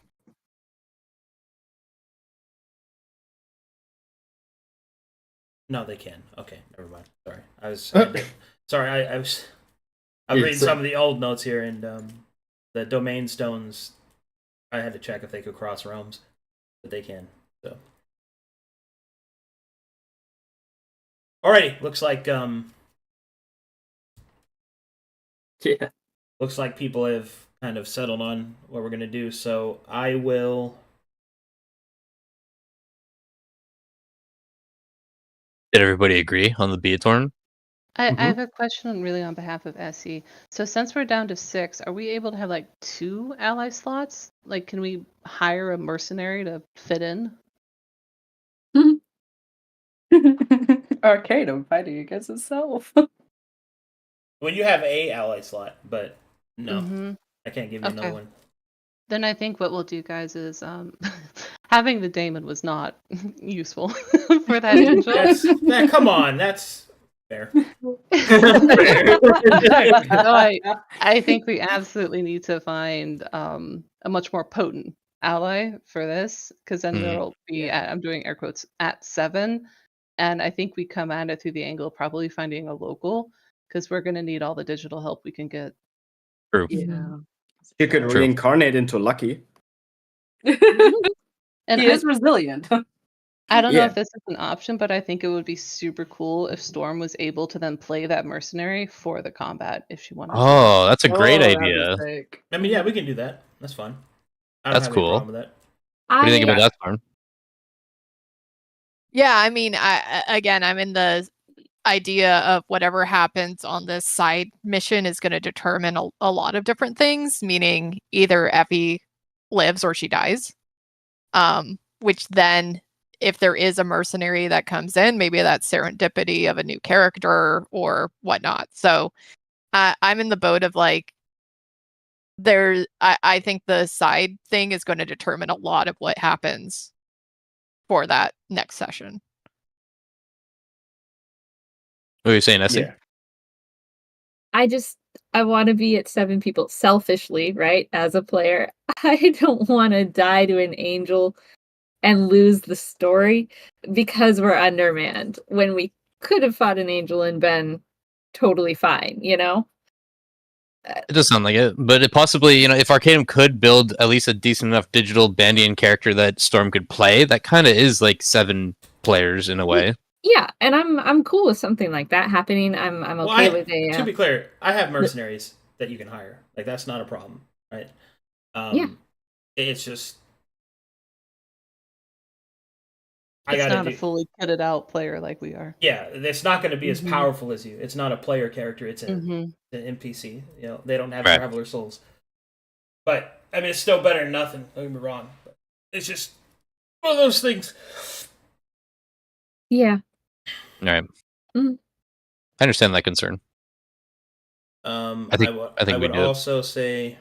Speaker 1: No, they can. Okay, never mind. Sorry, I was. Sorry, I was. I'm
Speaker 6: Yeah,
Speaker 1: reading
Speaker 6: so-
Speaker 1: some of the old notes here, and the domain stones. I had to check if they could cross realms, but they can. So. Alrighty, looks like
Speaker 3: Yeah.
Speaker 1: looks like people have kind of settled on what we're gonna do. So I will.
Speaker 5: Did everybody agree on the Beatorn?
Speaker 7: I have a question really on behalf of SE. So since we're down to 6, are we able to have like 2 ally slots? Like, can we hire a mercenary to fit in?
Speaker 2: Arcade fighting against itself.
Speaker 1: Well, you have a ally slot, but no,
Speaker 7: Mhm.
Speaker 1: I can't give you another
Speaker 7: Okay.
Speaker 1: one.
Speaker 7: Then I think what we'll do, guys, is having the daemon was not useful for that angel.
Speaker 1: Come on, that's fair.
Speaker 7: No, I think we absolutely need to find a much more potent ally for this, because then there'll be, I'm doing air quotes, at 7. And I think we come at it through the angle of probably finding a local, because we're going to need all the digital help we can get.
Speaker 5: True.
Speaker 2: Yeah.
Speaker 6: You could
Speaker 5: True.
Speaker 6: reincarnate into Lucky.
Speaker 7: And
Speaker 2: He is resilient.
Speaker 7: I don't know
Speaker 6: Yeah.
Speaker 7: if this is an option, but I think it would be super cool if Storm was able to then play that mercenary for the combat if she wanted to.
Speaker 5: Oh, that's a great
Speaker 2: Oh, that'd be
Speaker 5: idea.
Speaker 2: sick.
Speaker 1: I mean, yeah, we can do that. That's fun. I don't
Speaker 5: That's
Speaker 1: have
Speaker 5: cool.
Speaker 1: any problem with that.
Speaker 5: What do you think
Speaker 8: I
Speaker 5: about that, Storm?
Speaker 4: Yeah, I mean, I'm in the idea of whatever happens on this side mission is going to determine a lot of different things, meaning either Effie lives or she dies. Which then, if there is a mercenary that comes in, maybe that's serendipity of a new character or whatnot. So I'm in the boat of like, I think the side thing is going to determine a lot of what happens for that next session.
Speaker 5: What are you saying, Essie?
Speaker 6: Yeah.
Speaker 8: I just I want to be at 7 people selfishly, right? As a player, I don't want to die to an angel and lose the story because we're undermanned when we could have fought an angel and been totally fine, you know?
Speaker 5: It does sound like it, but it possibly, if Arcanum could build at least a decent enough digital Bandian character that Storm could play, that kind of is like 7 players in a way.
Speaker 8: Yeah, and I'm cool with something like that happening. I'm okay with a.
Speaker 1: To be clear, I have mercenaries that you can hire. Like that's not a problem, right?
Speaker 8: Yeah.
Speaker 1: It's just
Speaker 7: It's not a fully kitted out player like we are.
Speaker 1: Yeah, it's not going to be as powerful as you. It's not a player character. It's an NPC. They don't have traveler souls. But I mean, it's still better than nothing. Don't get me wrong. But it's just one of those things.
Speaker 8: Yeah.
Speaker 5: All right. I understand that concern.
Speaker 1: I think I would also say.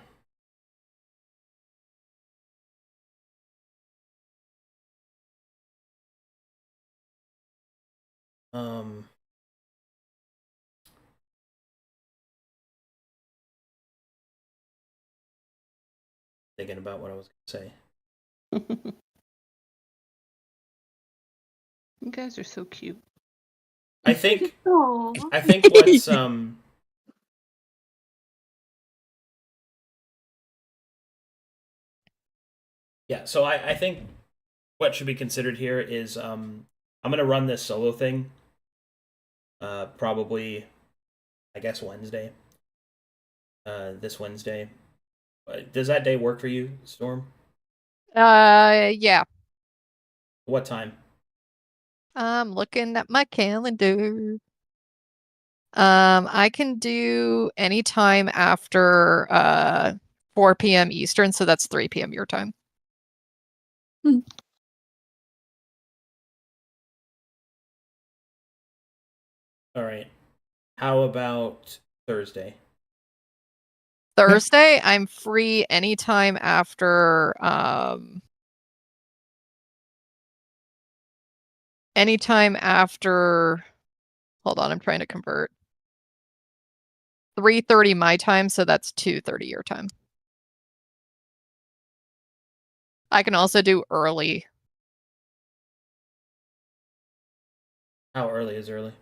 Speaker 1: Thinking about what I was going to say.
Speaker 7: You guys are so cute.
Speaker 1: I think what's yeah, so I think what should be considered here is I'm gonna run this solo thing probably I guess Wednesday. This Wednesday. Does that day work for you, Storm?
Speaker 4: Yeah.
Speaker 1: What time?
Speaker 4: I'm looking at my calendar. I can do any time after 4 p.m. Eastern, so that's 3 p.m. your time.
Speaker 1: All right. How about Thursday?
Speaker 4: Thursday, I'm free anytime after hold on, I'm trying to convert. 3:30 my time, so that's 2:30 your time. I can also do early.
Speaker 1: How early is early?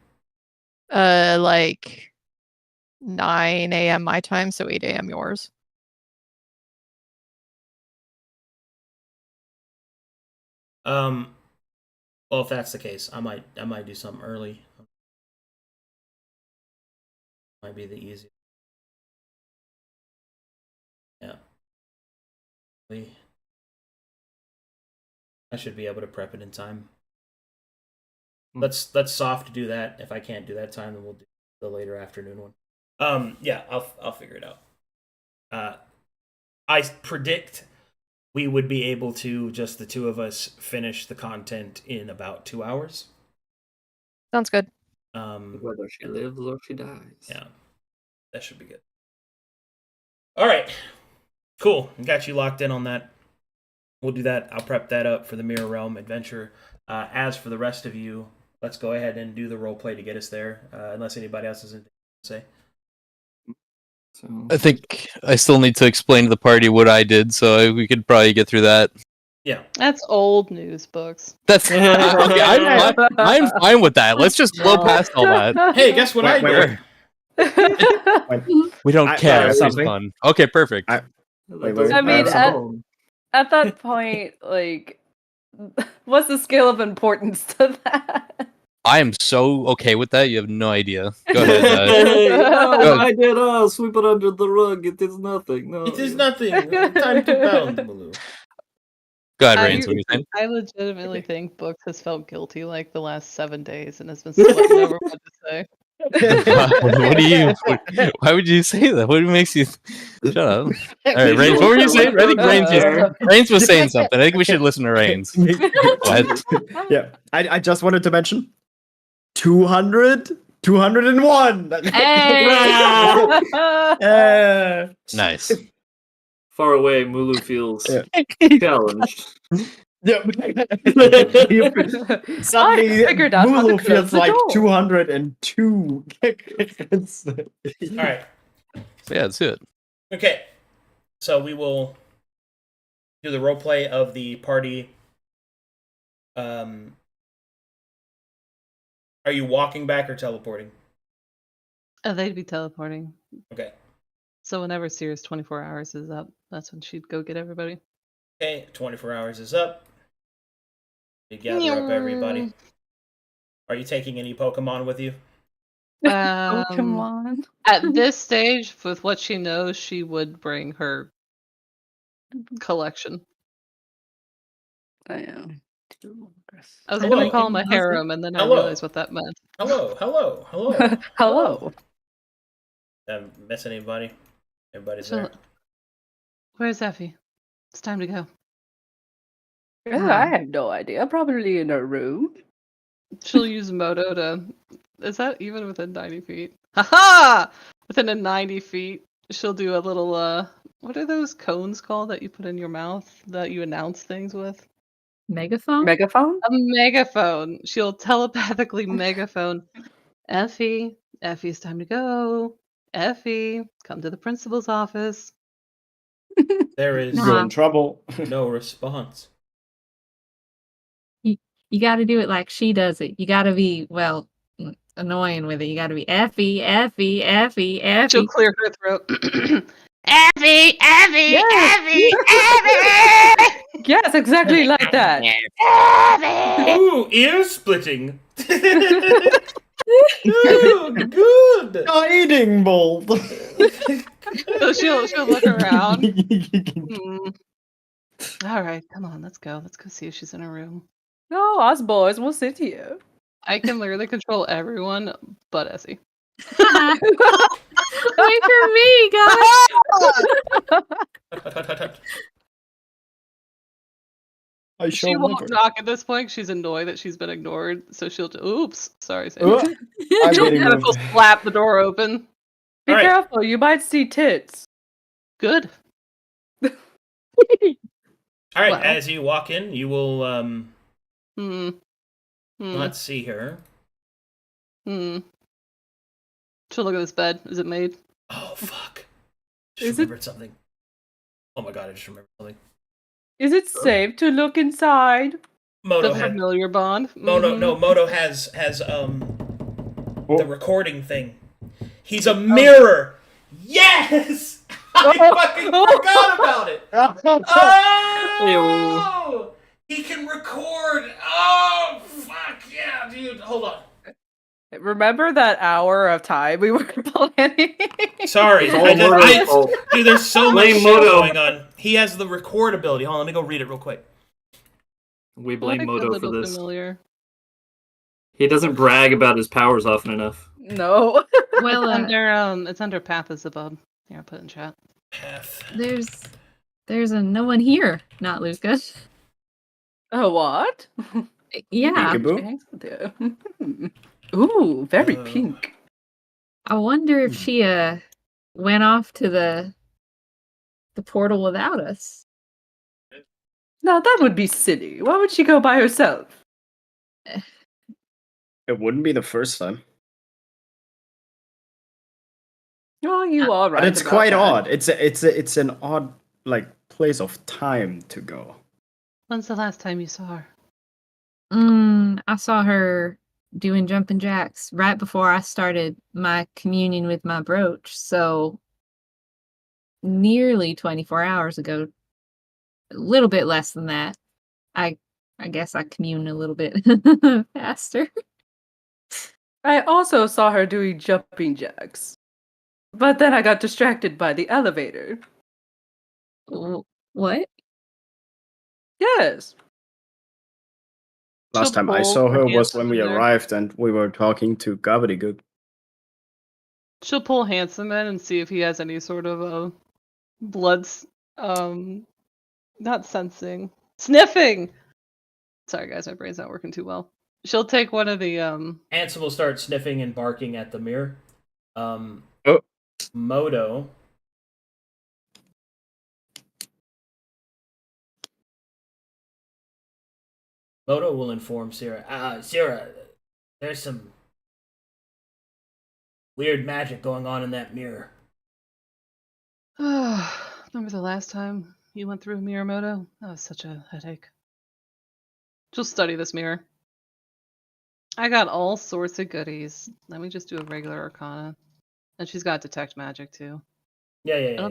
Speaker 4: Like 9 a.m. my time, so 8 a.m. yours.
Speaker 1: Well, if that's the case, I might do something early. Might be the easiest. Yeah. I should be able to prep it in time. Let's soft do that. If I can't do that time, then we'll do the later afternoon one. Yeah, I'll figure it out. I predict we would be able to, just the two of us, finish the content in about 2 hours.
Speaker 4: Sounds good.
Speaker 3: Whether she lives or she dies.
Speaker 1: Yeah, that should be good. All right, cool. Got you locked in on that. We'll do that. I'll prep that up for the Mirror Realm adventure. As for the rest of you, let's go ahead and do the role play to get us there. Unless anybody else has anything to say.
Speaker 3: So
Speaker 5: I think I still need to explain to the party what I did, so we could probably get through that.
Speaker 1: Yeah,
Speaker 7: That's old news books.
Speaker 5: That's okay. I'm fine with that. Let's just blow past all that.
Speaker 1: Hey, guess what I did?
Speaker 5: We don't care. It's
Speaker 6: something.
Speaker 5: fun. Okay, perfect.
Speaker 6: Wait,
Speaker 2: I mean, at that point, like, what's the scale of importance to that?
Speaker 5: I am so okay with that. You have no idea. Go ahead.
Speaker 3: I did sweep it under the rug. It is nothing. No,
Speaker 1: It is nothing. Time to pound, Baloo.
Speaker 5: Go ahead, Reigns. What are you saying?
Speaker 7: I legitimately think Books has felt guilty like the last 7 days and has been sweating over what to say.
Speaker 5: What do you? Why would you say that? What makes you? Shut up. All right, Reigns. What were you saying? I think Reigns was saying something. I think we should listen to Reigns. What?
Speaker 6: Yeah, I just wanted to mention 200, 201.
Speaker 2: Hey!
Speaker 5: Nice.
Speaker 3: Far away, Mulu feels challenged.
Speaker 6: Yeah. Suddenly,
Speaker 2: I figured out how to
Speaker 6: Mulu
Speaker 2: close
Speaker 6: feels
Speaker 2: the
Speaker 6: like
Speaker 2: door.
Speaker 6: 202.
Speaker 1: All right.
Speaker 5: So yeah, let's do it.
Speaker 1: Okay, so we will do the roleplay of the party. Are you walking back or teleporting?
Speaker 7: Oh, they'd be teleporting.
Speaker 1: Okay.
Speaker 7: So whenever Sears 24 hours is up, that's when she'd go get everybody.
Speaker 1: Okay, 24 hours is up. You gather up everybody. Are you taking any Pokemon with you?
Speaker 2: Oh, come on.
Speaker 7: At this stage, with what she knows, she would bring her collection.
Speaker 2: I am.
Speaker 7: I was
Speaker 1: Hello.
Speaker 7: going to call him a harem, and then I
Speaker 1: Hello.
Speaker 7: realized what that meant.
Speaker 1: Hello.
Speaker 2: Hello.
Speaker 1: Miss anybody? Everybody's
Speaker 7: So,
Speaker 1: there.
Speaker 7: where's Effie? It's time to go.
Speaker 2: I have no idea. Probably in her room.
Speaker 7: She'll use Moto to. Is that even within 90 feet? Haha! Within a 90 feet, she'll do a little. What are those cones called that you put in your mouth that you announce things with?
Speaker 8: Megaphone?
Speaker 2: Megaphone?
Speaker 7: A megaphone. She'll telepathically megaphone. Effie, it's time to go. Effie, come to the principal's office.
Speaker 1: There is
Speaker 6: You're in trouble.
Speaker 1: no response.
Speaker 8: You got to do it like she does it. You got to be, well, annoying with it. You got to be Effie, Effie, Effie, Effie.
Speaker 7: She'll clear her throat.
Speaker 8: Effie, Effie,
Speaker 2: Yes.
Speaker 8: Effie, Effie.
Speaker 2: Yes, exactly like that.
Speaker 1: Ooh, ear splitting. Ooh, good.
Speaker 6: Guiding bolt.
Speaker 7: So she'll look around. All right, come on, let's go. Let's go see if she's in her room.
Speaker 2: No, us boys will sit here.
Speaker 7: I can literally control everyone but Essie.
Speaker 8: Wait for me, guys.
Speaker 6: I
Speaker 7: She
Speaker 6: shall
Speaker 7: won't
Speaker 6: never.
Speaker 7: knock at this point. She's annoyed that she's been ignored, so she'll. Oops, sorry. Sadie.
Speaker 6: I'm
Speaker 7: She'll
Speaker 6: getting
Speaker 7: tentacle
Speaker 6: moved.
Speaker 7: slap the door open.
Speaker 2: Be
Speaker 1: All right.
Speaker 2: careful, you might see tits.
Speaker 7: Good.
Speaker 1: All right,
Speaker 7: Well.
Speaker 1: as you walk in, you will
Speaker 7: Hmm.
Speaker 1: not see her.
Speaker 7: She'll look at this bed. Is it made?
Speaker 1: Oh, fuck. Just
Speaker 2: Is it-
Speaker 1: remembered something. Oh my god, I just remembered something.
Speaker 2: Is it safe to look inside?
Speaker 1: Moto
Speaker 7: The
Speaker 1: had...
Speaker 7: familiar bond.
Speaker 1: Moto,
Speaker 7: Mhm.
Speaker 1: no, Moto has the recording thing. He's a mirror! Yes! I fucking forgot about it! Oh! He can record! Oh, fuck yeah, dude. Hold on.
Speaker 2: Remember that hour of time we were planning?
Speaker 1: Sorry,
Speaker 3: It's all Moto's fault.
Speaker 1: dude, there's so much
Speaker 3: Blame
Speaker 1: shit
Speaker 3: Moto.
Speaker 1: going on. He has the record ability. Hold on, let me go read it real quick.
Speaker 3: We
Speaker 7: I
Speaker 3: blame
Speaker 7: like the
Speaker 3: Moto for
Speaker 7: little
Speaker 3: this.
Speaker 7: familiar.
Speaker 3: He doesn't brag about his powers often enough.
Speaker 2: No.
Speaker 8: Well,
Speaker 7: It's under Path is above. Here, I'll put it in chat.
Speaker 1: Path.
Speaker 8: there's a no one here, not Lucas.
Speaker 2: Oh, what?
Speaker 8: Yeah,
Speaker 6: Peekaboo?
Speaker 2: Ooh, very
Speaker 1: Oh.
Speaker 2: pink.
Speaker 8: I wonder if she went off to the portal without us.
Speaker 2: Now that would be silly. Why would she go by herself?
Speaker 6: It wouldn't be the first time.
Speaker 2: Oh, you are right.
Speaker 6: But it's
Speaker 2: about
Speaker 6: quite
Speaker 2: that.
Speaker 6: odd. It's an odd place of time to go.
Speaker 7: When's the last time you saw her?
Speaker 8: I saw her doing jumping jacks right before I started my communion with my brooch, so nearly 24 hours ago. A little bit less than that. I guess I commune a little bit faster.
Speaker 2: I also saw her doing jumping jacks. But then I got distracted by the elevator.
Speaker 8: What?
Speaker 2: Yes.
Speaker 6: Last
Speaker 7: She'll
Speaker 6: time I
Speaker 7: pull
Speaker 6: saw her
Speaker 7: her
Speaker 6: was when we
Speaker 7: handsome in there.
Speaker 6: arrived and we were talking to Gobbledygook.
Speaker 7: She'll pull Handsome in and see if he has any sort of not sensing, sniffing. Sorry guys, my brain's not working too well. She'll take one of the
Speaker 1: Ansem will start sniffing and barking at the mirror. Moto. Moto will inform Sierra. Sierra, there's some weird magic going on in that mirror.
Speaker 7: Remember the last time you went through Miyamoto? That was such a headache. Just study this mirror. I got all sorts of goodies. Let me just do a regular Arcana. And she's got Detect Magic too.
Speaker 1: Yeah.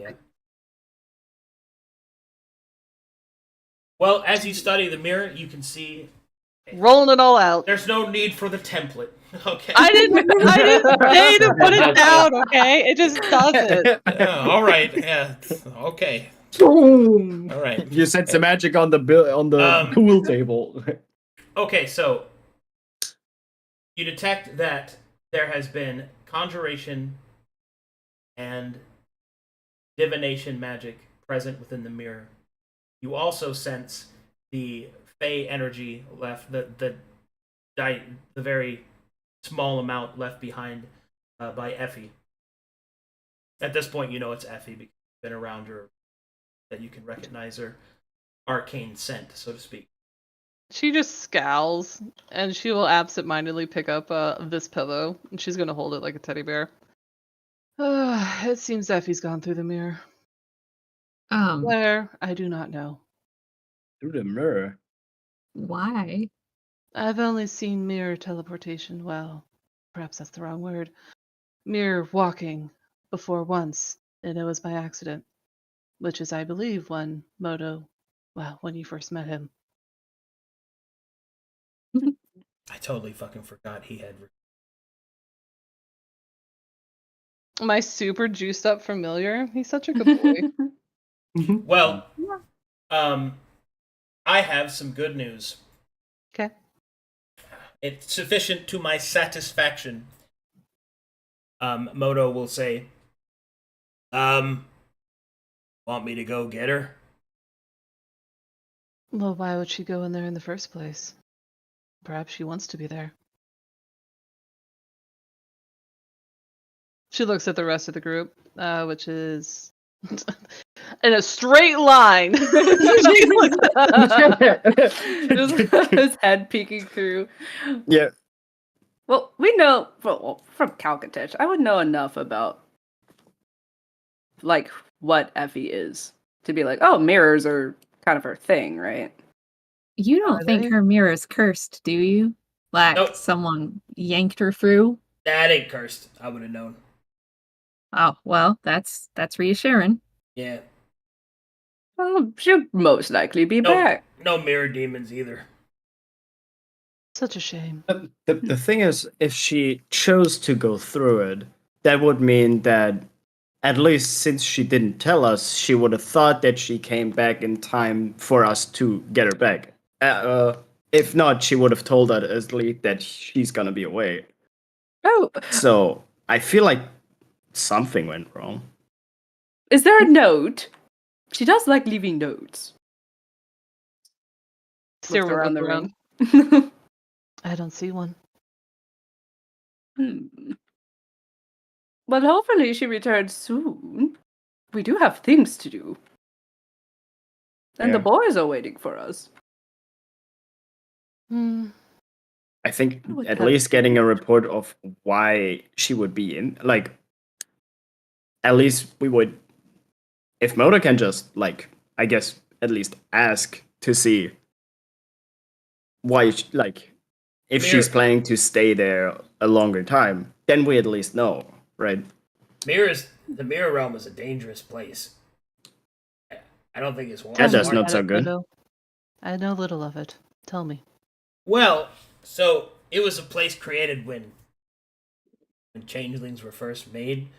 Speaker 1: Well, as you study the mirror, you can see
Speaker 7: Rolling it all out.
Speaker 1: there's no need for the template. Okay.
Speaker 7: I didn't say to put it down, okay? It just does it.
Speaker 1: All right. Yeah. Okay.
Speaker 6: Boom!
Speaker 1: All right.
Speaker 6: You set the magic on the pool table.
Speaker 1: Okay, so you detect that there has been conjuration and divination magic present within the mirror. You also sense the Fey energy left, the very small amount left behind by Effie. At this point, you know it's Effie because you've been around her, that you can recognize her arcane scent, so to speak.
Speaker 7: She just scowls, and she will absentmindedly pick up this pillow, and she's gonna hold it like a teddy bear. It seems Effie's gone through the mirror. Where? I do not know.
Speaker 6: Through the mirror.
Speaker 8: Why?
Speaker 7: I've only seen mirror teleportation. Well, perhaps that's the wrong word. Mirror walking before once, and it was by accident. Which is, I believe, when you first met him.
Speaker 1: I totally fucking forgot he had.
Speaker 7: My super juiced up familiar. He's such a good boy.
Speaker 1: Well, I have some good news.
Speaker 7: Okay.
Speaker 1: It's sufficient to my satisfaction. Moto will say, want me to go get her?
Speaker 7: Well, why would she go in there in the first place? Perhaps she wants to be there. She looks at the rest of the group, which is in a straight line.
Speaker 2: Just his head peeking through.
Speaker 6: Yeah.
Speaker 2: Well, we know from Calcatech. I would know enough about like what Effie is to be like, oh, mirrors are kind of her thing, right?
Speaker 8: You don't
Speaker 7: Are
Speaker 8: think
Speaker 7: they?
Speaker 8: her mirror's cursed, do you? Like
Speaker 1: Nope.
Speaker 8: someone yanked her through?
Speaker 1: That ain't cursed. I would have known.
Speaker 8: Oh, well, that's reassuring.
Speaker 1: Yeah.
Speaker 2: Well, she'll most likely be
Speaker 1: No,
Speaker 2: back.
Speaker 1: no mirror demons either.
Speaker 7: Such a shame.
Speaker 6: The thing is, if she chose to go through it, that would mean that, at least since she didn't tell us, she would have thought that she came back in time for us to get her back. If not, she would have told us at least that she's gonna be away.
Speaker 2: Oh,
Speaker 6: So I feel like something went wrong.
Speaker 2: is there a note? She does like leaving notes.
Speaker 7: Steer
Speaker 2: Looks
Speaker 7: will
Speaker 2: around
Speaker 7: look
Speaker 2: the
Speaker 7: around.
Speaker 2: ring.
Speaker 7: I don't see one.
Speaker 2: Well, hopefully she returns soon. We do have things to do. And the
Speaker 6: Yeah.
Speaker 2: boys are waiting for us.
Speaker 6: I think
Speaker 2: I would
Speaker 6: at
Speaker 2: have
Speaker 6: least getting a report of why she would be in, like, at least we would, if Moda can just, like, I guess, at least ask to see why, like, if she's
Speaker 1: Mirror-
Speaker 6: planning to stay there a longer time, then we at least know, right?
Speaker 1: The mirror realm is a dangerous place. I don't think it's one.
Speaker 6: That does
Speaker 7: Tell me
Speaker 6: not
Speaker 7: about
Speaker 6: sound
Speaker 7: it,
Speaker 6: good.
Speaker 7: Moto. I know little of it. Tell me.
Speaker 1: Well, so it was a place created when changelings were first made.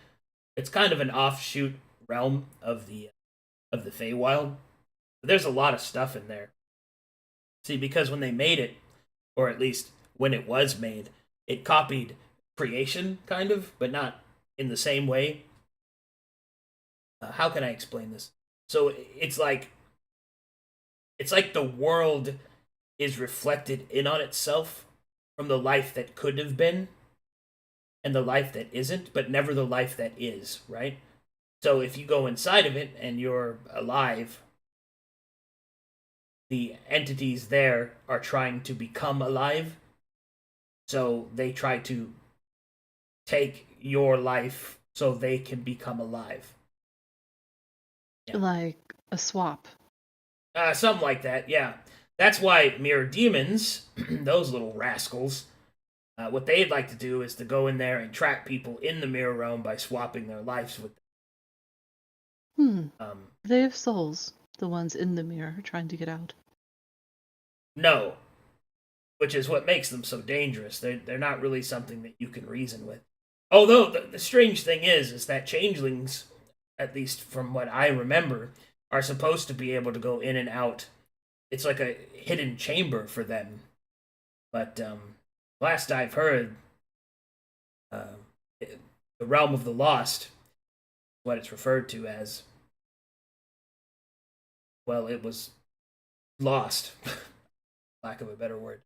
Speaker 1: It's kind of an offshoot realm of the Feywild. But there's a lot of stuff in there. See, because when they made it, or at least when it was made, it copied creation, kind of, but not in the same way. How can I explain this? So it's like the world is reflected in on itself from the life that could have been and the life that isn't, but never the life that is, right? So if you go inside of it and you're alive, the entities there are trying to become alive. So they try to take your life so they can become alive. Yeah.
Speaker 7: Like a swap.
Speaker 1: Something like that, yeah. That's why mirror demons, those little rascals, what they'd like to do is to go in there and trap people in the mirror realm by swapping their lives with them.
Speaker 7: They have souls, the ones in the mirror trying to get out.
Speaker 1: No. Which is what makes them so dangerous. They're not really something that you can reason with. Although, the strange thing is that changelings, at least from what I remember, are supposed to be able to go in and out. It's like a hidden chamber for them. But last I've heard, the realm of the lost, what it's referred to as, well, it was lost, lack of a better word.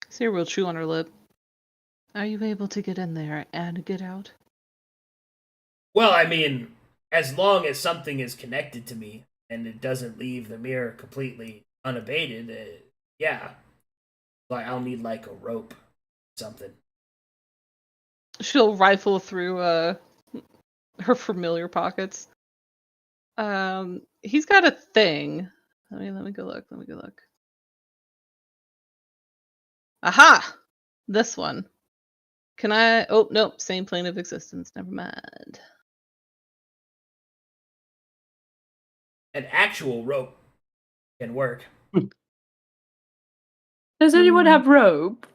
Speaker 7: Sarah will chew on her lip. Are you able to get in there and get out?
Speaker 1: Well, I mean, as long as something is connected to me and it doesn't leave the mirror completely unabated, yeah. Like, I'll need like a rope, something.
Speaker 7: She'll rifle through her familiar pockets. He's got a thing. Let me go look. Aha! This one. Can I? Oh, nope. Same plane of existence. Never mind.
Speaker 1: An actual rope can work.
Speaker 2: Does anyone have rope?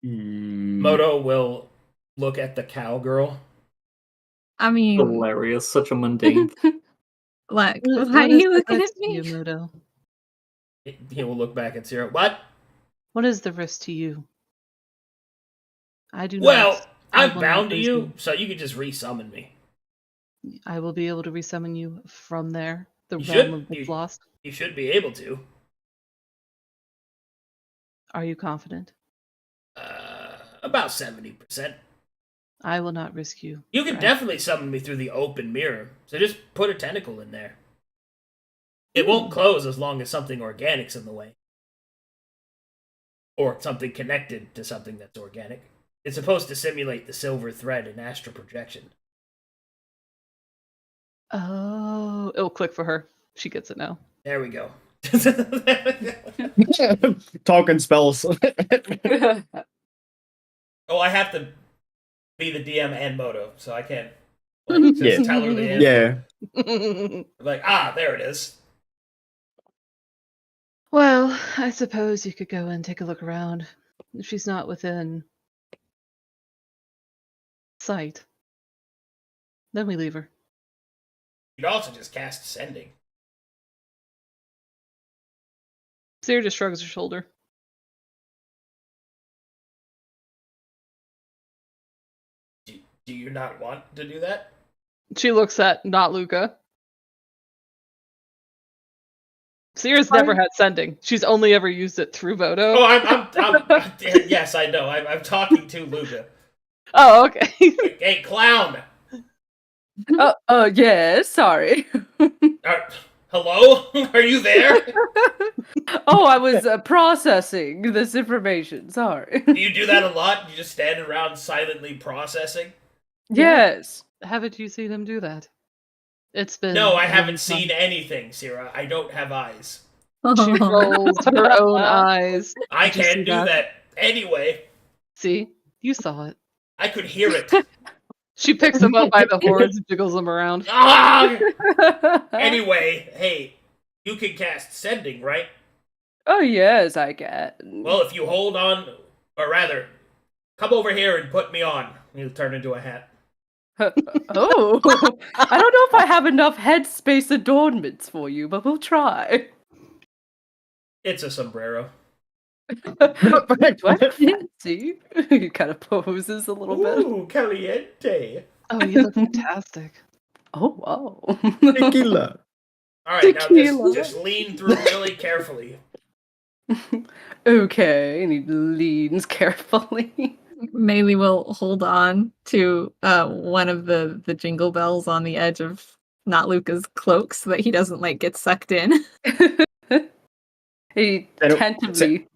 Speaker 1: Moto will look at the cowgirl.
Speaker 8: I mean,
Speaker 3: Hilarious, such a mundane.
Speaker 8: like,
Speaker 7: What
Speaker 8: why are
Speaker 7: is
Speaker 8: you
Speaker 7: the
Speaker 8: looking
Speaker 7: risk
Speaker 8: at
Speaker 7: to
Speaker 8: me?
Speaker 7: you, Mudo?
Speaker 1: He will look back at Zero. What?
Speaker 7: What is the risk to you? I do
Speaker 1: Well,
Speaker 7: not. I
Speaker 1: I'm
Speaker 7: will
Speaker 1: bound
Speaker 7: not
Speaker 1: to
Speaker 7: lose
Speaker 1: you, so you can just resummon me.
Speaker 7: I will be able to resummon you from there, the
Speaker 1: You
Speaker 7: realm
Speaker 1: should.
Speaker 7: of the lost.
Speaker 1: You should be able to.
Speaker 7: Are you confident?
Speaker 1: About 70%.
Speaker 7: I will not risk you.
Speaker 1: You can
Speaker 7: for
Speaker 1: definitely summon me through the open mirror, so just put a tentacle in there. It won't close as long as something organic's in the way. Or something connected to something that's organic. It's supposed to simulate the silver thread in astral projection.
Speaker 7: Oh, it'll click for her. She gets it now.
Speaker 1: There we go.
Speaker 6: Talking spells.
Speaker 1: Oh, I have to be the DM and Moto, so I can't like, just
Speaker 6: Yeah.
Speaker 1: tell her the end.
Speaker 6: Yeah.
Speaker 1: Like, there it is.
Speaker 7: Well, I suppose you could go and take a look around. If she's not within sight, then we leave her.
Speaker 1: You'd also just cast Sending.
Speaker 7: Sarah just shrugs her shoulder.
Speaker 1: Do you not want to do that?
Speaker 7: She looks at not Luca. Sierra's never had sending. She's only ever used it through Vodo.
Speaker 1: Oh, I'm yes, I know. I'm talking to Luca.
Speaker 7: Oh, okay.
Speaker 1: Hey, clown!
Speaker 2: Yes, sorry.
Speaker 1: Hello? Are you there?
Speaker 2: Oh, I was processing this information. Sorry.
Speaker 1: Do you do that a lot? You just stand around silently processing?
Speaker 2: Yes.
Speaker 7: Haven't you seen him do that? It's been.
Speaker 1: No, I
Speaker 7: a
Speaker 1: haven't
Speaker 7: long
Speaker 1: seen
Speaker 7: time.
Speaker 1: anything, Sierra. I don't have eyes.
Speaker 7: She rolls her own eyes.
Speaker 1: I
Speaker 7: Did you see
Speaker 1: can't do that anyway.
Speaker 7: See? You saw it.
Speaker 1: I could hear it.
Speaker 7: She picks him up by the horns and jiggles him around.
Speaker 1: Ah! Anyway, hey, you can cast Sending, right?
Speaker 2: Oh, yes, I can.
Speaker 1: Well, if you hold on, or rather, come over here and put me on. He'll turn into a hat.
Speaker 2: Oh, I don't know if I have enough headspace adornments for you, but we'll try.
Speaker 1: It's a sombrero.
Speaker 2: Do I fancy? He kind of poses a little bit.
Speaker 1: Ooh, caliente.
Speaker 7: Oh, you look fantastic.
Speaker 2: Oh, wow.
Speaker 6: Tequila.
Speaker 1: All right,
Speaker 2: Tequila.
Speaker 1: now just lean through really carefully.
Speaker 2: Okay, and he leans carefully.
Speaker 8: Maybe will hold on to one of the jingle bells on the edge of not Luca's cloak so that he doesn't like get sucked in.
Speaker 2: He
Speaker 6: Zeno-
Speaker 2: tentatively.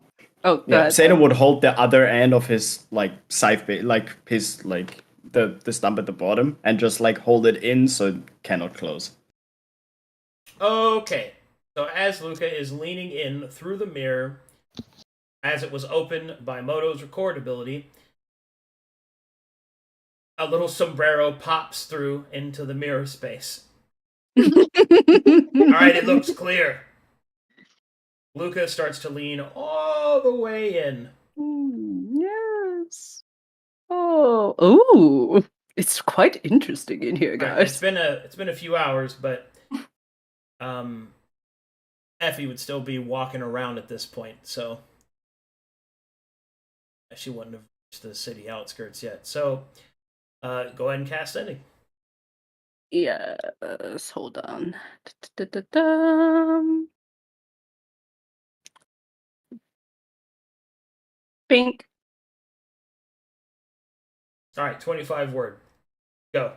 Speaker 2: Oh, go
Speaker 6: Yeah,
Speaker 2: ahead.
Speaker 6: Zeno would hold the other end of his like scythe, like his like the stump at the bottom and just like hold it in so it cannot close.
Speaker 1: Okay. So as Luca is leaning in through the mirror, as it was opened by Moto's record ability, a little sombrero pops through into the mirror space. Alright, it looks clear. Luca starts to lean all the way in.
Speaker 2: Yes. Oh, ooh, it's quite interesting in here,
Speaker 1: Right,
Speaker 2: guys.
Speaker 1: it's been a few hours, but Effie would still be walking around at this point, so she wouldn't have reached the city outskirts yet. So go ahead and cast ending.
Speaker 2: Yes, hold on. Da-da-da-da-dum. Pink.
Speaker 1: Alright, 25 word. Go.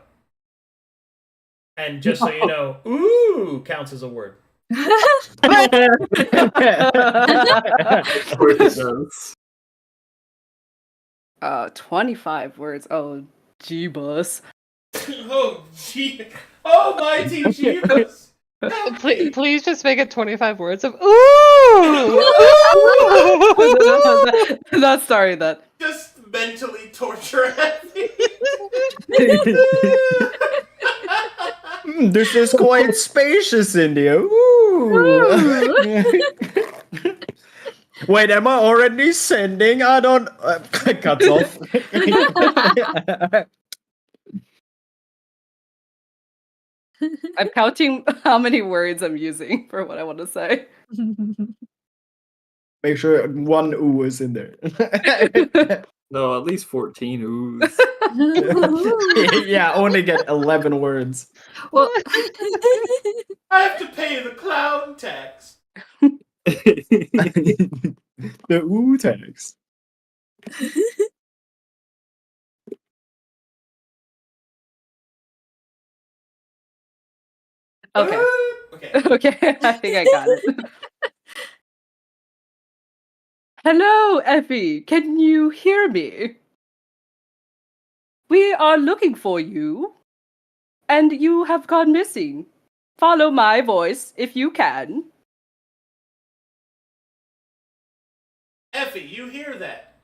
Speaker 1: And just so you know, ooh counts as a word.
Speaker 3: Of course it does.
Speaker 2: 25 words. Oh, Jeebus.
Speaker 1: Oh, gee. Oh, mighty Jeebus.
Speaker 7: Please just make it 25 words of ooh.
Speaker 2: Not sorry that.
Speaker 1: Just mentally torture Effie.
Speaker 6: This is quite spacious in here. Ooh. Wait, am I already sending? I don't. Cuts off.
Speaker 2: I'm counting how many words I'm using for what I want to say.
Speaker 6: Make sure one ooh is in there.
Speaker 3: No, at least 14 oohs.
Speaker 6: Yeah, only get 11 words.
Speaker 8: Well,
Speaker 1: I have to pay the clown tax.
Speaker 6: The ooh tax.
Speaker 2: Okay.
Speaker 1: Okay.
Speaker 2: Okay, I think I got it. Hello, Effie. Can you hear me? We are looking for you, and you have gone missing. Follow my voice if you can.
Speaker 1: Effie, you hear that?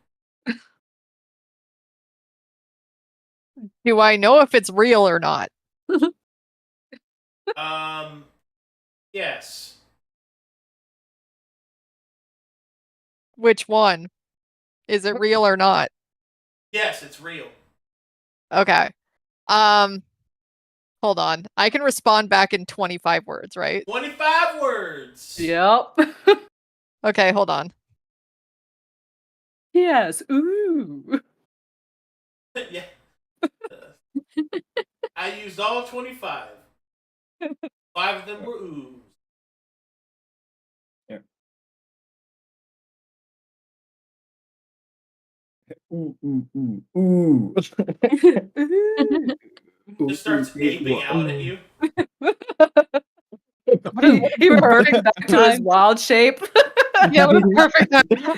Speaker 4: Do I know if it's real or not?
Speaker 1: Yes.
Speaker 4: Which one? Is it real or not?
Speaker 1: Yes, it's real.
Speaker 4: Okay. Hold on. I can respond back in 25 words, right?
Speaker 1: 25 words.
Speaker 2: Yep.
Speaker 4: Okay, hold on.
Speaker 2: Yes. Ooh.
Speaker 1: Yeah. I used all 25. 5 of them were oohs.
Speaker 6: Yeah. Ooh, ooh, ooh, ooh.
Speaker 1: Just starts aping out at you.
Speaker 2: He reverted back to his wild shape.
Speaker 7: Yeah, what a perfect time for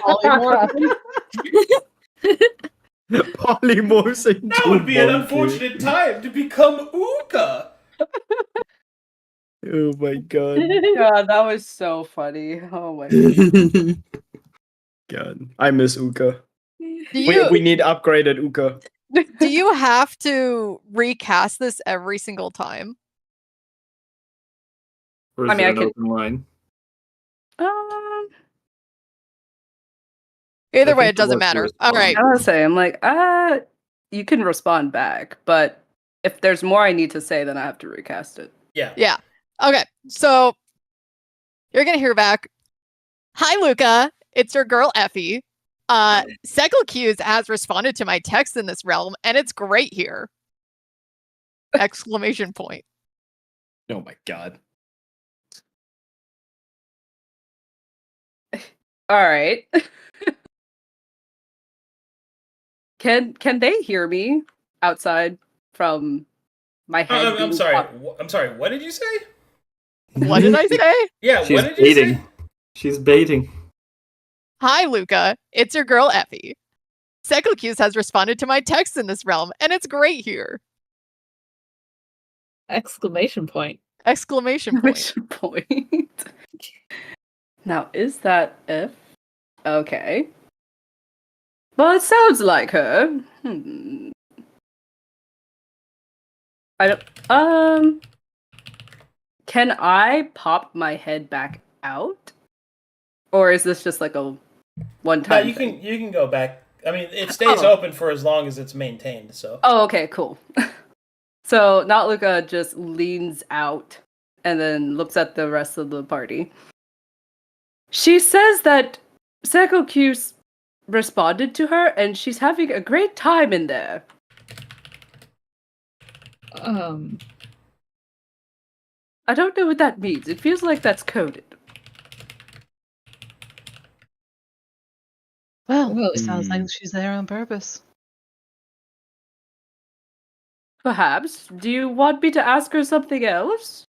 Speaker 6: Polymorphs into
Speaker 1: That would be an
Speaker 6: monkey.
Speaker 1: unfortunate time to become Uka.
Speaker 6: Oh my god.
Speaker 2: God, that was so funny. Oh my
Speaker 6: God. I miss Uka.
Speaker 4: Do you
Speaker 6: We need upgraded Uka.
Speaker 4: do you have to recast this every single time?
Speaker 3: Or is
Speaker 2: I mean,
Speaker 3: it
Speaker 2: I
Speaker 3: an
Speaker 2: could-
Speaker 3: open line?
Speaker 4: Either
Speaker 3: I
Speaker 4: way,
Speaker 3: think
Speaker 4: it doesn't
Speaker 3: it was
Speaker 4: matter.
Speaker 3: first
Speaker 4: All
Speaker 3: one.
Speaker 4: right.
Speaker 2: I was saying, I'm like, you can respond back, but if there's more I need to say, then I have to recast it.
Speaker 1: Yeah.
Speaker 4: Yeah. Okay. So you're gonna hear back. Hi, Luca. It's your girl Effie. Secalcuse has responded to my text in this realm, and it's great here. Exclamation point.
Speaker 6: Oh my god.
Speaker 2: All right. Can they hear me outside from my head?
Speaker 1: I'm
Speaker 2: being
Speaker 1: sorry.
Speaker 2: up?
Speaker 1: I'm sorry. What did you say?
Speaker 4: What did I say?
Speaker 1: Yeah,
Speaker 3: She's
Speaker 1: what did you
Speaker 3: baiting.
Speaker 1: say?
Speaker 3: She's baiting.
Speaker 4: Hi, Luca. It's your girl Effie. Seclecuse has responded to my text in this realm, and it's great here!
Speaker 8: Exclamation point.
Speaker 4: Exclamation point.
Speaker 2: Exclamation point. Now, is that if? Okay. Well, it sounds like her. I don't. Can I pop my head back out, or is this just like a one-time
Speaker 1: you
Speaker 2: thing?
Speaker 1: can go back. I mean, it stays open for as long as it's maintained. So.
Speaker 2: Oh, okay, cool. So Not Luca just leans out and then looks at the rest of the party. She says that Seclecuse responded to her, and she's having a great time in there. I don't know what that means. It feels like that's coded.
Speaker 7: Well, it sounds like she's there on purpose.
Speaker 2: Perhaps. Do you want me to ask her something else?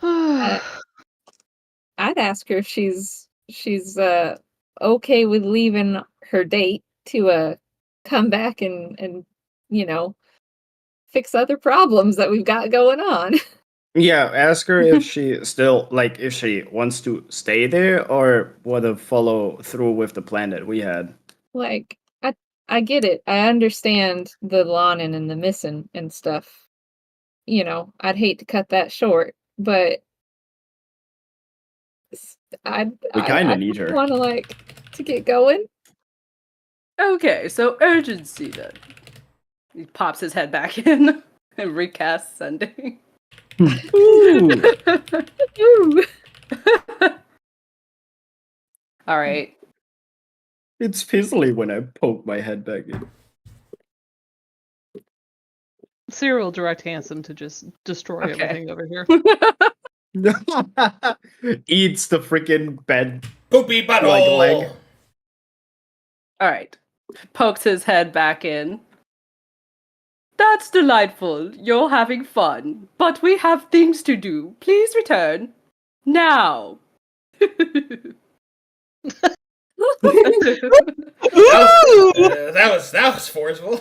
Speaker 8: I'd ask her if she's okay with leaving her date to come back and fix other problems that we've got going on.
Speaker 6: Yeah, ask her if she still if she wants to stay there or want to follow through with the plan that we had.
Speaker 8: Like, I get it. I understand the lawning and the missing and stuff. I'd hate to cut that short, but
Speaker 6: We kind of need her.
Speaker 8: Want to get going.
Speaker 2: Okay, so urgency then. He pops his head back in and recasts sending.
Speaker 6: Ooh.
Speaker 8: Ooh.
Speaker 2: All right.
Speaker 6: It's fizzly when I poke my head back in.
Speaker 7: Cyril will direct Handsome to just destroy everything over here.
Speaker 6: Eats the freaking bed.
Speaker 1: Poopy butthole!
Speaker 6: leg.
Speaker 2: All right. Pokes his head back in. That's delightful. You're having fun. But we have things to do. Please return. Now.
Speaker 1: That was forceful.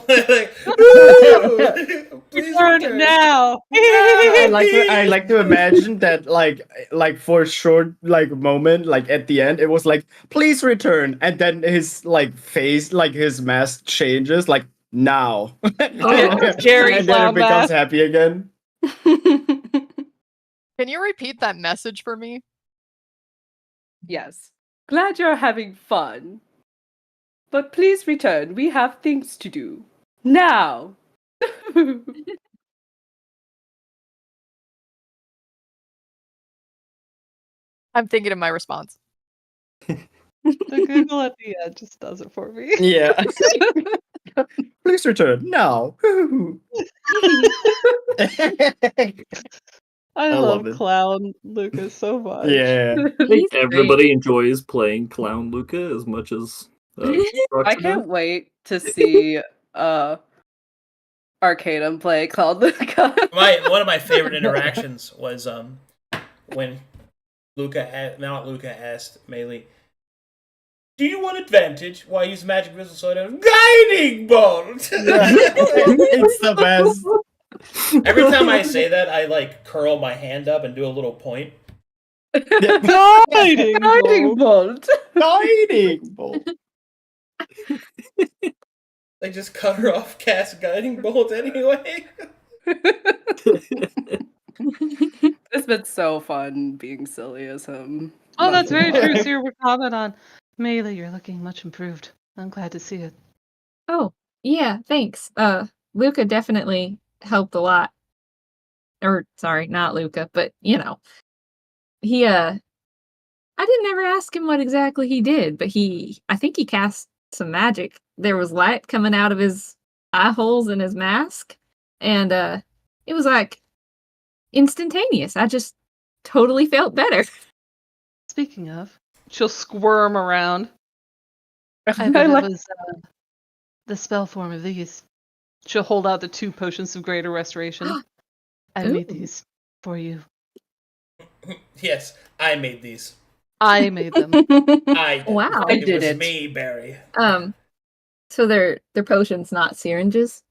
Speaker 1: Please
Speaker 7: Return now.
Speaker 6: I like to imagine that like for a short moment at the end it was like please return and then his face his mask changes now.
Speaker 7: Jerry
Speaker 6: and then it
Speaker 7: Clown
Speaker 6: becomes
Speaker 7: mask.
Speaker 6: happy again.
Speaker 4: Can you repeat that message for me?
Speaker 2: Yes. Glad you're having fun. But please return. We have things to do. Now.
Speaker 4: I'm thinking of my response.
Speaker 7: The Google at the end just does it for me.
Speaker 6: Yeah. Please return now.
Speaker 7: I
Speaker 6: love
Speaker 7: love
Speaker 6: it.
Speaker 7: Clown Lucas so much.
Speaker 6: Yeah.
Speaker 3: I think everybody enjoys playing Clown Luca as much as
Speaker 2: I can't wait to see Arcanum play Cloud Luca.
Speaker 1: One of my favorite interactions was when Luca asked Melee, "Do you want advantage? Why use magic missile sword? Guiding bolt."
Speaker 6: It's the best.
Speaker 1: Every time I say that, I curl my hand up and do a little point.
Speaker 7: Guiding
Speaker 2: bolt.
Speaker 6: Guiding bolt.
Speaker 1: Just cut her off, cast guiding bolt anyway.
Speaker 2: It's been so fun being silly as him.
Speaker 7: Oh, that's very true. So your comment on Melee, you're looking much improved. I'm glad to see it.
Speaker 8: Oh, yeah, thanks. Luca definitely helped a lot. Or sorry, not Luca, but he I didn't ever ask him what exactly he did, but I think he cast some magic. There was light coming out of his eye holes in his mask, and it was instantaneous. I just totally felt better.
Speaker 7: Speaking of, she'll squirm around. I bet it was the spell form of these. She'll hold out the 2 potions of greater restoration. I made these for you.
Speaker 1: Yes, I made these.
Speaker 7: I made them.
Speaker 1: I
Speaker 8: Wow.
Speaker 2: I
Speaker 1: it
Speaker 2: did
Speaker 1: was
Speaker 2: it.
Speaker 1: me, Barry.
Speaker 8: So they're potions, not syringes.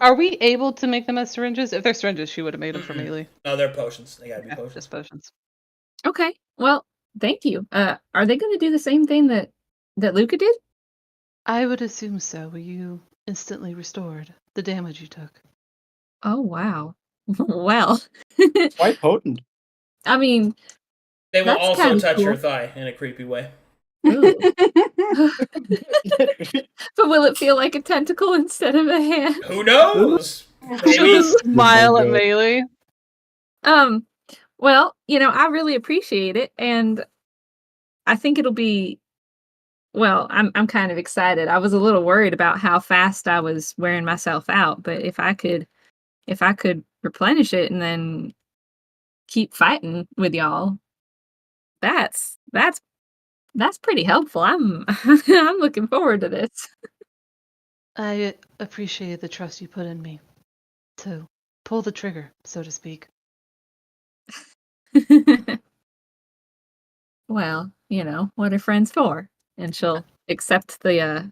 Speaker 7: Are we able to make them as syringes? If they're syringes, she would have made them for
Speaker 1: Mm-mm.
Speaker 7: Melee.
Speaker 1: No, they're potions. They gotta be
Speaker 7: Yeah,
Speaker 1: potions.
Speaker 7: just potions.
Speaker 8: Okay. Well, thank you. Are they going to do the same thing that Luca did?
Speaker 7: I would assume so. Were you instantly restored the damage you took?
Speaker 8: Oh wow. Well,
Speaker 6: Quite potent.
Speaker 8: I mean,
Speaker 1: They will
Speaker 8: that's
Speaker 1: also
Speaker 8: kind of
Speaker 1: touch your
Speaker 8: cool.
Speaker 1: thigh in a creepy way.
Speaker 8: Ooh. But will it feel like a tentacle instead of a hand?
Speaker 1: Who knows?
Speaker 7: She'll
Speaker 1: Maybe.
Speaker 7: just smile
Speaker 6: Oh
Speaker 7: at
Speaker 6: my God.
Speaker 7: Melee.
Speaker 8: Well, I really appreciate it, and I think it'll be. Well, I'm kind of excited. I was a little worried about how fast I was wearing myself out, but if I could replenish it and then keep fighting with y'all, that's pretty helpful. I'm I'm looking forward to this.
Speaker 7: I appreciate the trust you put in me to pull the trigger, so to speak.
Speaker 8: Well, what are friends for? And she'll accept the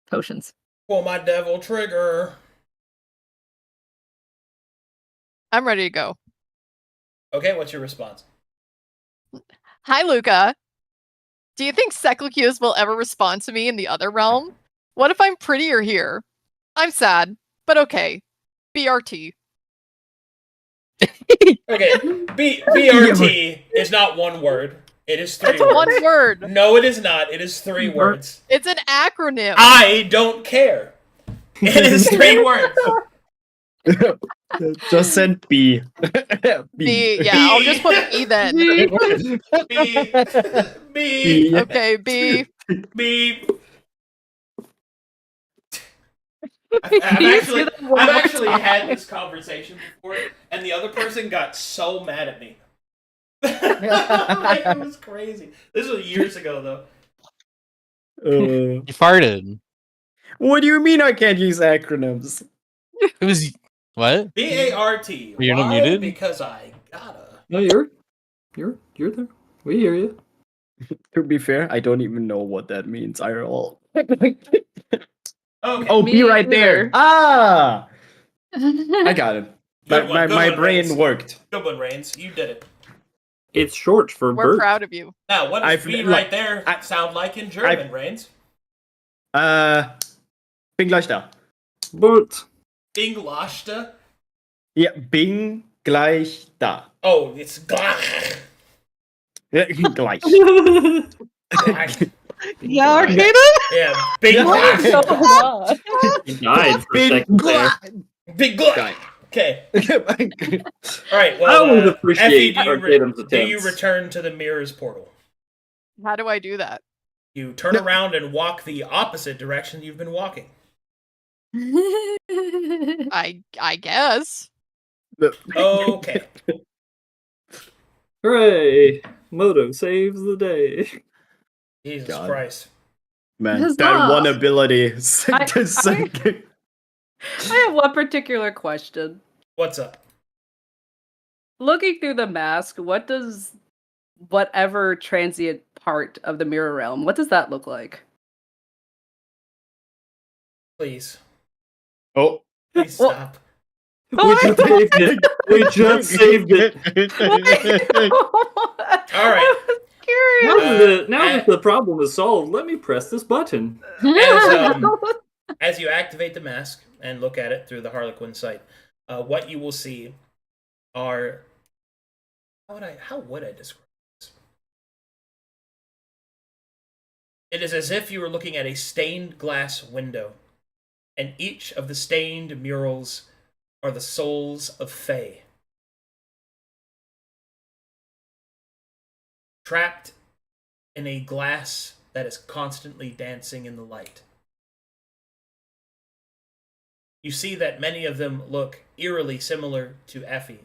Speaker 8: potions.
Speaker 1: Pull my devil trigger.
Speaker 4: I'm ready to go.
Speaker 1: Okay, what's your response?
Speaker 4: Hi, Luca. Do you think Seclucus will ever respond to me in the other realm? What if I'm prettier here? I'm sad, but okay. BRT.
Speaker 1: Okay, BRT is not one word. It is three
Speaker 4: It's
Speaker 1: words.
Speaker 4: one word.
Speaker 1: No, it is not. It is 3 words.
Speaker 4: It's an acronym.
Speaker 1: I don't care. It is 3 words.
Speaker 6: Just send B.
Speaker 4: B. Yeah, I'll just put B then.
Speaker 1: B. B.
Speaker 4: Okay, B.
Speaker 1: B.
Speaker 2: you see that one
Speaker 1: I've
Speaker 2: more
Speaker 1: actually
Speaker 2: time?
Speaker 1: had this conversation before, and the other person got so mad at me. Like, it was crazy. This was years ago, though.
Speaker 5: You farted.
Speaker 6: What do you mean I can't use acronyms?
Speaker 5: It was what?
Speaker 1: BART.
Speaker 5: You're not
Speaker 1: Why?
Speaker 5: muted?
Speaker 1: Because I gotta.
Speaker 3: No, you're there. We hear you.
Speaker 6: To be fair, I don't even know what that means at all.
Speaker 1: Okay.
Speaker 6: Oh,
Speaker 2: Me
Speaker 6: be right there.
Speaker 2: either.
Speaker 6: Ah, I got it.
Speaker 1: Good one, good
Speaker 6: My
Speaker 1: one,
Speaker 6: brain
Speaker 1: Reigns.
Speaker 6: worked.
Speaker 1: Good one, Reigns. You did it.
Speaker 3: It's short for
Speaker 4: We're
Speaker 3: Bert.
Speaker 4: proud of you.
Speaker 1: Now, what does
Speaker 6: I've-
Speaker 1: B
Speaker 6: look,
Speaker 1: right there sound like in German, Reigns?
Speaker 6: Bin gleich da.
Speaker 3: Bert.
Speaker 1: Inglaste?
Speaker 6: Ja, bin gleich da.
Speaker 1: Oh, it's glach.
Speaker 6: Ja, gleich.
Speaker 1: Glach.
Speaker 7: Yeah, Arcana?
Speaker 1: Yeah, big glach.
Speaker 3: He died for a
Speaker 6: Bin
Speaker 3: second there.
Speaker 1: Big glach. Okay.
Speaker 6: gleich.
Speaker 1: All right.
Speaker 3: I
Speaker 1: Well,
Speaker 3: always
Speaker 1: Effie,
Speaker 3: appreciate
Speaker 1: do
Speaker 3: Arcadum's
Speaker 1: you
Speaker 3: attempts.
Speaker 1: return to the mirror's portal?
Speaker 4: How do I do that?
Speaker 1: You turn around and walk the opposite direction you've been walking.
Speaker 4: I guess.
Speaker 1: Okay.
Speaker 3: Hooray! Moto saves the day.
Speaker 1: Jesus
Speaker 6: God.
Speaker 1: Christ.
Speaker 6: Man,
Speaker 2: Huzzah.
Speaker 6: that one ability.
Speaker 2: I have one particular question.
Speaker 1: What's up?
Speaker 2: Looking through the mask, what does whatever transient part of the mirror realm, what does that look like?
Speaker 1: Please.
Speaker 6: Oh.
Speaker 1: Please
Speaker 2: Well-
Speaker 1: stop.
Speaker 3: We just saved it. We just saved it.
Speaker 1: All right.
Speaker 3: Now that the problem is solved, let me press this button.
Speaker 1: As you activate the mask and look at it through the Harlequin sight, what you will see are how would I describe this? It is as if you were looking at a stained glass window, and each of the stained murals are the souls of Fae. Trapped in a glass that is constantly dancing in the light. You see that many of them look eerily similar to Effie,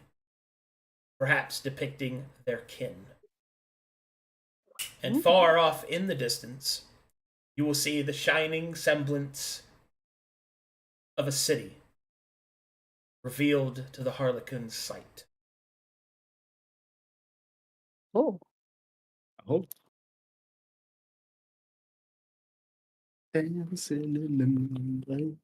Speaker 1: perhaps depicting their kin. And far off in the distance, you will see the shining semblance of a city, revealed to the Harlequin's sight.
Speaker 2: Oh.
Speaker 6: Oh. Dancing in the moonlight.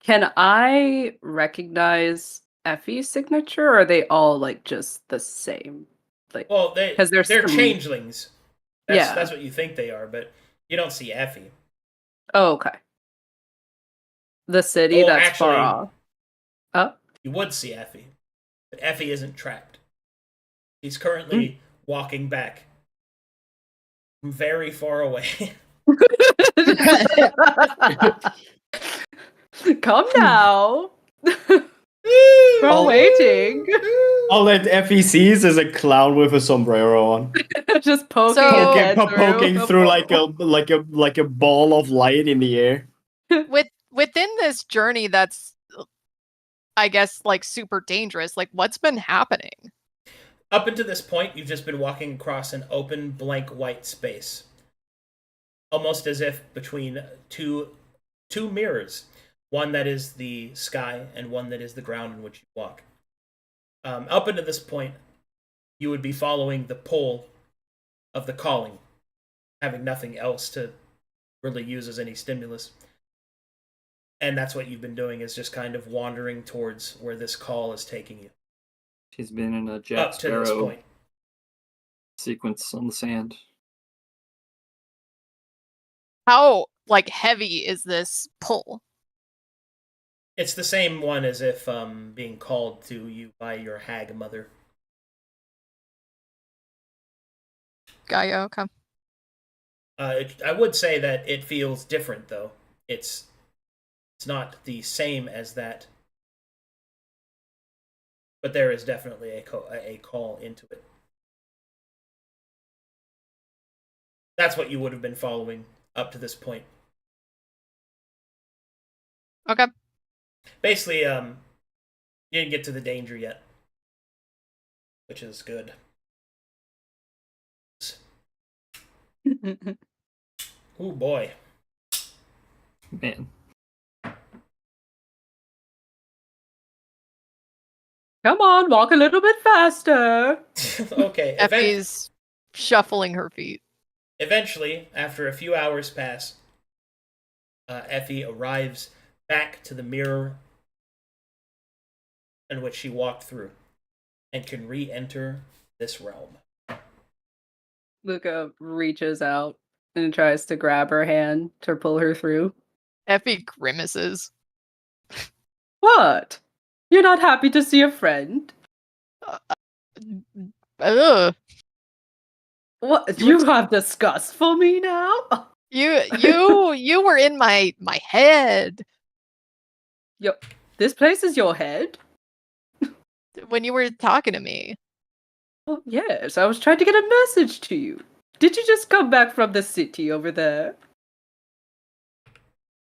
Speaker 2: Can I recognize Effie's signature, or are they all like just the same? Like,
Speaker 1: Well,
Speaker 2: because
Speaker 1: they're
Speaker 2: some...
Speaker 1: changelings.
Speaker 2: Yeah.
Speaker 1: That's what you think they are, but you don't see Effie.
Speaker 2: Oh, okay. The city
Speaker 1: Oh,
Speaker 2: that's far
Speaker 1: actually-
Speaker 2: off. Oh,
Speaker 1: You would see Effie, but Effie isn't trapped. He's currently walking back from very far away.
Speaker 2: come now. We're waiting.
Speaker 6: All that Effie sees is a clown with a sombrero on,
Speaker 2: Just poking,
Speaker 4: So-
Speaker 2: his head
Speaker 6: poking through like a ball of light in the air.
Speaker 4: Within this journey that's, I guess, like super dangerous, like what's been happening?
Speaker 1: Up until this point, you've just been walking across an open, blank white space. Almost as if between two mirrors. One that is the sky and one that is the ground in which you walk. Up until this point, you would be following the pull of the calling, having nothing else to really use as any stimulus. And that's what you've been doing, is just kind of wandering towards where this call is taking you.
Speaker 3: She's been in a Jack
Speaker 1: Up to this
Speaker 3: Sparrow
Speaker 1: point.
Speaker 3: sequence on the sand.
Speaker 4: How like heavy is this pull?
Speaker 1: It's the same one as if being called to you by your hag mother.
Speaker 4: Gaia, okay.
Speaker 1: I would say that it feels different, though. It's not the same as that, but there is definitely a call into it. That's what you would have been following up to this point.
Speaker 4: Okay.
Speaker 1: Basically, you didn't get to the danger yet, which is good. Oh boy.
Speaker 3: Man.
Speaker 2: Come on, walk a little bit faster.
Speaker 1: Okay.
Speaker 4: Effie's shuffling her feet.
Speaker 1: Eventually, after a few hours pass, Effie arrives back to the mirror in which she walked through and can re-enter this realm.
Speaker 2: Luca reaches out and tries to grab her hand to pull her through.
Speaker 4: Effie grimaces.
Speaker 2: What? You're not happy to see a friend?
Speaker 4: Ugh.
Speaker 2: What? You have disgust for me now?
Speaker 4: You were in my head
Speaker 2: Yo, this place is your head?
Speaker 4: when you were talking to me.
Speaker 2: Oh, yes, I was trying to get a message to you. Did you just come back from the city over there?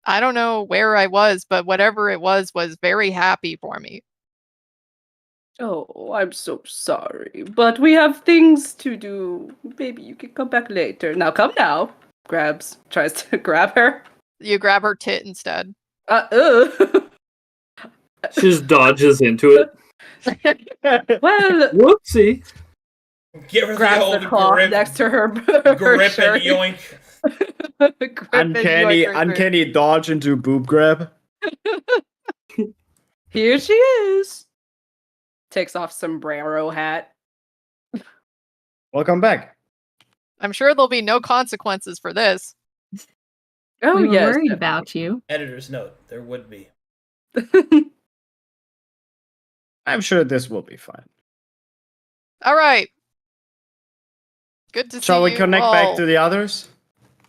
Speaker 4: I don't know where I was, but whatever it was very happy for me.
Speaker 2: Oh, I'm so sorry, but we have things to do. Maybe you can come back later. Now come now. Tries to grab her.
Speaker 4: You grab her tit instead.
Speaker 3: She just dodges into it.
Speaker 2: Well,
Speaker 3: Whoopsie.
Speaker 1: Give her the
Speaker 2: grabs
Speaker 1: old
Speaker 2: the cloth
Speaker 1: grip,
Speaker 2: next to her,
Speaker 1: grip
Speaker 2: shirt.
Speaker 1: and yoink.
Speaker 2: Grip and yoink her shirt.
Speaker 6: Uncanny dodge into boob grab.
Speaker 2: Here she is. Takes off sombrero hat.
Speaker 6: Welcome back.
Speaker 4: I'm sure there'll be no consequences for this.
Speaker 2: Oh,
Speaker 8: we were
Speaker 2: yes.
Speaker 8: worried about you.
Speaker 1: Editor's note, there would be.
Speaker 6: I'm sure this will be fine.
Speaker 4: All right. Good to see
Speaker 6: Shall we
Speaker 4: you
Speaker 6: connect
Speaker 4: all.
Speaker 6: back to the others?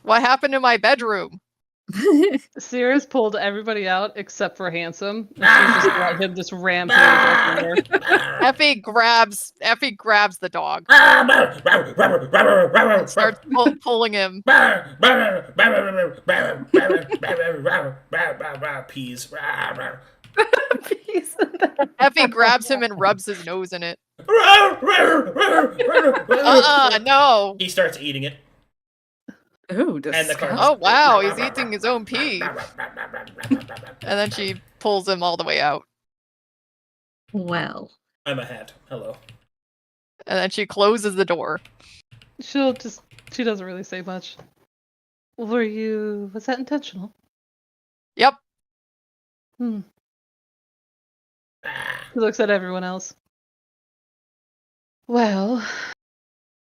Speaker 4: What happened to my bedroom?
Speaker 7: Sierra's pulled everybody out except for Handsome. And she's just let him just rampage everywhere.
Speaker 4: Effie grabs the dog. Starts pulling him.
Speaker 1: Peas.
Speaker 4: Effie grabs him and rubs his nose in it. No.
Speaker 1: He starts eating it.
Speaker 2: Oh,
Speaker 1: And the car.
Speaker 4: Oh wow, he's eating his own pee. And then she pulls him all the way out.
Speaker 8: Well,
Speaker 1: I'm a hat. Hello.
Speaker 4: And then she closes the door.
Speaker 7: She doesn't really say much. Was that intentional?
Speaker 4: Yep.
Speaker 7: She looks at everyone else. Well,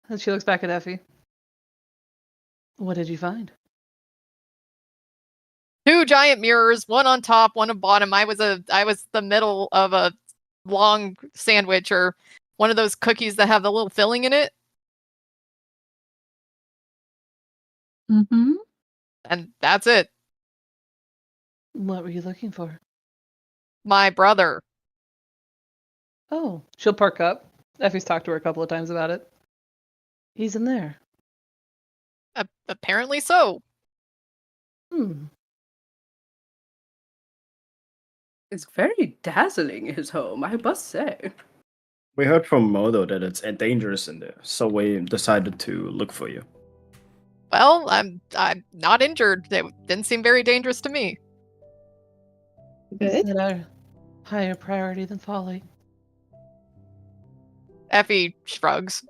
Speaker 7: and she looks back at Effie. What did you find?
Speaker 4: 2 giant mirrors, one on top, one on bottom. I was the middle of a long sandwich or one of those cookies that have the little filling in it.
Speaker 8: Mm-hmm.
Speaker 4: And that's it.
Speaker 7: What were you looking for?
Speaker 4: My brother.
Speaker 7: Oh, she'll perk up. Effie's talked to her a couple of times about it. He's in there.
Speaker 4: Apparently so.
Speaker 2: It's very dazzling, his home, I must say.
Speaker 6: We heard from Modo that it's dangerous in there, so we decided to look for you.
Speaker 4: Well, I'm not injured. It didn't seem very dangerous to me.
Speaker 7: Is that our higher priority than Folly?
Speaker 4: Effie shrugs.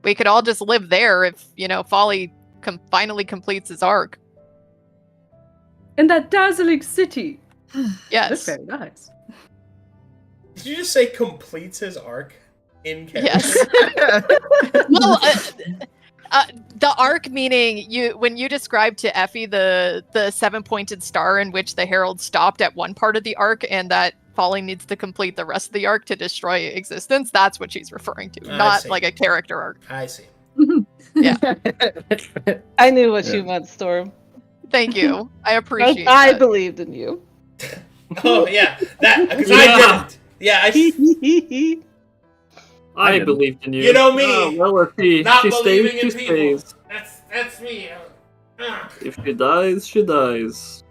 Speaker 4: We could all just live there if, Folly finally completes his arc.
Speaker 2: In that dazzling city.
Speaker 4: Yes.
Speaker 2: That's very nice.
Speaker 1: Did you just say completes his arc in character?
Speaker 4: Yes. Well, the arc meaning when you described to Effie the 7-pointed star in which the Herald stopped at one part of the arc and that Folly needs to complete the rest of the arc to destroy existence, that's what she's referring to, not like a character arc.
Speaker 1: I see.
Speaker 4: Yeah.
Speaker 7: I knew what you meant, Storm.
Speaker 4: Thank you. I appreciate
Speaker 7: I
Speaker 4: that.
Speaker 7: believed in you.
Speaker 1: Oh, yeah. That, because I didn't. Yeah,
Speaker 3: I believed in you.
Speaker 1: You know me.
Speaker 3: Oh, well, if
Speaker 1: Not
Speaker 3: she
Speaker 1: believing
Speaker 3: stays,
Speaker 1: in
Speaker 3: she
Speaker 1: people.
Speaker 3: stays.
Speaker 1: That's me.
Speaker 3: If she dies, she dies.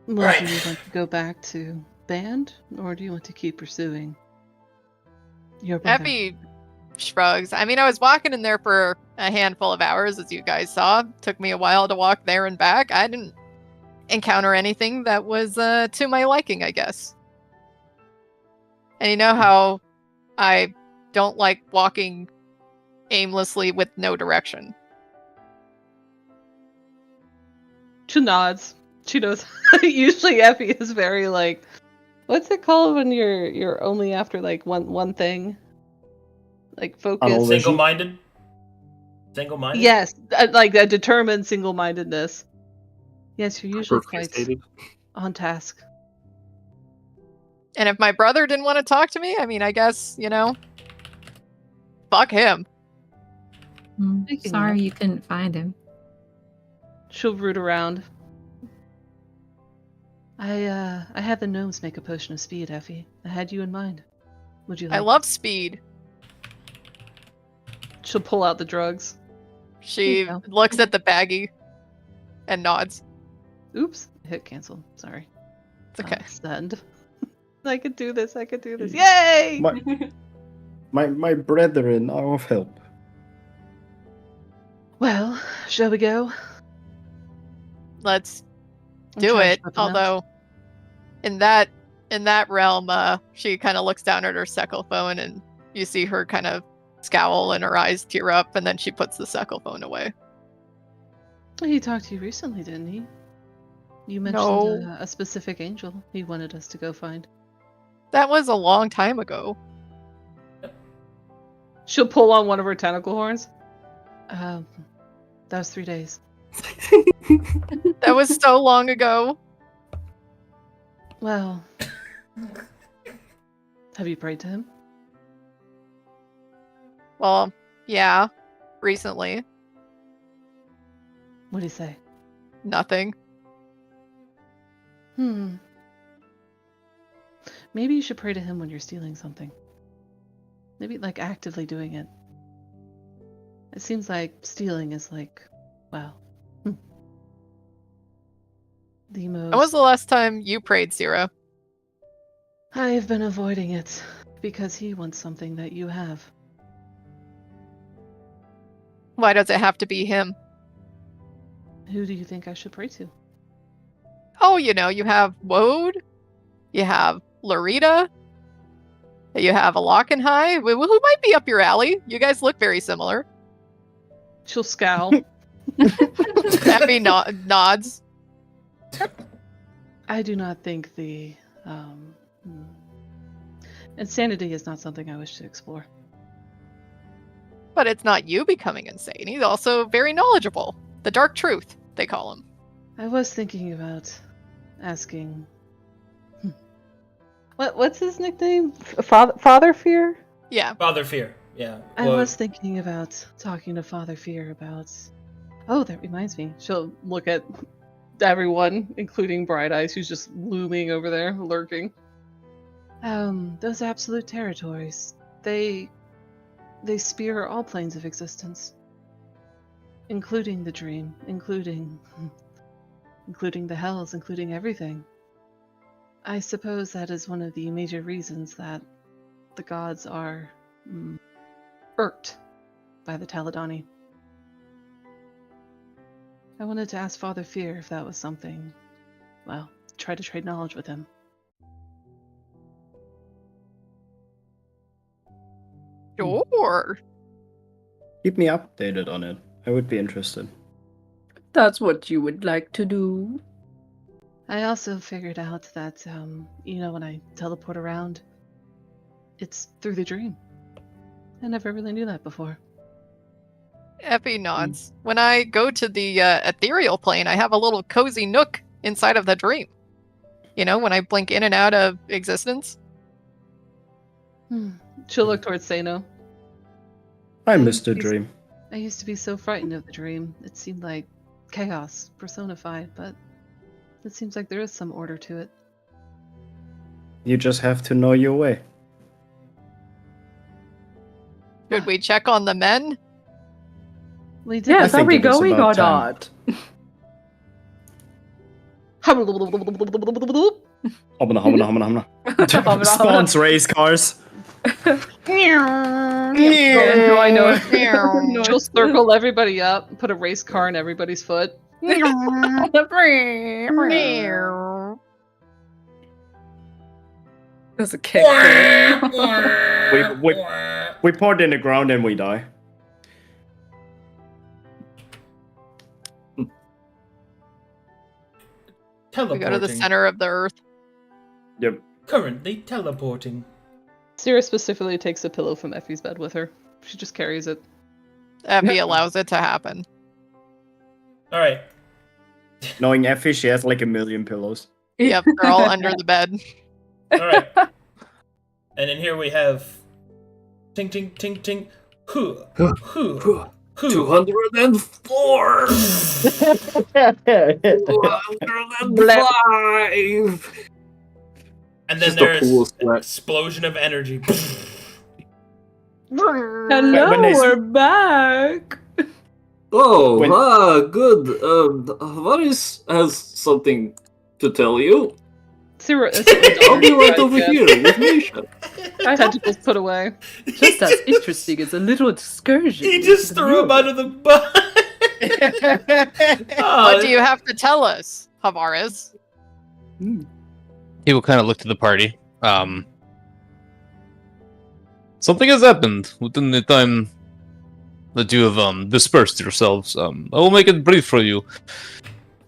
Speaker 7: Well,
Speaker 1: Right.
Speaker 7: do you want to go back to band, or do you want to keep pursuing your brother?
Speaker 4: Effie shrugs. I mean, I was walking in there for a handful of hours, as you guys saw. Took me a while to walk there and back. I didn't encounter anything that was to my liking, I guess. And you know how I don't like walking aimlessly with no direction.
Speaker 7: She nods. She knows. Usually Effie is very like, what's it called when you're only after like one thing? Like focus.
Speaker 1: Single-minded? Single-minded?
Speaker 7: Yes, like that determined single-mindedness. Yes, you're usually quite on task.
Speaker 4: And if my brother didn't want to talk to me, I mean, I guess, fuck him.
Speaker 8: Sorry you couldn't find him.
Speaker 7: She'll root around. I had the gnomes make a potion of speed, Effie. I had you in mind. Would you like
Speaker 4: I love speed.
Speaker 7: She'll pull out the drugs.
Speaker 4: She looks at the baggie and nods.
Speaker 7: Oops, hit cancel. Sorry.
Speaker 4: It's okay.
Speaker 7: Send. I could do this. Yay!
Speaker 6: My brethren are of help.
Speaker 7: Well, shall we go?
Speaker 4: Let's
Speaker 7: I'm
Speaker 4: do
Speaker 7: trying
Speaker 4: it.
Speaker 7: to put them out.
Speaker 4: Although, in that realm, she kind of looks down at her Seckle phone, and you see her kind of scowl and her eyes tear up, and then she puts the Seckle phone away.
Speaker 7: He talked to you recently, didn't he? You mentioned
Speaker 4: No.
Speaker 7: a specific angel he wanted us to go find.
Speaker 4: That was a long time ago.
Speaker 7: She'll pull on one of her tentacle horns. That was 3 days.
Speaker 4: That was so long ago.
Speaker 7: Well, have you prayed to him?
Speaker 4: Well, yeah, recently.
Speaker 7: What did he say?
Speaker 4: Nothing.
Speaker 7: Maybe you should pray to him when you're stealing something. Maybe like actively doing it. It seems like stealing is like, wow. The most.
Speaker 4: When was the last time you prayed, Sierra?
Speaker 7: I have been avoiding it because he wants something that you have.
Speaker 4: Why does it have to be him?
Speaker 7: Who do you think I should pray to?
Speaker 4: Oh, you have Woad. You have Larita. You have a lock and high, who might be up your alley. You guys look very similar.
Speaker 7: She'll scowl.
Speaker 4: Effie nods.
Speaker 7: I do not think the insanity is not something I wish to explore.
Speaker 4: But it's not you becoming insane. He's also very knowledgeable. The dark truth, they call him.
Speaker 7: I was thinking about asking. What's his nickname? Father Fear?
Speaker 4: Yeah.
Speaker 1: Father Fear. Yeah.
Speaker 7: I
Speaker 1: Well,
Speaker 7: was thinking about talking to Father Fear about. Oh, that reminds me. She'll look at everyone, including Bright Eyes, who's just looming over there, lurking. Those absolute territories. They spear all planes of existence. Including the dream, including the hells, including everything. I suppose that is one of the major reasons that the gods are irked by the Taladani. I wanted to ask Father Fear if that was something, well, try to trade knowledge with him.
Speaker 4: Sure.
Speaker 6: Keep me updated on it. I would be interested.
Speaker 2: That's what you would like to do.
Speaker 7: I also figured out that, when I teleport around, it's through the dream. I never really knew that before.
Speaker 4: Effie nods. When I go to the ethereal plane, I have a little cozy nook inside of the dream. When I blink in and out of existence.
Speaker 7: She'll look towards Sano.
Speaker 6: I missed a dream.
Speaker 7: I used to be so frightened of the dream. It seemed like chaos personified, but it seems like there is some order to it.
Speaker 6: You just have to know your way.
Speaker 4: Should we check on the men?
Speaker 7: We did.
Speaker 2: Yes,
Speaker 6: I
Speaker 2: are
Speaker 6: think
Speaker 2: we
Speaker 6: it is
Speaker 2: going or
Speaker 6: about time.
Speaker 2: not?
Speaker 6: Humana. Spawns race cars.
Speaker 2: I know.
Speaker 7: She'll circle everybody up, put a race car in everybody's foot.
Speaker 2: There's a kick.
Speaker 6: We poured in the ground and we die.
Speaker 4: We
Speaker 1: teleporting.
Speaker 4: go to the center of the earth.
Speaker 6: Yep.
Speaker 1: Currently teleporting.
Speaker 7: Sierra specifically takes a pillow from Effie's bed with her. She just carries it.
Speaker 4: Effie allows it to happen.
Speaker 1: All right.
Speaker 6: Knowing Effie, she has like 1 million pillows.
Speaker 4: Yep, they're all under the bed.
Speaker 1: All right. And then here we have ting ting ting ting. Hoo hoo hoo.
Speaker 3: 204! 205!
Speaker 1: And then
Speaker 3: Just a
Speaker 1: there's
Speaker 3: pool of
Speaker 1: an
Speaker 3: sweat.
Speaker 1: explosion of energy.
Speaker 2: Hello,
Speaker 6: When they-
Speaker 2: we're back.
Speaker 3: Oh,
Speaker 6: When-
Speaker 3: good. Varys has something to tell you.
Speaker 7: Sierra,
Speaker 3: I'll be right over here with Misha.
Speaker 7: Tentacles put away.
Speaker 2: Just as interesting as a little excursion.
Speaker 1: He just
Speaker 2: into the
Speaker 1: threw him
Speaker 2: world.
Speaker 1: out of the butt.
Speaker 4: What do you have to tell us, Havaris?
Speaker 5: He will kind of look to the party. Something has happened within the time that you have dispersed yourselves. I will make it brief for you.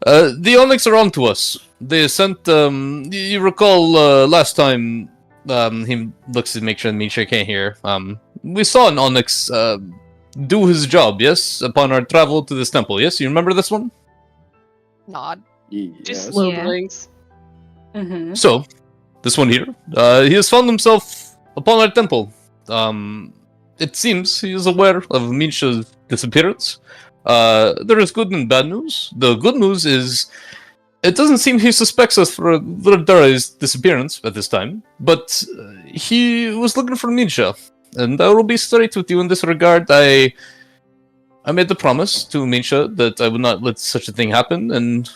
Speaker 5: The Onyx are on to us. They sent. You recall last time. He looks to make sure Misha can't hear. We saw an Onyx do his job. Yes, upon our travel to this temple. Yes, you remember this one?
Speaker 4: Nod.
Speaker 7: Just
Speaker 6: Yes.
Speaker 7: slow
Speaker 8: Yeah.
Speaker 7: blinks.
Speaker 2: Mhm.
Speaker 5: So, this one here, he has found himself upon our temple. It seems he is aware of Misha's disappearance. There is good and bad news. The good news is, it doesn't seem he suspects us for Dara's disappearance at this time, but he was looking for Misha. And I will be straight with you in this regard. I made the promise to Misha that I would not let such a thing happen, and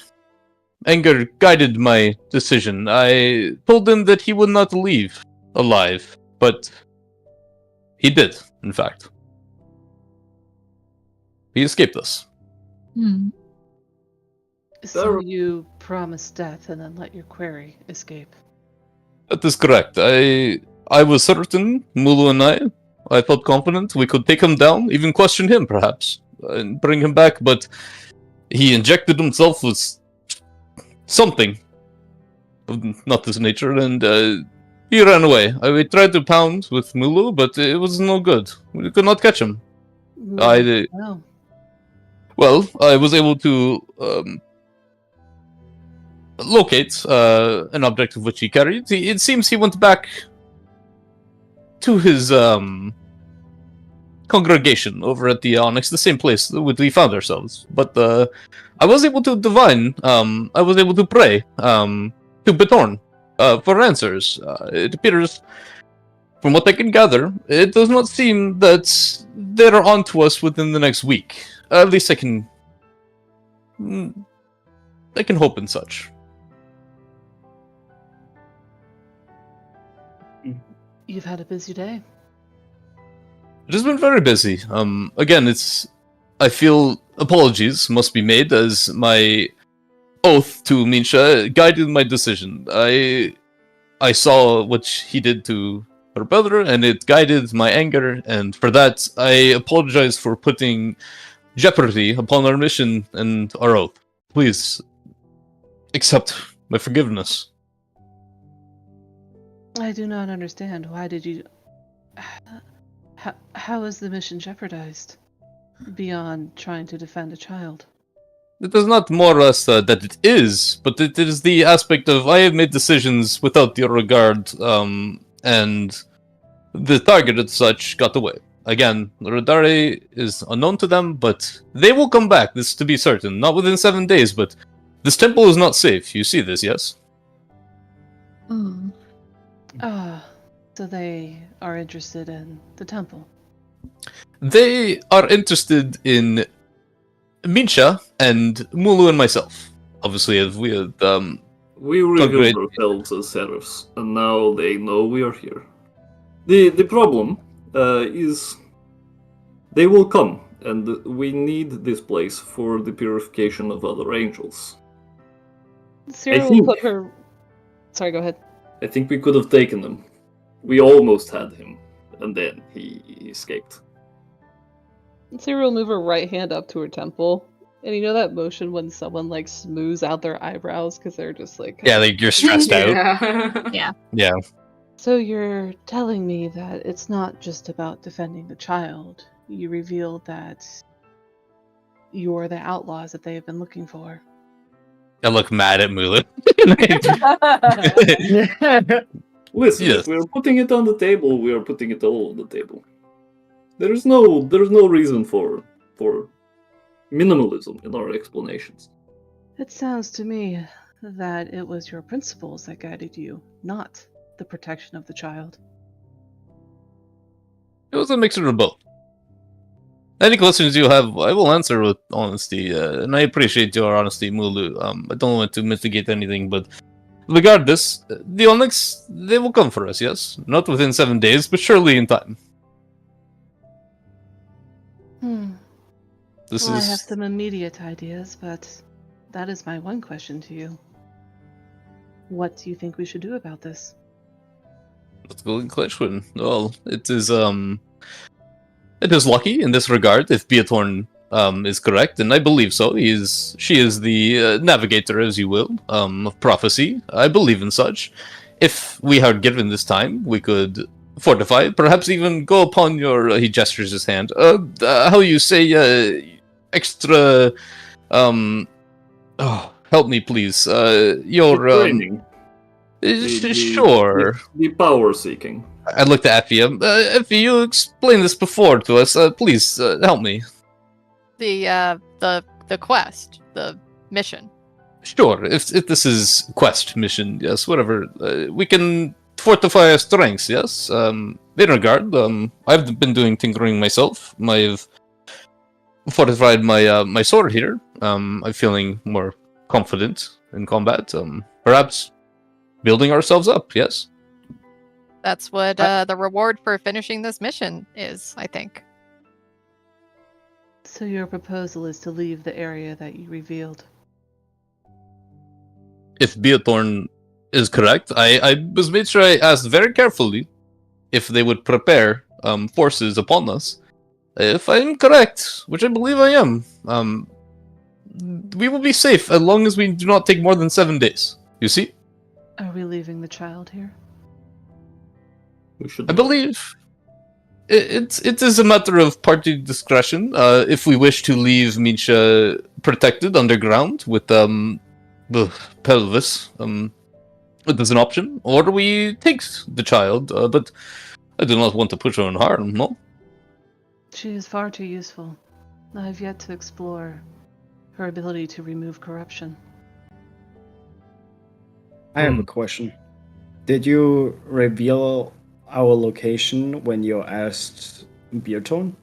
Speaker 5: anger guided my decision. I told him that he would not leave alive, but he did, in fact. He escaped us.
Speaker 7: So you promised death and then let your query escape.
Speaker 5: That is correct. I I was certain, Mulu and I felt confident we could take him down, even question him, perhaps, and bring him back, but he injected himself with something of not this nature, and he ran away. We tried to pound with Mulu, but it was no good. We could not catch him.
Speaker 7: No.
Speaker 5: Well, I was able to locate an object of which he carried. It seems he went back to his congregation over at the Onyx, the same place that we found ourselves. But I was able to divine, I was able to pray to Betorn for answers. It appears, from what I can gather, it does not seem that they're onto us within the next week. At least I can hope and such.
Speaker 7: You've had a busy day.
Speaker 5: It has been very busy. Again, I feel apologies must be made, as my oath to Minsha guided my decision. I saw what he did to her brother, and it guided my anger, and for that, I apologize for putting jeopardy upon our mission and our oath. Please accept my forgiveness.
Speaker 7: I do not understand. Why did you... How is the mission jeopardized? Beyond trying to defend a child.
Speaker 5: It is not more or less that it is, but it is the aspect of I have made decisions without your regard, and the target as such got away. Again, Radare is unknown to them, but they will come back, this to be certain. Not within 7 days, but this temple is not safe. You see this, yes?
Speaker 7: So they are interested in the temple.
Speaker 5: They are interested in Minsha and Mulu and myself. Obviously, as we had,
Speaker 3: we revealed ourselves as serifs, and now they know we are here. The problem is they will come, and we need this place for the purification of other angels.
Speaker 7: Sarah will put her... Sorry, go ahead.
Speaker 3: I think we could have taken him. We almost had him, and then he escaped.
Speaker 7: Sarah will move her right hand up to her temple. And you know that motion when someone like smooths out their eyebrows because they're just like...
Speaker 5: Yeah, like you're stressed out.
Speaker 8: Yeah.
Speaker 7: So you're telling me that it's not just about defending the child. You revealed that you're the outlaws that they have been looking for.
Speaker 5: I look mad at Mulu.
Speaker 3: Listen,
Speaker 5: Yes.
Speaker 3: if we're putting it on the table, we are putting it all on the table. There's no reason for minimalism in our explanations.
Speaker 7: It sounds to me that it was your principles that guided you, not the protection of the child.
Speaker 5: It was a mixture of both. Any questions you have, I will answer with honesty, and I appreciate your honesty, Mulu. I don't want to mitigate anything, but regardless, the Onyx, they will come for us, yes? Not within 7 days, but surely in time.
Speaker 7: I have some immediate ideas, but that is my one question to you. What do you think we should do about this?
Speaker 5: Let's go in question. Well, it is lucky in this regard if Beatorn is correct, and I believe so. She is the navigator, as you will, of prophecy. I believe in such. If we are given this time, we could fortify, perhaps even go upon your. He gestures his hand. How you say? Extra. Help me, please. Your
Speaker 3: training.
Speaker 5: Sure.
Speaker 3: The power seeking.
Speaker 5: I looked at Effie. Effie, you explained this before to us. Please help me.
Speaker 4: The quest, the mission.
Speaker 5: Sure. If this is quest mission, yes, whatever. We can fortify our strengths. Yes. In regard, I've been doing tinkering myself. I've fortified my sword here. I'm feeling more confident in combat. Perhaps building ourselves up. Yes.
Speaker 4: That's what the reward for finishing this mission is, I think.
Speaker 7: So your proposal is to leave the area that you revealed.
Speaker 5: If Beatorn is correct, I was made sure I asked very carefully if they would prepare forces upon us. If I am correct, which I believe I am, we will be safe as long as we do not take more than 7 days. You see?
Speaker 7: Are we leaving the child here?
Speaker 3: We should.
Speaker 5: I believe it is a matter of party discretion. If we wish to leave Misha protected underground with the pelvis, it is an option, or we take the child. But I do not want to put her in harm. No.
Speaker 7: She is far too useful. I have yet to explore her ability to remove corruption.
Speaker 6: I have a question. Did you reveal our location when you asked Beertone?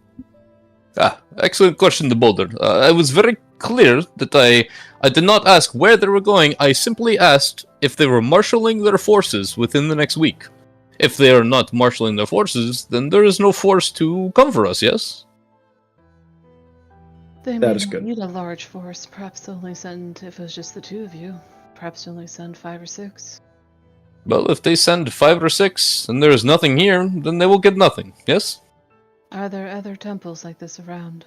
Speaker 5: Excellent question, the Boulder. I was very clear that I did not ask where they were going. I simply asked if they were marshaling their forces within the next week. If they are not marshaling their forces, then there is no force to come for us, yes?
Speaker 7: They
Speaker 6: That
Speaker 7: may
Speaker 6: is
Speaker 7: not
Speaker 6: good.
Speaker 7: need a large force. Perhaps only send, if it was just the two of you, perhaps only send 5 or 6.
Speaker 5: Well, if they send 5 or 6 and there is nothing here, then they will get nothing, yes?
Speaker 7: Are there other temples like this around?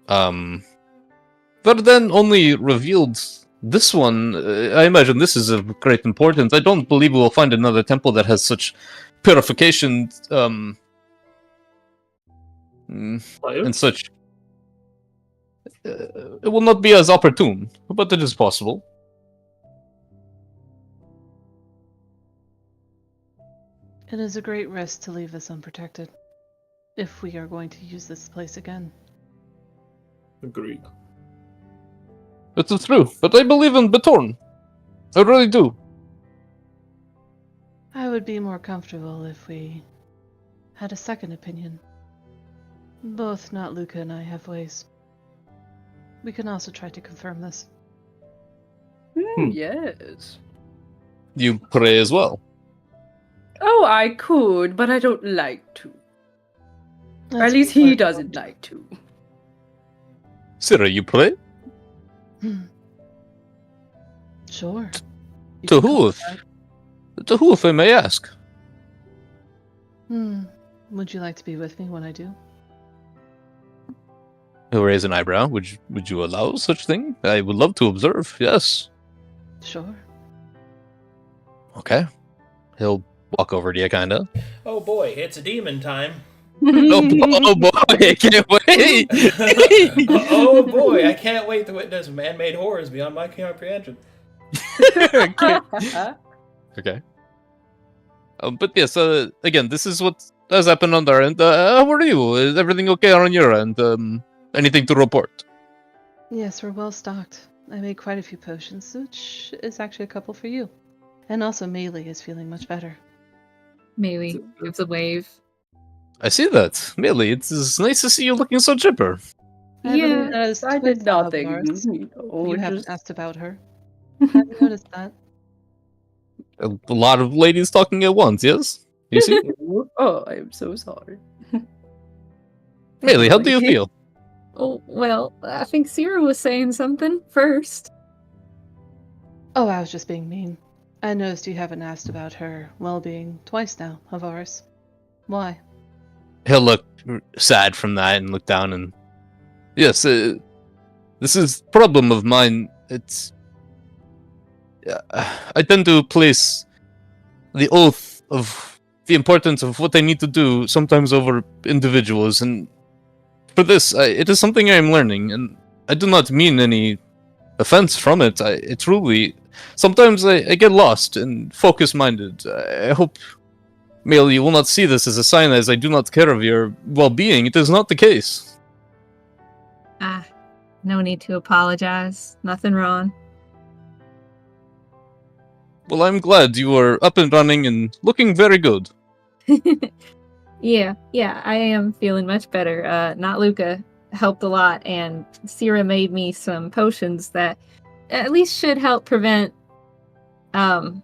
Speaker 5: But then only revealed this one. I imagine this is of great importance. I don't believe we will find another temple that has such purification, and such. It will not be as opportune, but it is possible.
Speaker 7: It is a great risk to leave this unprotected, if we are going to use this place again.
Speaker 3: Agreed.
Speaker 5: It is true, but I believe in Betorn. I really do.
Speaker 7: I would be more comfortable if we had a second opinion. Both not Luca and I have ways. We can also try to confirm this.
Speaker 2: Yes.
Speaker 5: You pray as well.
Speaker 2: Oh, I could, but I don't like to. Or at
Speaker 7: Let's
Speaker 2: least
Speaker 7: be
Speaker 2: he
Speaker 7: clear.
Speaker 2: doesn't like to.
Speaker 5: Sira, you pray?
Speaker 7: Sure. You
Speaker 5: To
Speaker 7: can
Speaker 5: who,
Speaker 7: call
Speaker 5: if,
Speaker 7: it
Speaker 5: to who, if I may ask?
Speaker 7: that. Would you like to be with me when I do?
Speaker 5: He'll raise an eyebrow. Would you allow such thing? I would love to observe, yes.
Speaker 7: Sure.
Speaker 5: Okay. He'll walk over to you, kinda.
Speaker 1: Oh boy, it's a demon time.
Speaker 5: Oh boy, I can't wait!
Speaker 1: Oh boy, I can't wait to witness man-made horrors beyond my comprehension.
Speaker 5: Okay. But yes, again, this is what has happened on our end. How are you? Is everything okay on your end? Anything to report?
Speaker 7: Yes, we're well stocked. I made quite a few potions, which is actually a couple for you. And also Melee is feeling much better.
Speaker 8: Maybe gives a wave.
Speaker 5: I see that. Millie, it's nice to see you looking so chipper.
Speaker 7: I believe that is
Speaker 2: I
Speaker 7: twins
Speaker 2: did
Speaker 7: of
Speaker 2: nothing.
Speaker 7: ours.
Speaker 2: You know,
Speaker 7: You haven't
Speaker 2: just-
Speaker 7: asked about her. Have you noticed that?
Speaker 5: A lot of ladies talking at once, yes? You see?
Speaker 2: Oh, I'm so sorry.
Speaker 5: Millie, how do you feel?
Speaker 8: Oh, well, I think Sierra was saying something first.
Speaker 7: Oh, I was just being mean. I noticed you haven't asked about her well-being twice now, of ours. Why?
Speaker 5: He'll look sad from that and look down and... Yes, this is a problem of mine. It's... I tend to place the oath of the importance of what I need to do sometimes over individuals, and for this, it is something I am learning, and I do not mean any offense from it. I truly... Sometimes I get lost and focus-minded. I hope, Mail, you will not see this as a sign as I do not care of your well-being. It is not the case.
Speaker 8: No need to apologize. Nothing wrong.
Speaker 5: Well, I'm glad you are up and running and looking very good.
Speaker 8: Yeah, I am feeling much better. Not Luca helped a lot, and Sierra made me some potions that at least should help prevent some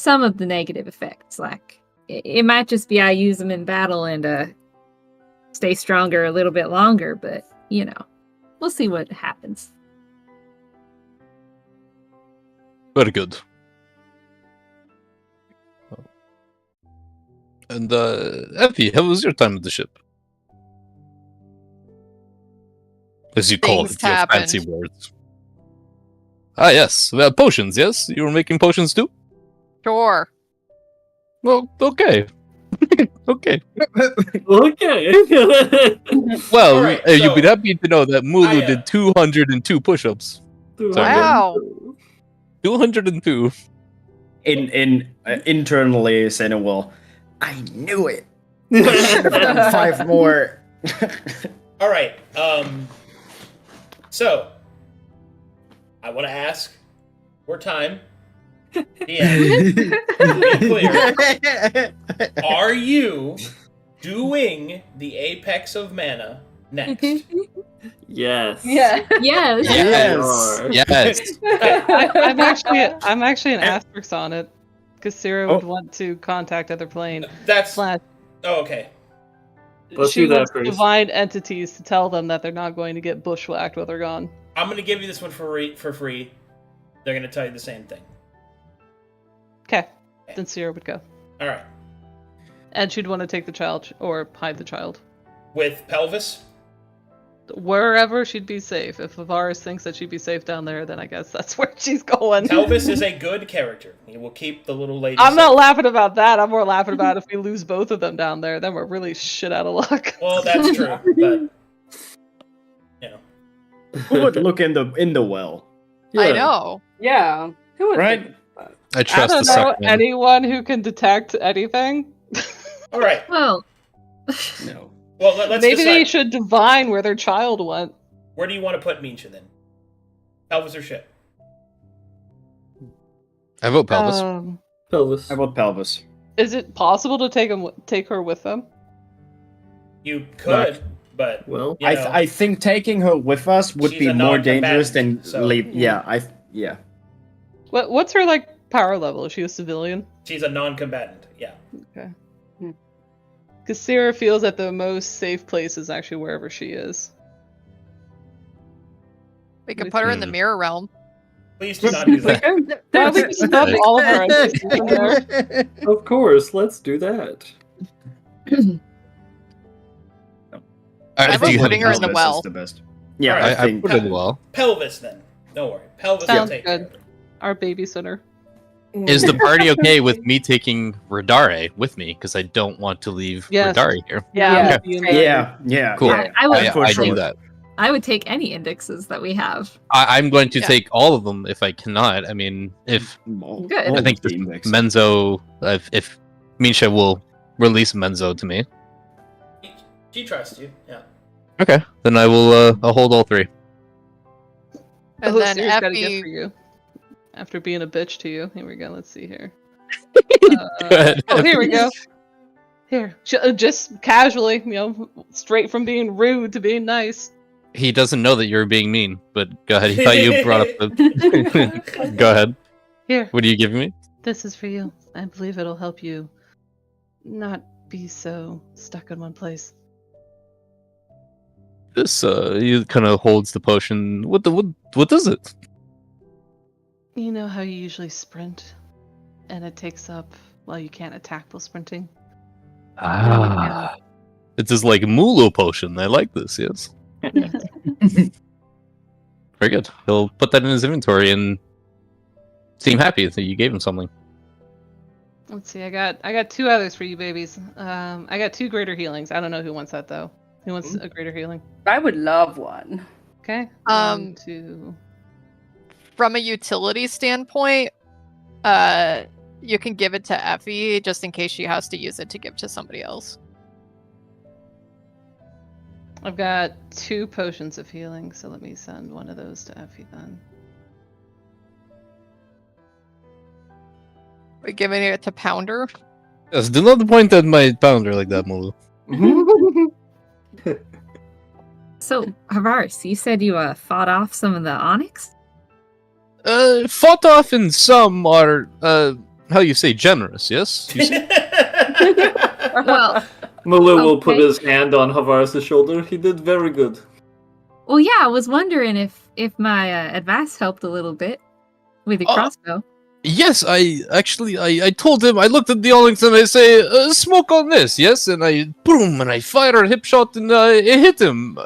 Speaker 8: of the negative effects. Like, it might just be I use them in battle and stay stronger a little bit longer, but, you know, we'll see what happens.
Speaker 5: Very good. And Effie, how was your time at the ship? As you call
Speaker 4: Things
Speaker 5: it, your fancy
Speaker 4: happened.
Speaker 5: words. Ah, yes. Well, potions, yes? You were making potions too?
Speaker 4: Sure.
Speaker 5: Well, okay. Okay.
Speaker 3: Okay.
Speaker 5: Well,
Speaker 1: Alright,
Speaker 5: you'd be
Speaker 1: so-
Speaker 5: happy to know that Mulu
Speaker 1: I,
Speaker 5: did 202 push-ups.
Speaker 4: Wow.
Speaker 5: 202.
Speaker 6: Internally, Senna will. I knew it. I should have done 5 more.
Speaker 1: All right. So I want to ask for time. Be clear. Are you doing the Apex of Mana next?
Speaker 3: Yes.
Speaker 2: Yeah.
Speaker 8: Yes.
Speaker 3: Yes.
Speaker 5: Yes.
Speaker 7: I'm actually an asterisk on it, because Sarah would
Speaker 6: Oh.
Speaker 7: want to contact other plane.
Speaker 1: That's.
Speaker 7: Slash,
Speaker 1: Oh, okay.
Speaker 3: Let's
Speaker 7: she
Speaker 3: do that
Speaker 7: wants
Speaker 3: first.
Speaker 7: divine entities to tell them that they're not going to get bushwhacked while they're gone.
Speaker 1: I'm gonna give you this one for free. They're gonna tell you the same thing.
Speaker 7: Okay, then Sarah would go,
Speaker 1: All right.
Speaker 7: and she'd want to take the child or hide the child
Speaker 1: With pelvis.
Speaker 7: wherever she'd be safe. If Avaris thinks that she'd be safe down there, then I guess that's where she's going.
Speaker 1: Pelvis is a good character. He will keep the little lady.
Speaker 7: I'm
Speaker 1: safe.
Speaker 7: not laughing about that. I'm more laughing about if we lose both of them down there, then we're really shit out of luck.
Speaker 1: Well, that's true, but you know.
Speaker 6: Who would look in the well?
Speaker 4: I know.
Speaker 2: Yeah. Who would
Speaker 6: Right?
Speaker 2: think of that?
Speaker 5: I
Speaker 7: I
Speaker 5: trust
Speaker 7: don't
Speaker 5: the
Speaker 7: know
Speaker 5: second.
Speaker 7: anyone who can detect anything.
Speaker 1: All right.
Speaker 8: Well,
Speaker 6: No.
Speaker 1: Well, let's
Speaker 7: Maybe
Speaker 1: decide.
Speaker 7: they should divine where their child went.
Speaker 1: Where do you want to put Minsha then? Pelvis or ship?
Speaker 5: I vote pelvis.
Speaker 3: Pelvis.
Speaker 6: How about pelvis?
Speaker 7: Is it possible to take her with them?
Speaker 1: You could, but
Speaker 3: Well,
Speaker 1: you know,
Speaker 6: I think taking her with us would
Speaker 1: She's
Speaker 6: be
Speaker 1: a
Speaker 6: more dangerous than
Speaker 1: non-combatant, so-
Speaker 6: leave. Yeah.
Speaker 7: What's her power level? Is she a civilian?
Speaker 1: she's a non-combatant. Yeah.
Speaker 7: Okay. Because Sarah feels that the most safe place is actually wherever she is.
Speaker 4: We could put her in the
Speaker 5: Hmm.
Speaker 4: mirror realm.
Speaker 1: Please do not do that.
Speaker 7: Why don't we just stuff all of our entities in there?
Speaker 3: of course, let's do that.
Speaker 5: I
Speaker 4: I vote
Speaker 5: think you have
Speaker 4: putting her in the
Speaker 6: Pelvis
Speaker 4: well.
Speaker 6: is the best. Yeah,
Speaker 1: Alright,
Speaker 6: I
Speaker 5: I
Speaker 6: think.
Speaker 5: put it in well.
Speaker 1: Pelvis then. Don't worry. Pelvis
Speaker 7: Sounds
Speaker 1: will take
Speaker 7: good.
Speaker 1: care of it.
Speaker 7: Our babysitter.
Speaker 5: Is the party okay with me taking Radare with me? Because I don't want to leave
Speaker 7: Yes.
Speaker 5: Radare here.
Speaker 2: Yeah.
Speaker 6: Yeah.
Speaker 5: Cool.
Speaker 6: Yeah.
Speaker 8: I would,
Speaker 5: I,
Speaker 6: for
Speaker 5: I
Speaker 6: sure.
Speaker 5: do that.
Speaker 8: I would take any indexes that we have.
Speaker 5: I'm going to
Speaker 4: Yeah.
Speaker 5: take all of them if I cannot. I mean, if
Speaker 8: Good.
Speaker 5: I think
Speaker 6: the
Speaker 5: just
Speaker 6: index.
Speaker 5: Menzo, if Misha will release Menzo to me,
Speaker 1: She trusts you. Yeah.
Speaker 5: okay, then I will. I'll hold all 3.
Speaker 4: And
Speaker 7: Oh,
Speaker 4: then
Speaker 7: Sarah's got a gift
Speaker 4: Effie.
Speaker 7: for you. After being a bitch to you. Here we go. Let's see here.
Speaker 5: Go ahead.
Speaker 7: Oh, here we go. Here. Just casually, straight from being rude to being nice.
Speaker 5: He doesn't know that you're being mean, but go ahead. He thought you brought up the. Go ahead.
Speaker 7: Here.
Speaker 5: What are you giving me?
Speaker 7: This is for you. I believe it'll help you not be so stuck in one place.
Speaker 5: This he kind of holds the potion. What does it?
Speaker 7: You know how you usually sprint, and it takes up, well, you can't attack while sprinting.
Speaker 5: Ah, it's just like Mulu potion. I like this. Yes. Very good. He'll put that in his inventory and seem happy that you gave him something.
Speaker 7: Let's see. I got 2 others for you, babies. I got 2 greater healings. I don't know who wants that though. Who wants a greater healing?
Speaker 2: I would love one.
Speaker 7: Okay. 1,
Speaker 4: Um,
Speaker 7: 2.
Speaker 4: From a utility standpoint, you can give it to Effie just in case she has to use it to give to somebody else.
Speaker 7: I've got 2 potions of healing, so let me send one of those to Effie then.
Speaker 4: We're giving it to Pounder.
Speaker 5: Yes, do not point at my pounder like that, Mulu.
Speaker 8: So, Havaris, you said you fought off some of the Onyx?
Speaker 5: Fought off in some are how you say generous, yes? You see?
Speaker 8: Well,
Speaker 3: Mulu will put
Speaker 8: Okay.
Speaker 3: his hand on Havaris' shoulder. He did very good.
Speaker 8: well, yeah, I was wondering if my advice helped a little bit with the
Speaker 5: Oh.
Speaker 8: crossbow.
Speaker 5: Yes, I told him. I looked at the Onyx and I say, "Smoke on this." Yes, and I boom and I fire a hip shot and it hit him.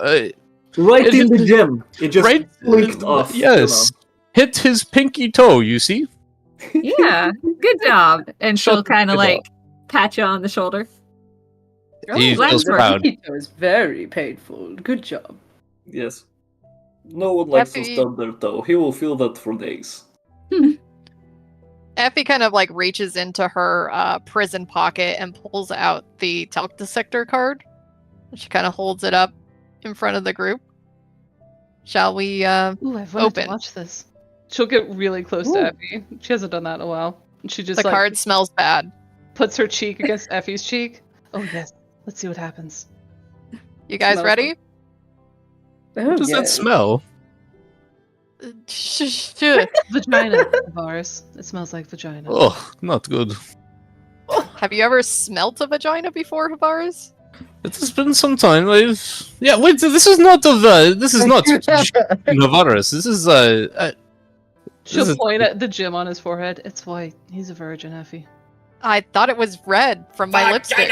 Speaker 3: Right
Speaker 5: It
Speaker 3: in the
Speaker 5: just-
Speaker 3: gym. It just
Speaker 5: right,
Speaker 3: blinked off.
Speaker 5: Yes, hit his pinky toe. You see?
Speaker 8: Yeah, good job. And she'll
Speaker 5: Shut
Speaker 8: kind of
Speaker 5: it
Speaker 8: like
Speaker 5: up.
Speaker 8: pat you on the shoulder.
Speaker 5: He
Speaker 8: glad
Speaker 5: feels
Speaker 8: you're
Speaker 5: proud.
Speaker 2: It was very painful. Good job.
Speaker 3: Yes. No one likes to
Speaker 4: Effie-
Speaker 3: stub their toe. He will feel that for days.
Speaker 4: Effie kind of like reaches into her prison pocket and pulls out the talc detector card. She kind of holds it up in front of the group. Shall we?
Speaker 7: Ooh, I've wanted
Speaker 4: Open.
Speaker 7: to watch this. She'll get really close
Speaker 2: Ooh.
Speaker 7: to Effie. She hasn't done that in a while. And she just
Speaker 4: The
Speaker 7: like
Speaker 4: card smells bad.
Speaker 7: puts her cheek against Effie's cheek. Oh yes. Let's see what happens.
Speaker 4: You guys
Speaker 2: Smells
Speaker 4: ready?
Speaker 2: Oh,
Speaker 5: What does that smell?
Speaker 7: Vagina of ours. It smells like vagina.
Speaker 5: Oh, not good.
Speaker 4: Have you ever smelt a vagina before, Havaris?
Speaker 5: It has been some time. Yeah, wait. This is not of. This is not Navarus. This is
Speaker 7: She'll
Speaker 5: this is-
Speaker 7: point at the gym on his forehead. It's white. He's a virgin, Effie.
Speaker 4: I thought it was red from my lipstick.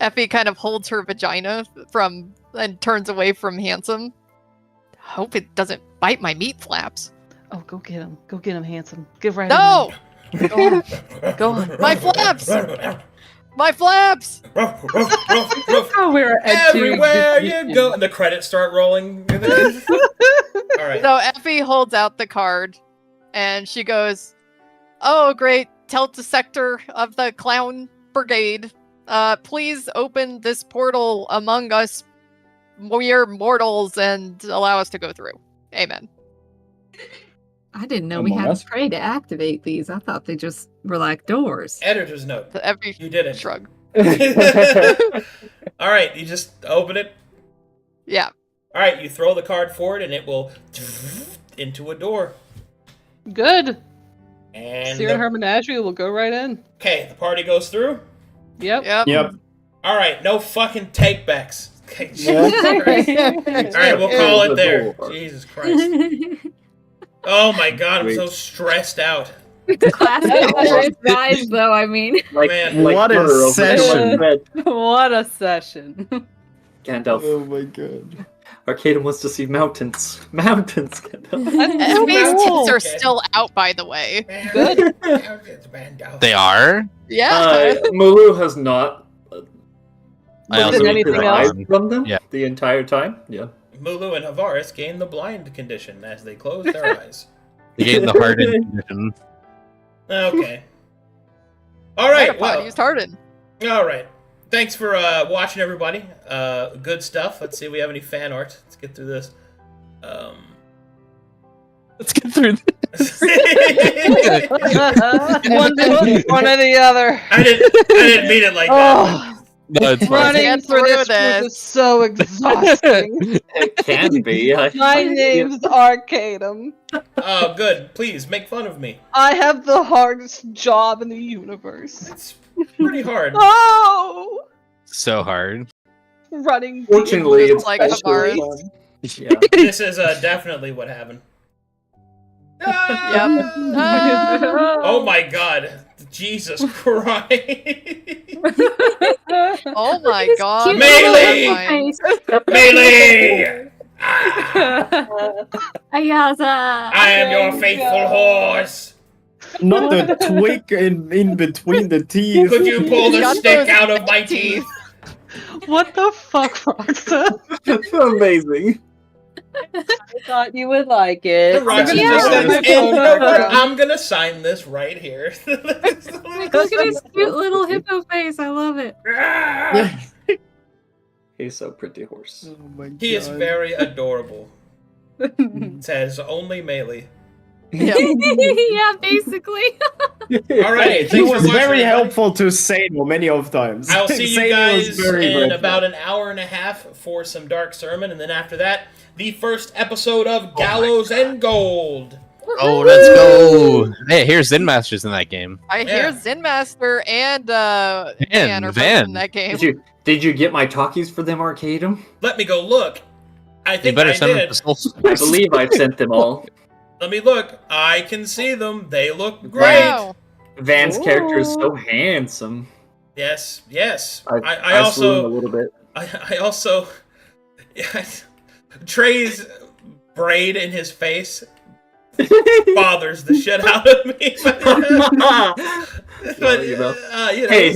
Speaker 4: Effie kind of holds her vagina from and turns away from Handsome. Hope it doesn't bite my meat flaps.
Speaker 7: Oh, go get him. Go get him, handsome. Give right
Speaker 4: No!
Speaker 7: in. Go on. Go on.
Speaker 4: My flaps! My flaps!
Speaker 2: Oh, we're
Speaker 1: Everywhere you go, and the credits start rolling. All right.
Speaker 4: So Effie holds out the card and she goes, "Oh, great. Tell the sector of the Clown Brigade. Please open this portal among us mere mortals and allow us to go through. Amen."
Speaker 8: I didn't know we
Speaker 6: Among
Speaker 8: had
Speaker 6: Us?
Speaker 8: to pray to activate these. I thought they just were like doors.
Speaker 1: Editor's note.
Speaker 4: So Effie
Speaker 1: You did it.
Speaker 4: shrug.
Speaker 1: All right, you just open it.
Speaker 4: Yeah.
Speaker 1: All right, you throw the card forward, and it will into a door.
Speaker 7: Good.
Speaker 1: And
Speaker 7: Seer and her menagerie will go right in.
Speaker 1: okay, the party goes through.
Speaker 7: Yep.
Speaker 4: Yep.
Speaker 6: Yep.
Speaker 1: All right, no fucking takebacks. Okay,
Speaker 6: Yeah.
Speaker 1: Jesus Christ. All right, we'll call it there.
Speaker 3: Door.
Speaker 1: Jesus Christ. Oh my God, I'm
Speaker 3: Wait.
Speaker 1: so stressed out.
Speaker 8: Classic Orange guys, though. I mean,
Speaker 3: Like,
Speaker 1: Man.
Speaker 3: like
Speaker 6: What a
Speaker 3: her over
Speaker 6: session.
Speaker 3: the bed.
Speaker 2: What a session.
Speaker 3: Gandalf.
Speaker 6: Oh my god.
Speaker 3: Arcada wants to see mountains. Mountains, Gandalf.
Speaker 4: Effie's
Speaker 7: cool.
Speaker 4: tits are still out, by the way.
Speaker 7: Good.
Speaker 5: They are.
Speaker 4: Yeah.
Speaker 3: Mulu has not
Speaker 5: I also
Speaker 7: Did
Speaker 3: removed
Speaker 7: anything
Speaker 3: his
Speaker 7: else?
Speaker 3: eyes from them
Speaker 5: Yeah.
Speaker 3: the entire time. Yeah.
Speaker 1: Mulu and Havaris gain the blind condition as they close their eyes.
Speaker 5: They get in the hardened condition.
Speaker 1: Okay. All right,
Speaker 4: Metapod
Speaker 1: well,
Speaker 4: used hardened.
Speaker 1: all right. Thanks for watching, everybody. Good stuff. Let's see if we have any fan art. Let's get through this.
Speaker 5: Let's get through this.
Speaker 7: One or the other.
Speaker 1: I didn't mean it like that.
Speaker 7: Oh,
Speaker 5: No, it's fine.
Speaker 7: running
Speaker 4: Get
Speaker 7: for
Speaker 4: through
Speaker 7: this group is so exhausting.
Speaker 3: It can be.
Speaker 7: My name's Arcadum.
Speaker 1: Oh, good. Please make fun of me.
Speaker 7: I have the hardest job in the universe.
Speaker 1: It's pretty hard.
Speaker 7: Oh,
Speaker 5: So hard.
Speaker 7: running.
Speaker 3: Fortunately, it's
Speaker 4: Like
Speaker 3: actually
Speaker 4: Havaris.
Speaker 3: fun. Yeah.
Speaker 1: This is definitely what happened.
Speaker 4: Yep.
Speaker 1: Oh my God. Jesus Christ.
Speaker 4: Oh my God.
Speaker 8: Cute
Speaker 1: Melee!
Speaker 8: little face.
Speaker 1: Melee! Ah,
Speaker 8: Ayaza.
Speaker 1: I am your faithful horse.
Speaker 6: Not the twig in between the teeth.
Speaker 1: Could you pull the
Speaker 4: Got
Speaker 1: stick
Speaker 4: those
Speaker 1: out of my teeth?
Speaker 7: What the fuck, Roxa?
Speaker 3: That's amazing.
Speaker 2: I thought you would like it.
Speaker 1: Roxas
Speaker 7: Yeah.
Speaker 1: just says,
Speaker 7: My
Speaker 1: "And you know what?
Speaker 7: background.
Speaker 1: I'm gonna sign this right here.
Speaker 8: Like, look at his cute little hippo face. I love it.
Speaker 1: Ah!
Speaker 3: He's so pretty horse.
Speaker 6: Oh my god.
Speaker 1: He is very adorable. Says only Melee.
Speaker 8: Yeah, basically.
Speaker 1: All right,
Speaker 6: He
Speaker 1: thanks for
Speaker 6: was
Speaker 1: watching,
Speaker 6: very
Speaker 1: everybody.
Speaker 6: helpful to Sano many of times.
Speaker 1: I'll see you
Speaker 6: Sano
Speaker 1: guys
Speaker 6: was very
Speaker 1: in
Speaker 6: helpful.
Speaker 1: about an hour and a half for some Dark Sermon, and then after that, the first episode of Gallows and Gold.
Speaker 5: Oh, let's go. Hey, here's Zen Masters in that game.
Speaker 4: I hear
Speaker 1: Yeah.
Speaker 4: Zen Master and Van are both
Speaker 5: Van.
Speaker 4: in that game.
Speaker 3: Did you get my talkies for them, Arcadum?
Speaker 1: Let me go look. I
Speaker 5: You
Speaker 1: think
Speaker 5: better
Speaker 1: I
Speaker 5: send them
Speaker 1: did.
Speaker 5: to Soul
Speaker 3: I believe I sent them all.
Speaker 1: Let me look. I can see them. They look great.
Speaker 4: Wow.
Speaker 3: Van's character is so
Speaker 2: Ooh.
Speaker 3: handsome.
Speaker 1: Yes, yes.
Speaker 3: I
Speaker 1: I
Speaker 3: slew him a
Speaker 1: also,
Speaker 3: little bit.
Speaker 1: I also, Trey's braid in his face bothers the shit out of me. But,
Speaker 3: you know.
Speaker 1: you know,
Speaker 3: Hey,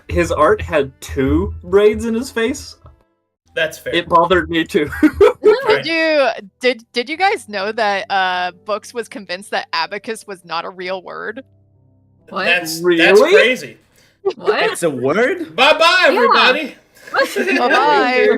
Speaker 3: his art had 2 braids in his face.
Speaker 1: that's fair.
Speaker 3: It bothered me too.
Speaker 1: Right.
Speaker 4: Did you guys know that Books was convinced that abacus was not a real word?
Speaker 8: What?
Speaker 1: That's
Speaker 3: Really?
Speaker 1: crazy.
Speaker 8: What?
Speaker 6: It's a word?
Speaker 1: Bye bye,
Speaker 8: Yeah.
Speaker 1: everybody.
Speaker 4: Bye-bye.
Speaker 2: Bye.